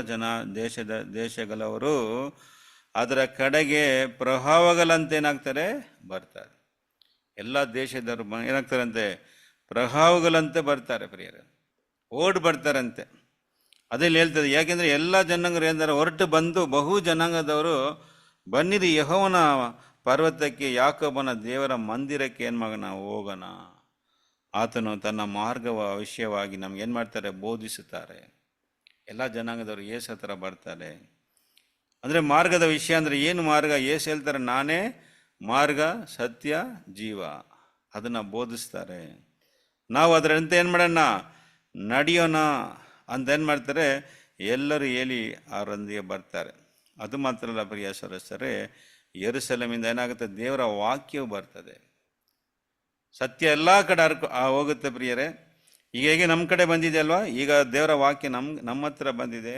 ದೇಶಗಳವರು ಅದರ ಕಡೆಗೆ ಪ್ರಭಾವಗಳಂತೆ ಏನಾಗ್ತಾರೆ? ಬರ್ತಾರೆ. ಎಲ್ಲ ದೇಶದವರು ಏನಾಗ್ತಾರಂತೆ? ಪ್ರಭಾವಗಳಂತೆ ಬರ್ತಾರೆ ಪ್ರಿಯರೇ, ಓಡ್ ಬರ್ತಾರಂತೆ. ಅದಲ್ಲಿ ಹೇಳ್ತದೆ, ಯಾಕೆಂದರೆ ಎಲ್ಲ ಜನಾಂಗರು ಏನಾರ ಹೊರಟು ಬಂದು ಬಹು ಜನಾಂಗದವರು ಬನ್ನಿರಿ ಯೆಹೋವನ ಪರ್ವತಕ್ಕೆ, ಯಾಕೋಬನ ದೇವರ ಮಂದಿರಕ್ಕೆ ಏನು ಮಗನ ಹೋಗೋಣ. ಆತನು ತನ್ನ ಮಾರ್ಗವ ವಿಷಯವಾಗಿ ನಮ್ಗೆ ಏನು ಮಾಡ್ತಾರೆ? ಬೋಧಿಸುತ್ತಾರೆ. ಎಲ್ಲ ಜನಾಂಗದವರು ಯೇಸು ಹತ್ರ ಬರ್ತಾರೆ. ಅಂದರೆ ಮಾರ್ಗದ ವಿಷಯ ಅಂದರೆ ಏನು ಮಾರ್ಗ? ಯೇಸು ಹೇಳ್ತಾರೆ, ನಾನೇ ಮಾರ್ಗ, ಸತ್ಯ, ಜೀವ. ಅದನ್ನು ಬೋಧಿಸ್ತಾರೆ. ನಾವು ಅದರಂತೆ ಏನು ಮಾಡೋಣ? ನಡೆಯೋಣ ಅಂತ ಏನು ಮಾಡ್ತಾರೆ? ಎಲ್ಲರೂ ಹೇಳಿ ಅವರೊಂದಿಗೆ ಬರ್ತಾರೆ. ಅದು ಮಾತ್ರ ಅಲ್ಲ ಪ್ರಿಯ ಸದಸ್ಯರೇ, ಯೆರೂಸಲೇಮಿಂದ ಏನಾಗುತ್ತೆ? ದೇವರ ವಾಕ್ಯವು ಬರ್ತದೆ. ಸತ್ಯ ಎಲ್ಲ ಕಡೆ ಹೋಗುತ್ತೆ ಪ್ರಿಯರೇ. ಈಗ ಹೇಗೆ ನಮ್ಮ ಕಡೆ ಬಂದಿದೆ ಅಲ್ವಾ, ಈಗ ದೇವರ ವಾಕ್ಯ ನಮ್ಮ ಹತ್ರ ಬಂದಿದೆ.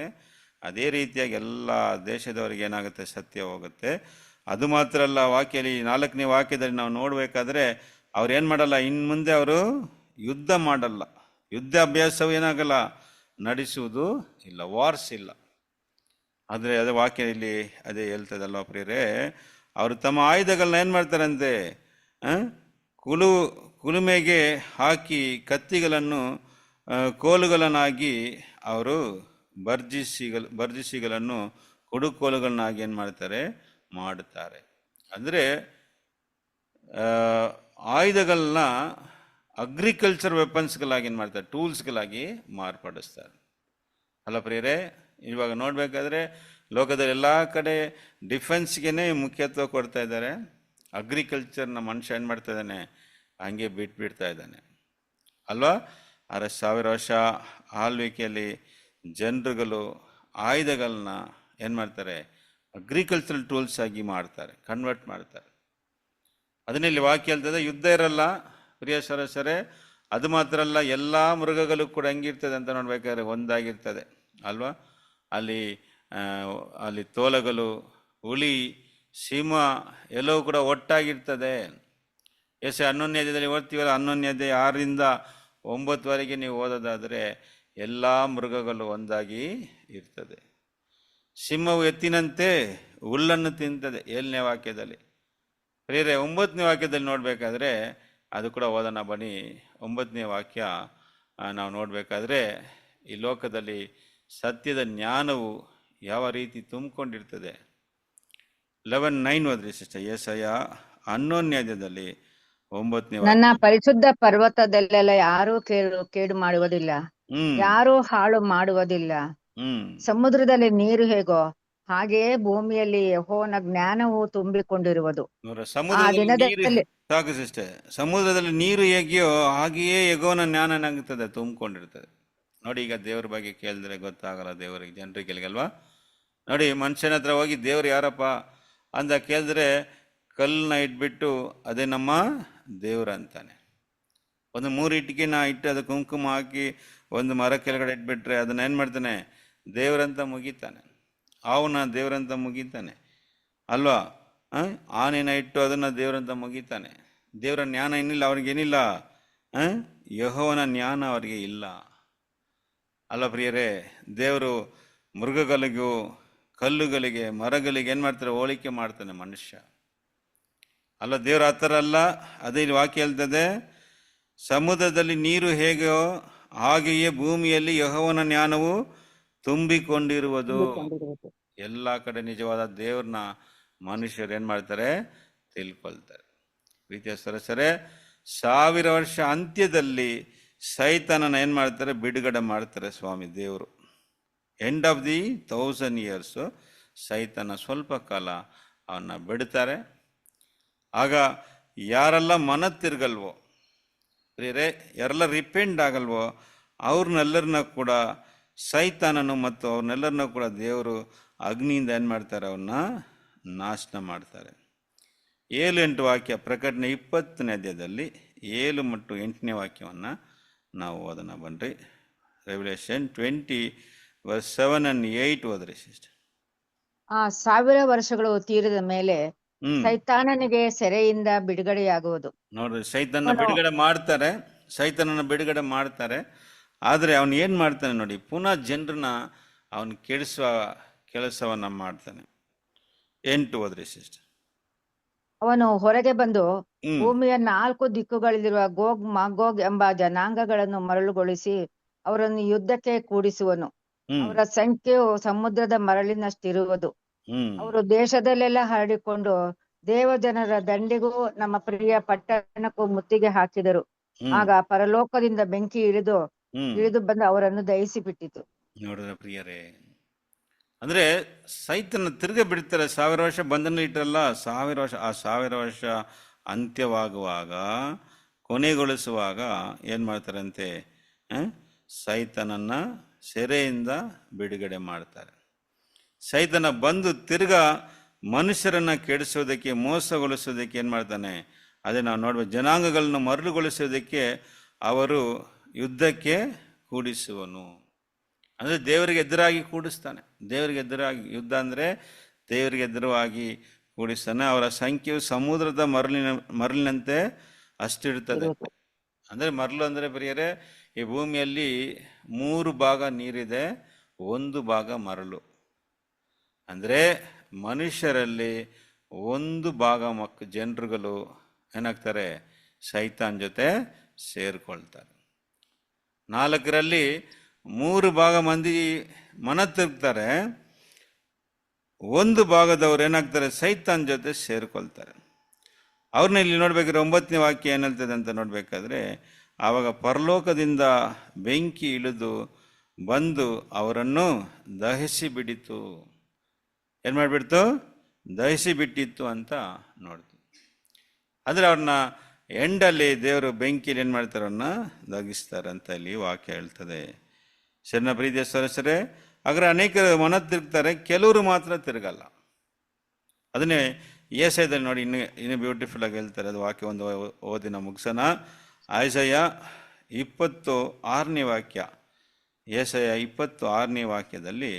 ಅದೇ ರೀತಿಯಾಗಿ ಎಲ್ಲ ದೇಶದವರಿಗೆ ಏನಾಗುತ್ತೆ? ಸತ್ಯ ಹೋಗುತ್ತೆ. ಅದು ಮಾತ್ರ ಅಲ್ಲ, ವಾಕ್ಯದಲ್ಲಿ 4ನೇ ವಾಕ್ಯದಲ್ಲಿ ನಾವು ನೋಡಬೇಕಾದ್ರೆ ಅವ್ರು ಏನು ಮಾಡಲ್ಲ, ಇನ್ನು ಮುಂದೆ ಅವರು ಯುದ್ಧ ಮಾಡಲ್ಲ. ಯುದ್ಧ ಅಭ್ಯಾಸವು ಏನಾಗಲ್ಲ? ನಡೆಸುವುದು ಇಲ್ಲ, ವಾರ್ಸ್ ಇಲ್ಲ. ಆದರೆ ಅದೇ ವಾಕ್ಯ ಇಲ್ಲಿ ಅದೇ ಹೇಳ್ತದಲ್ವ ಪ್ರಿಯರೇ, ಅವರು ತಮ್ಮ ಆಯುಧಗಳನ್ನ ಏನು ಮಾಡ್ತಾರಂತೆ? ಕುಲುಮೆಗೆ ಹಾಕಿ ಕತ್ತಿಗಳನ್ನು ಕೋಲುಗಳನ್ನಾಗಿ ಅವರು ಬರ್ಜಿಸಿಗಳನ್ನು ಕುಡುಕೋಲುಗಳನ್ನಾಗಿ ಏನು ಮಾಡ್ತಾರೆ? ಮಾಡುತ್ತಾರೆ. ಅಂದರೆ ಆಯುಧಗಳನ್ನ ಅಗ್ರಿಕಲ್ಚರ್ ವೆಪನ್ಸ್ಗಳಾಗಿ ಏನು ಮಾಡ್ತಾರೆ? ಟೂಲ್ಸ್ಗಳಾಗಿ ಮಾರ್ಪಡಿಸ್ತಾರೆ ಅಲ್ಲ ಪ್ರಿಯರೇ. ಇವಾಗ ನೋಡಬೇಕಾದ್ರೆ ಲೋಕದಲ್ಲಿ ಎಲ್ಲ ಕಡೆ ಡಿಫೆನ್ಸ್ಗೆ ಮುಖ್ಯತ್ವ ಕೊಡ್ತಾ ಇದ್ದಾರೆ. ಅಗ್ರಿಕಲ್ಚರ್ನ ಮನುಷ್ಯ ಏನು ಮಾಡ್ತಾ ಇದ್ದಾನೆ? ಹಂಗೆ ಬಿಟ್ಬಿಡ್ತಾ ಇದ್ದಾನೆ ಅಲ್ವಾ. 1000 ವರ್ಷ ಆಳ್ವಿಕೆಯಲ್ಲಿ ಜನರುಗಳು ಆಯುಧಗಳನ್ನ ಏನು ಮಾಡ್ತಾರೆ? ಅಗ್ರಿಕಲ್ಚರಲ್ ಟೂಲ್ಸ್ ಆಗಿ ಮಾಡ್ತಾರೆ, ಕನ್ವರ್ಟ್ ಮಾಡ್ತಾರೆ. ಅದನ್ನಲ್ಲಿ ವಾಕ್ಯ ಹೇಳ್ತದೆ, ಯುದ್ಧ ಇರಲ್ಲ ಪ್ರಿಯ ಸರಸರೇ. ಅದು ಮಾತ್ರ ಅಲ್ಲ, ಎಲ್ಲ ಮೃಗಗಳು ಕೂಡ ಹೆಂಗಿರ್ತದೆ ಅಂತ ನೋಡ್ಬೇಕಾದ್ರೆ ಒಂದಾಗಿರ್ತದೆ ಅಲ್ವಾ. ಅಲ್ಲಿ ತೋಳಗಳು, ಹುಲಿ, ಸಿಂಹ ಎಲ್ಲವೂ ಕೂಡ ಒಟ್ಟಾಗಿರ್ತದೆ. 11ನೇ ಅಧ್ಯಾಯದಲ್ಲಿ ಓದ್ತೀವಲ್ಲ, 11ನೇ ಅಧ್ಯಾಯ 6ರಿಂದ 9ವರೆಗೆ ನೀವು ಓದೋದಾದರೆ ಎಲ್ಲ ಮೃಗಗಳು ಒಂದಾಗಿ ಇರ್ತದೆ. ಸಿಂಹವು ಎತ್ತಿನಂತೆ ಹುಲ್ಲನ್ನು ತಿಂತದೆ 7ನೇ ವಾಕ್ಯದಲ್ಲಿ. ಪ್ರಿಯರೇ, 9ನೇ ವಾಕ್ಯದಲ್ಲಿ ನೋಡಬೇಕಾದ್ರೆ ಅದು ಕೂಡ ಓದೋಣ ಬನ್ನಿ. 9ನೇ ವಾಕ್ಯ ನಾವು ನೋಡಬೇಕಾದ್ರೆ ಈ ಲೋಕದಲ್ಲಿ ಸತ್ಯದ ಜ್ಞಾನವು ಯಾವ ರೀತಿ ತುಂಬಿಕೊಂಡಿರ್ತದೆ. 11:9 ಓದ್ರಿ ಸಿಸ್ಟರ್. ಯೆಶಾಯ 11ನೇ ಅಧ್ಯಾಯದಲ್ಲಿ 9ನೇ ನನ್ನ ಪರಿಶುದ್ಧ ಪರ್ವತದಲ್ಲೆಲ್ಲ ಯಾರೂ ಕೇಡು ಮಾಡುವುದಿಲ್ಲ, ಯಾರೂ ಹಾಳು ಮಾಡುವುದಿಲ್ಲ. ಸಮುದ್ರದಲ್ಲಿ ನೀರು ಹೇಗೋ ಹಾಗೆಯೇ ಭೂಮಿಯಲ್ಲಿ ಯೆಹೋವನ ಜ್ಞಾನವು ತುಂಬಿಕೊಂಡಿರುವುದು. ಸಾಕು ಸಿಸ್ಟರ್. ಸಮುದ್ರದಲ್ಲಿ ನೀರು ಹೇಗೆಯೋ ಹಾಗೆಯೇ ಯೆಹೋವನ ಜ್ಞಾನ ಏನಾಗುತ್ತದೆ? ತುಂಬಿಕೊಂಡಿರ್ತದೆ. ನೋಡಿ, ಈಗ ದೇವ್ರ ಬಗ್ಗೆ ಕೇಳಿದ್ರೆ ಗೊತ್ತಾಗಲ್ಲ ದೇವರಿಗೆ, ಜನರಿಗೆ ಕೇಳಿಗಲ್ವಾ. ನೋಡಿ, ಮನುಷ್ಯನ ಹತ್ರ ಹೋಗಿ ದೇವ್ರು ಯಾರಪ್ಪ ಅಂತ ಕೇಳಿದ್ರೆ ಕಲ್ಲನ್ನ ಇಟ್ಬಿಟ್ಟು ಅದೇ ನಮ್ಮ ದೇವ್ರ ಅಂತಾನೆ. ಒಂದು 3 ಇಟ್ಟಿಗೆನ ಇಟ್ಟು ಅದಕ್ಕೆ ಕುಂಕುಮ ಹಾಕಿ ಒಂದು ಮರ ಕೆಳಗಡೆ ಇಟ್ಬಿಟ್ರೆ ಅದನ್ನ ಏನು ಮಾಡ್ತಾನೆ? ದೇವರಂತ ಮುಗಿತಾನೆ. ಅವನ ದೇವರಂತ ಮುಗಿತಾನೆ ಅಲ್ವಾ. ಆನೆನ ಇಟ್ಟು ಅದನ್ನು ದೇವರಂತ ಮುಗಿತಾನೆ. ದೇವರ ಜ್ಞಾನ ಏನಿಲ್ಲ ಅವ್ರಿಗೇನಿಲ್ಲ, ಯೆಹೋವನ ಜ್ಞಾನ ಅವರಿಗೆ ಇಲ್ಲ ಅಲ್ಲ ಪ್ರಿಯರೇ. ದೇವರು ಮೃಗಗಳಿಗೂ ಕಲ್ಲುಗಳಿಗೆ ಮರಗಳಿಗೆ ಏನು ಮಾಡ್ತಾರೆ? ಹೋಲಿಕೆ ಮಾಡ್ತಾನೆ ಮನುಷ್ಯ ಅಲ್ಲ. ದೇವ್ರ ಆ ಥರ ಅಲ್ಲ. ಅದೇ ಇಲ್ಲಿ ವಾಕ್ಯ ಹೇಳ್ತದೆ, ಸಮುದ್ರದಲ್ಲಿ ನೀರು ಹೇಗೋ ಹಾಗೆಯೇ ಭೂಮಿಯಲ್ಲಿ ಯೆಹೋವನ ಜ್ಞಾನವು ತುಂಬಿಕೊಂಡಿರುವುದು. ಎಲ್ಲ ಕಡೆ ನಿಜವಾದ ದೇವ್ರನ್ನ ಮನುಷ್ಯರು ಏನು ಮಾಡ್ತಾರೆ? ತಿಳ್ಕೊಳ್ತಾರೆ. ಪ್ರೀತಿಯ ಸರಸರೇ, 1000 ವರ್ಷ ಅಂತ್ಯದಲ್ಲಿ ಸೈತಾನನ ಏನು ಮಾಡ್ತಾರೆ? ಬಿಡುಗಡೆ ಮಾಡ್ತಾರೆ ಸ್ವಾಮಿ ದೇವರು. ಎಂಡ್ ಆಫ್ ದಿ 1000 years ಸೈತಾನ ಸ್ವಲ್ಪ ಕಾಲ ಅವನ್ನ ಬಿಡ್ತಾರೆ. ಆಗ ಯಾರೆಲ್ಲ ಮನ ತಿರ್ಗಲ್ವೋ ಪ್ರಿಯರೇ, ಯಾರೆಲ್ಲ ರಿಪೆಂಡ್ ಆಗಲ್ವೋ ಅವ್ರನ್ನೆಲ್ಲರನ್ನ ಕೂಡ ಸೈತಾನನು ಮತ್ತು ಅವ್ರನ್ನೆಲ್ಲರನ್ನ ಕೂಡ ದೇವರು ಅಗ್ನಿಯಿಂದ ಏನು ಮಾಡ್ತಾರೆ? ಅವನ್ನ ನಾಶನ ಮಾಡ್ತಾರೆ. 7-8 ವಾಕ್ಯ, ಪ್ರಕಟಣೆ 20ನೇ ಅಧ್ಯಾಯದಲ್ಲಿ 7 ಮತ್ತು 8ನೇ ವಾಕ್ಯವನ್ನು ನಾವು ಓದೋಣ ಬನ್ರಿ. ರೆವಲ್ಯೂಷನ್ 20 verse 7 and 8 ಓದ್ರಿ ಸಿಸ್ಟರ್. ಆ 1000 ವರ್ಷಗಳು ತೀರಿದ ಮೇಲೆ ಹ್ಮ್ ಸೈತಾನನಿಗೆ ಸೆರೆಯಿಂದ ಬಿಡುಗಡೆಯಾಗುವುದು. ನೋಡ್ರಿ, ಸೈತನ ಅವನು ಬಿಡುಗಡೆ ಮಾಡ್ತಾರೆ, ಸೈತನನ್ನ ಬಿಡುಗಡೆ ಮಾಡ್ತಾರೆ. ಆದ್ರೆ ಅವನು ಏನ್ ಮಾಡ್ತಾನೆ ನೋಡಿ, ಪುನಃ ಜನರನ್ನ ಅವನು ಕೆಡಿಸುವ ಕೆಲಸವನ್ನ ಮಾಡ್ತಾನೆ. 8 ಓದ್ರಿ ಸಿಸ್ಟರ್. ಅವನು ಹೊರಗೆ ಬಂದು ಹ್ಮ್ ಭೂಮಿಯ 4 ದಿಕ್ಕುಗಳಲ್ಲಿರುವ ಗೋಗ್ ಮಾಗೋಗ್ ಎಂಬ ಜನಾಂಗಗಳನ್ನು ಮರಳುಗೊಳಿಸಿ ಅವರನ್ನು ಯುದ್ಧಕ್ಕೆ ಕೂಡಿಸುವನು. ಹ್ಮ್ ಅವರ ಸಂಖ್ಯೆಯು ಸಮುದ್ರದ ಮರಳಿನಷ್ಟಿರುವುದು. ಹ್ಮ್ ಅವರು ದೇಶದಲ್ಲೆಲ್ಲ ಹರಡಿಕೊಂಡು ದೇವಜನರ ದಂಡಿಗೂ ನಮ್ಮ ಪ್ರಿಯ ಪಟ್ಟಣಕ್ಕೂ ಮುತ್ತಿಗೆ ಹಾಕಿದರು. ಹ್ಮ್ ಆಗ ಪರಲೋಕದಿಂದ ಬೆಂಕಿ ಹ್ಮ್ ಇಳಿದು ಬಂದು ಅವರನ್ನು ದಹಿಸಿ ಬಿಟ್ಟಿತು. ನೋಡಿದ್ರ ಪ್ರಿಯರೇ, ಅಂದ್ರೆ ಸೈತನ ತಿರುಗ ಬಿಡ್ತಾರೆ. 1000 ವರ್ಷ ಬಂಧನ ಇಟ್ಟರಲ್ಲ, 1000 ವರ್ಷ, ಆ 1000 ವರ್ಷ ಅಂತ್ಯವಾಗುವಾಗ, ಕೊನೆಗೊಳಿಸುವಾಗ ಏನ್ ಮಾಡ್ತಾರಂತೆ, ಸೈತನನ್ನ ಸೆರೆಯಿಂದ ಬಿಡುಗಡೆ ಮಾಡ್ತಾರೆ. ಸೈತನ ಬಂದು ತಿರ್ಗಾ ಮನುಷ್ಯರನ್ನ ಕೆಡಿಸೋದಕ್ಕೆ, ಮೋಸಗೊಳಿಸೋದಕ್ಕೆ ಏನ್ ಮಾಡ್ತಾನೆ, ಅದೇ ನಾವು ನೋಡ್ಬೇಕು, ಜನಾಂಗಗಳನ್ನು ಮರಳುಗೊಳಿಸೋದಕ್ಕೆ ಅವರು ಯುದ್ಧಕ್ಕೆ ಕೂಡಿಸುವನು. ಅಂದರೆ ದೇವರಿಗೆ ಎದುರಾಗಿ ಕೂಡಿಸ್ತಾನೆ. ದೇವರಿಗೆ ಎದುರಾಗಿ ಯುದ್ಧ ಅಂದರೆ ದೇವರಿಗೆ ಎದುರಾಗಿ ಕೂಡಿಸ್ತಾನೆ. ಅವರ ಸಂಖ್ಯೆಯು ಸಮುದ್ರದ ಮರಳಿನಂತೆ ಅಷ್ಟಿರ್ತದೆ. ಅಂದರೆ ಮರಳು ಅಂದರೆ ಪ್ರಿಯರೇ, ಈ ಭೂಮಿಯಲ್ಲಿ 3 ಭಾಗ ನೀರಿದೆ, 1 ಭಾಗ ಮರಳು. ಅಂದರೆ ಮನುಷ್ಯರಲ್ಲಿ 1 ಭಾಗ ಜನರುಗಳು ಏನಾಗ್ತಾರೆ, ಸೈತಾನ್ ಜೊತೆ ಸೇರ್ಕೊಳ್ತಾರೆ. 4ರಲ್ಲಿ 3 ಭಾಗ ಮಂದಿ ಮನ ತಿರುಗ್ತಾರೆ, 1 ಭಾಗದವ್ರು ಏನಾಗ್ತಾರೆ, ಸೈತಾನ್ ಜೊತೆ ಸೇರ್ಕೊಳ್ತಾರೆ. ಅವ್ರನ್ನ ಇಲ್ಲಿ ನೋಡ್ಬೇಕಾದ್ರೆ 9ನೇ ವಾಕ್ಯ ಏನ್ ಹೇಳ್ತದೆ ಅಂತ ನೋಡ್ಬೇಕಾದ್ರೆ, ಆವಾಗ ಪರಲೋಕದಿಂದ ಬೆಂಕಿ ಇಳಿದು ಬಂದು ಅವರನ್ನು ದಹಿಸಿ ಬಿಡಿತು. ಏನ್ ಮಾಡಿಬಿಡ್ತು, ದಹಿಸಿ ಬಿಟ್ಟಿತ್ತು ಅಂತ ನೋಡ್ತೀವಿ. ಅಂದ್ರೆ ಅವ್ರನ್ನ ಎಂಡಲ್ಲಿ ದೇವರು ಬೆಂಕಿಲಿ ಏನ್ ಮಾಡ್ತಾರೆ, ಅವ್ರನ್ನ ದಗಿಸ್ತಾರೆ ಅಂತ ಇಲ್ಲಿ ವಾಕ್ಯ ಹೇಳ್ತದೆ. ಶರಣ ಪ್ರೀತಿಯ ಸದಸ್ಯರೇ, ಹಾಗಾದ್ರೆ ಅನೇಕರು ಮನ ತಿರುಗ್ತಾರೆ, ಕೆಲವರು ಮಾತ್ರ ತಿರುಗಲ್ಲ. ಅದನ್ನೇ ಏಸಾಯದಲ್ಲಿ ನೋಡಿ, ಇನ್ನು ಬ್ಯೂಟಿಫುಲ್ ಆಗಿ ಹೇಳ್ತಾರೆ. ಅದು ವಾಕ್ಯ ಒಂದು ಓದಿನ ಮುಗಿಸೋಣ. ಐಸಾಯ 26ನೇ ವಾಕ್ಯ, ಏಸಾಯ 26ನೇ ವಾಕ್ಯದಲ್ಲಿ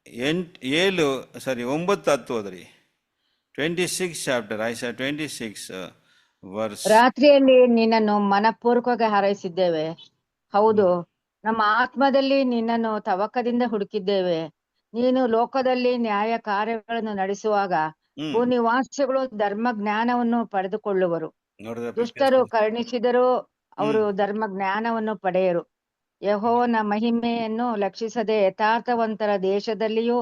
9-10 ಓದ್ರಿ. 26 ಚಾಪ್ಟರ್, ಐಸಾಯ 26 ವರ್ಸ್. ರಾತ್ರಿಯಲ್ಲಿ ನಿನ್ನನ್ನು ಮನಪೂರ್ವಕವಾಗಿ ಹಾರೈಸಿದ್ದೇವೆ, ಹೌದು ನಮ್ಮ ಆತ್ಮದಲ್ಲಿ ನಿನ್ನನ್ನು ತವಕದಿಂದ ಹುಡುಕಿದ್ದೇವೆ. ನೀನು ಲೋಕದಲ್ಲಿ ನ್ಯಾಯ ಕಾರ್ಯಗಳನ್ನು ನಡೆಸುವಾಗ ಭೂನಿವಾಸಿಗಳು ಧರ್ಮ ಜ್ಞಾನವನ್ನು ಪಡೆದುಕೊಳ್ಳುವರು. ದುಷ್ಟರು ಕರುಣಿಸಿದರೂ ಅವರು ಧರ್ಮ ಜ್ಞಾನವನ್ನು ಪಡೆಯರು. ಯೆಹೋವನ ಮಹಿಮೆಯನ್ನು ಲಕ್ಷಿಸದೆ ಯಥಾರ್ಥವಂತರ ದೇಶದಲ್ಲಿಯೂ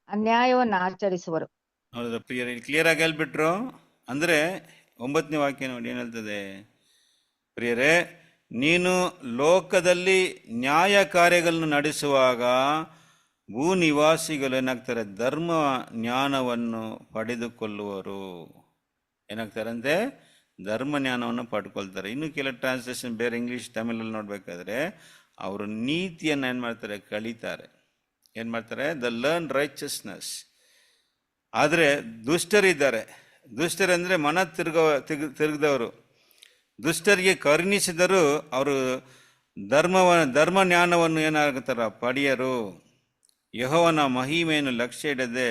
ಅನ್ಯಾಯವನ್ನು ಆಚರಿಸುವರು. ಹೌದಾ ಪ್ರಿಯರೇ, ಕ್ಲಿಯರ್ ಆಗಿ ಹೇಳ್ಬಿಟ್ರು. ಅಂದ್ರೆ 9ನೇ ವಾಕ್ಯ ನೋಡಿ ಏನ್ ಹೇಳ್ತದೆ, ಪ್ರಿಯರೇ, ನೀನು ಲೋಕದಲ್ಲಿ ನ್ಯಾಯ ಕಾರ್ಯಗಳನ್ನು ನಡೆಸುವಾಗ ಭೂ ನಿವಾಸಿಗಳು ಏನಾಗ್ತಾರೆ, ಧರ್ಮ ಜ್ಞಾನವನ್ನು ಪಡೆದುಕೊಳ್ಳುವರು. ಏನಾಗ್ತಾರಂತೆ, ಧರ್ಮ ಜ್ಞಾನವನ್ನು ಪಡ್ಕೊಳ್ತಾರೆ. ಇನ್ನು ಕೆಲವು ಟ್ರಾನ್ಸ್ಲೇಷನ್ ಬೇರೆ ಇಂಗ್ಲೀಷ್ ತಮಿಳಲ್ಲಿ ನೋಡ್ಬೇಕಾದ್ರೆ ಅವರು ನೀತಿಯನ್ನು ಏನ್ ಮಾಡ್ತಾರೆ, ಕಲಿತಾರೆ. ಏನ್ ಮಾಡ್ತಾರೆ, ದ ಲರ್ನ್ ರೈಚಸ್ನೆಸ್. ಆದರೆ ದುಷ್ಟರಿದ್ದಾರೆ. ದುಷ್ಟರಂದ್ರೆ ಮನ ತಿರುಗದವರು. ದುಷ್ಟರಿಗೆ ಕರುಣಿಸಿದರೂ ಅವರು ಧರ್ಮ ಜ್ಞಾನವನ್ನು ಏನಾಗುತ್ತಾರ, ಪಡೆಯರು. ಯೆಹೋವನ ಮಹಿಮೆಯನ್ನು ಲಕ್ಷ್ಯ ಇಡದೆ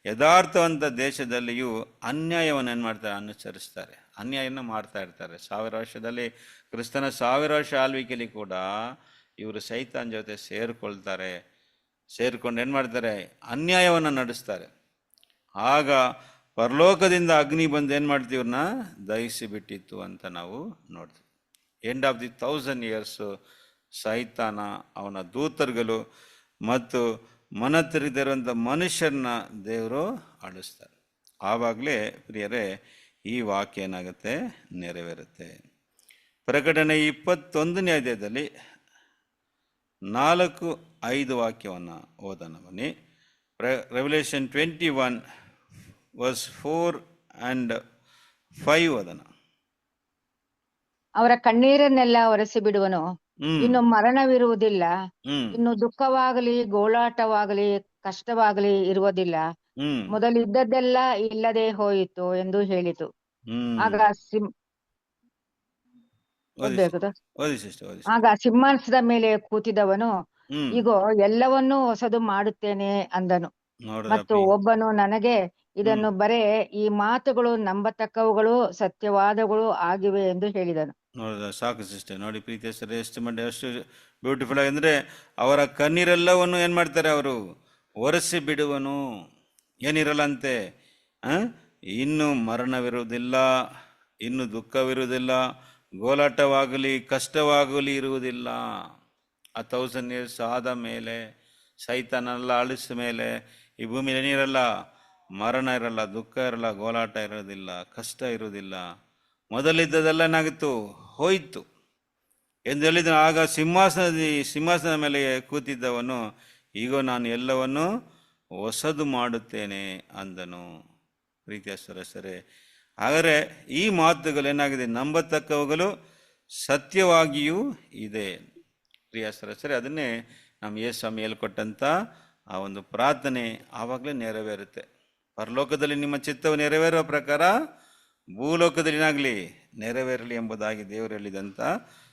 ಯಥಾರ್ಥವಂತ ದೇಶದಲ್ಲಿಯೂ ಅನ್ಯಾಯವನ್ನು ಏನು ಮಾಡ್ತಾರೆ, ಅನುಸರಿಸ್ತಾರೆ, ಅನ್ಯಾಯನ ಮಾಡ್ತಾ ಇರ್ತಾರೆ. 1000 ವರ್ಷದಲ್ಲಿ, ಕ್ರಿಸ್ತನ 1000 ವರ್ಷ ಆಳ್ವಿಕೆಯಲ್ಲಿ ಕೂಡ ಇವರು ಸೈತಾನ್ ಜೊತೆ ಸೇರ್ಕೊಂಡು ಏನು ಮಾಡ್ತಾರೆ, ಅನ್ಯಾಯವನ್ನು ನಡೆಸ್ತಾರೆ. ಆಗ ಪರಲೋಕದಿಂದ ಅಗ್ನಿ ಬಂದು ಏನು ಮಾಡ್ತೀವಿ, ಇವ್ರನ್ನ ದಹಿಸಿ ಬಿಟ್ಟಿತ್ತು ಅಂತ ನಾವು ನೋಡ್ತೀವಿ. ಎಂಡ್ ಆಫ್ ದಿ 1000 years ಸೈತಾನ, ಅವನ ದೂತರುಗಳು ಮತ್ತು ಮನ ತಿರುಗದಿರುವಂಥ ಮನುಷ್ಯರನ್ನ ದೇವರು ಆಳಿಸ್ತಾರೆ. ಆವಾಗಲೇ ಪ್ರಿಯರೇ ಈ ವಾಕ್ಯ ಏನಾಗುತ್ತೆ, ನೆರವೇರುತ್ತೆ. ಪ್ರಕಟಣೆ 21ನೇ ಅಧ್ಯಾಯದಲ್ಲಿ 4-5 ವಾಕ್ಯವನ್ನು ಓದೋಣ ಬನ್ನಿ. ರೆವಲ್ಯೂಷನ್ 21 verse 4 and 5 ಓದೋಣ. ಅವರ ಕಣ್ಣೀರನ್ನೆಲ್ಲ ಒರೆಸಿ ಬಿಡುವನು, ಇನ್ನು ಮರಣವಿರುವುದಿಲ್ಲ, ಇನ್ನು ದುಃಖವಾಗಲಿ ಗೋಳಾಟವಾಗಲಿ ಕಷ್ಟವಾಗಲಿ ಇರುವುದಿಲ್ಲ, ಮೊದಲಿದ್ದದ್ದೆಲ್ಲ ಇಲ್ಲದೆ ಹೋಯಿತು ಎಂದು ಹೇಳಿತು. ಆಗ ಓದ್ಬೇಕು ಓದಿ ಸಿಸ್ಟರ್, ಓದಿ. ಆಗ ಸಿಂಹಾಸನದ ಮೇಲೆ ಕೂತಿದವನು ಹ್ಮ್ ಇಗೋ ಎಲ್ಲವನ್ನೂ ಹೊಸದು ಮಾಡುತ್ತೇನೆ ಅಂದನು. ನೋಡ್ರ ಮತ್ತು ಒಬ್ಬನು ನನಗೆ ಇದನ್ನು ಬರೇ, ಈ ಮಾತುಗಳು ನಂಬತಕ್ಕವುಗಳು ಸತ್ಯವಾದಗಳು ಆಗಿವೆ ಎಂದು ಹೇಳಿದನು. ನೋಡಿದ ಸಾಕು ಸಿಸ್ಟರ್. ನೋಡಿ ಪ್ರೀತಿಯ ಸರ್, ಎಷ್ಟು ಬ್ಯೂಟಿಫುಲ್ ಆಗಿ ಅಂದರೆ ಅವರ ಕಣ್ಣೀರೆಲ್ಲವನ್ನು ಏನು ಮಾಡ್ತಾರೆ ಅವರು ಒರೆಸಿ ಬಿಡುವನು. ಏನಿರಲ್ಲಂತೆ, ಇನ್ನು ಮರಣವಿರುವುದಿಲ್ಲ, ಇನ್ನು ದುಃಖವಿರುವುದಿಲ್ಲ, ಗೋಲಾಟವಾಗಲಿ ಕಷ್ಟವಾಗಲಿ ಇರುವುದಿಲ್ಲ. 1000 years ಆದ ಮೇಲೆ, ಸೈತಾನೆಲ್ಲ ಅಳಿಸಿದ ಮೇಲೆ ಈ ಭೂಮಿಯಲ್ಲಿ ಏನಿರಲ್ಲ, ಮರಣ ಇರಲ್ಲ, ದುಃಖ ಇರಲ್ಲ, ಗೋಲಾಟ ಇರೋದಿಲ್ಲ, ಕಷ್ಟ ಇರುವುದಿಲ್ಲ. ಮೊದಲಿದ್ದದೆಲ್ಲ ಏನಾಗಿತ್ತು, ಹೋಯಿತು ಎಂದು ಹೇಳಿದ. ಆಗ ಸಿಂಹಾಸನದ ಮೇಲೆ ಕೂತಿದ್ದವನು ಈಗ ನಾನು ಎಲ್ಲವನ್ನು ಹೊಸದು ಮಾಡುತ್ತೇನೆ ಅಂದನು. ಪ್ರೀತಿಯ ಸರಸರೆ, ಹಾಗಾದರೆ ಈ ಮಾತುಗಳು ಏನಾಗಿದೆ, ನಂಬತಕ್ಕವುಗಳು ಸತ್ಯವಾಗಿಯೂ ಇದೆ. ಪ್ರಿಯ ಸರಸರೆ, ಅದನ್ನೇ ನಮ್ಮ ಯೇಸು ಸ್ವಾಮಿ ಹೇಳ್ಕೊಟ್ಟಂಥ ಆ ಒಂದು ಪ್ರಾರ್ಥನೆ ಆವಾಗಲೇ ನೆರವೇರುತ್ತೆ. ಪರಲೋಕದಲ್ಲಿ ನಿಮ್ಮ ಚಿತ್ತವು ನೆರವೇರುವ ಪ್ರಕಾರ ಭೂಲೋಕದಲ್ಲಿ ಏನಾಗಲಿ ನೆರವೇರಲಿ ಎಂಬುದಾಗಿ ದೇವರು ಹೇಳಿದಂಥ,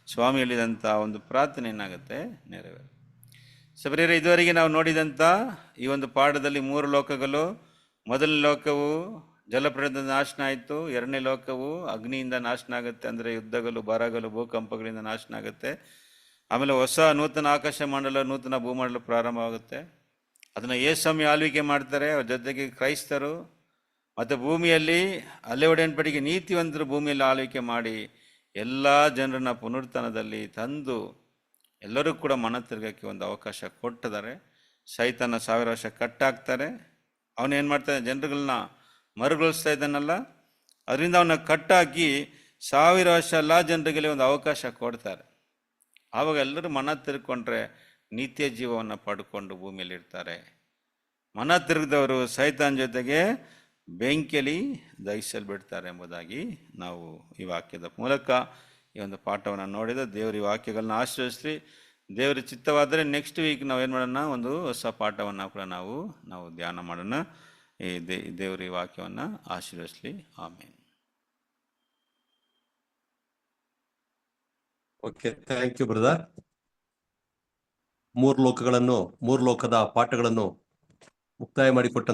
ಸ್ವಾಮಿ ಹೇಳಿದಂಥ ಒಂದು ಪ್ರಾರ್ಥನೆ ಏನಾಗುತ್ತೆ, ನೆರವೇರು. ಸಬರಿಯರೇ, ಇದುವರೆಗೆ ನಾವು ನೋಡಿದಂಥ ಈ ಒಂದು ಪಾಠದಲ್ಲಿ 3 ಲೋಕಗಳು. ಮೊದಲನೇ ಲೋಕವು ಜಲಪ್ರಳಯದಿಂದ ನಾಶನ ಆಯಿತು. 2ನೇ ಲೋಕವು ಅಗ್ನಿಯಿಂದ ನಾಶನ ಆಗುತ್ತೆ, ಅಂದರೆ ಯುದ್ಧಗಳು, ಬರಗಳು, ಭೂಕಂಪಗಳಿಂದ ನಾಶನ ಆಗುತ್ತೆ. ಆಮೇಲೆ ಹೊಸ ನೂತನ ಆಕಾಶ ಮಂಡಲ, ನೂತನ ಭೂಮಂಡಲ ಪ್ರಾರಂಭವಾಗುತ್ತೆ. ಅದನ್ನು ಯೇಸು ಸ್ವಾಮಿ ಆಳ್ವಿಕೆ ಮಾಡ್ತಾರೆ, ಅವ್ರ ಜೊತೆಗೆ ಕ್ರೈಸ್ತರು. ಮತ್ತು ಭೂಮಿಯಲ್ಲಿ ಅಲೆ ಒಡೆಯನ್ಪಡಿಗೆ ನೀತಿವಂತರು ಭೂಮಿಯಲ್ಲಿ ಆಳ್ವಿಕೆ ಮಾಡಿ ಎಲ್ಲ ಜನರನ್ನ ಪುನರುತ್ಥಾನದಲ್ಲಿ ತಂದು ಎಲ್ಲರೂ ಕೂಡ ಮನ ತಿರುಗಕ್ಕೆ ಒಂದು ಅವಕಾಶ ಕೊಟ್ಟಿದ್ದಾರೆ. ಸೈತಾನ 1000 ವರ್ಷ ಕಟ್ಟಾಕ್ತಾರೆ. ಅವನೇನು ಮಾಡ್ತಾನೆ, ಜನರುಗಳನ್ನ ಮರುಗೊಳಿಸ್ತಾ ಇದ್ದಾನಲ್ಲ, ಅದರಿಂದ ಅವನ್ನ ಕಟ್ಟಾಕಿ 1000 ವರ್ಷ ಎಲ್ಲ ಜನರಿಗೆ ಒಂದು ಅವಕಾಶ ಕೊಡ್ತಾರೆ. ಆವಾಗ ಎಲ್ಲರೂ ಮನ ತಿರ್ಕೊಂಡ್ರೆ ನಿತ್ಯ ಜೀವವನ್ನು ಪಡ್ಕೊಂಡು ಭೂಮಿಯಲ್ಲಿ ಇರ್ತಾರೆ. ಮನ ತಿರುಗಿದವರು ಸೈತಾನ್ ಜೊತೆಗೆ ಬೆಂಕಿಯಲ್ಲಿ ದಹಿಸಲ್ಬಿಡ್ತಾರೆ ಎಂಬುದಾಗಿ ನಾವು ಈ ವಾಕ್ಯದ ಮೂಲಕ ಈ ಒಂದು ಪಾಠವನ್ನು ನೋಡಿದ. ದೇವರು ಈ ವಾಕ್ಯಗಳನ್ನ ಆಶ್ರಯಿಸಲಿ. ದೇವರ ಚಿತ್ತವಾದರೆ ನೆಕ್ಸ್ಟ್ ವೀಕ್ ನಾವು ಏನು ಮಾಡೋಣ, ಒಂದು ಹೊಸ ಪಾಠವನ್ನು ಕೂಡ ನಾವು ಧ್ಯಾನ ಮಾಡೋಣ. ಈ ದೇವರು ಈ ವಾಕ್ಯವನ್ನು ಆಶೀರ್ವದಿಸಲಿ. ಆಮೇಲೆ ಓಕೆ, ಥ್ಯಾಂಕ್ ಯು ಬ್ರದರ್. 3 ಲೋಕದ ಪಾಠಗಳನ್ನು ಮುಕ್ತಾಯ ಮಾಡಿಕೊಟ್ಟಂತ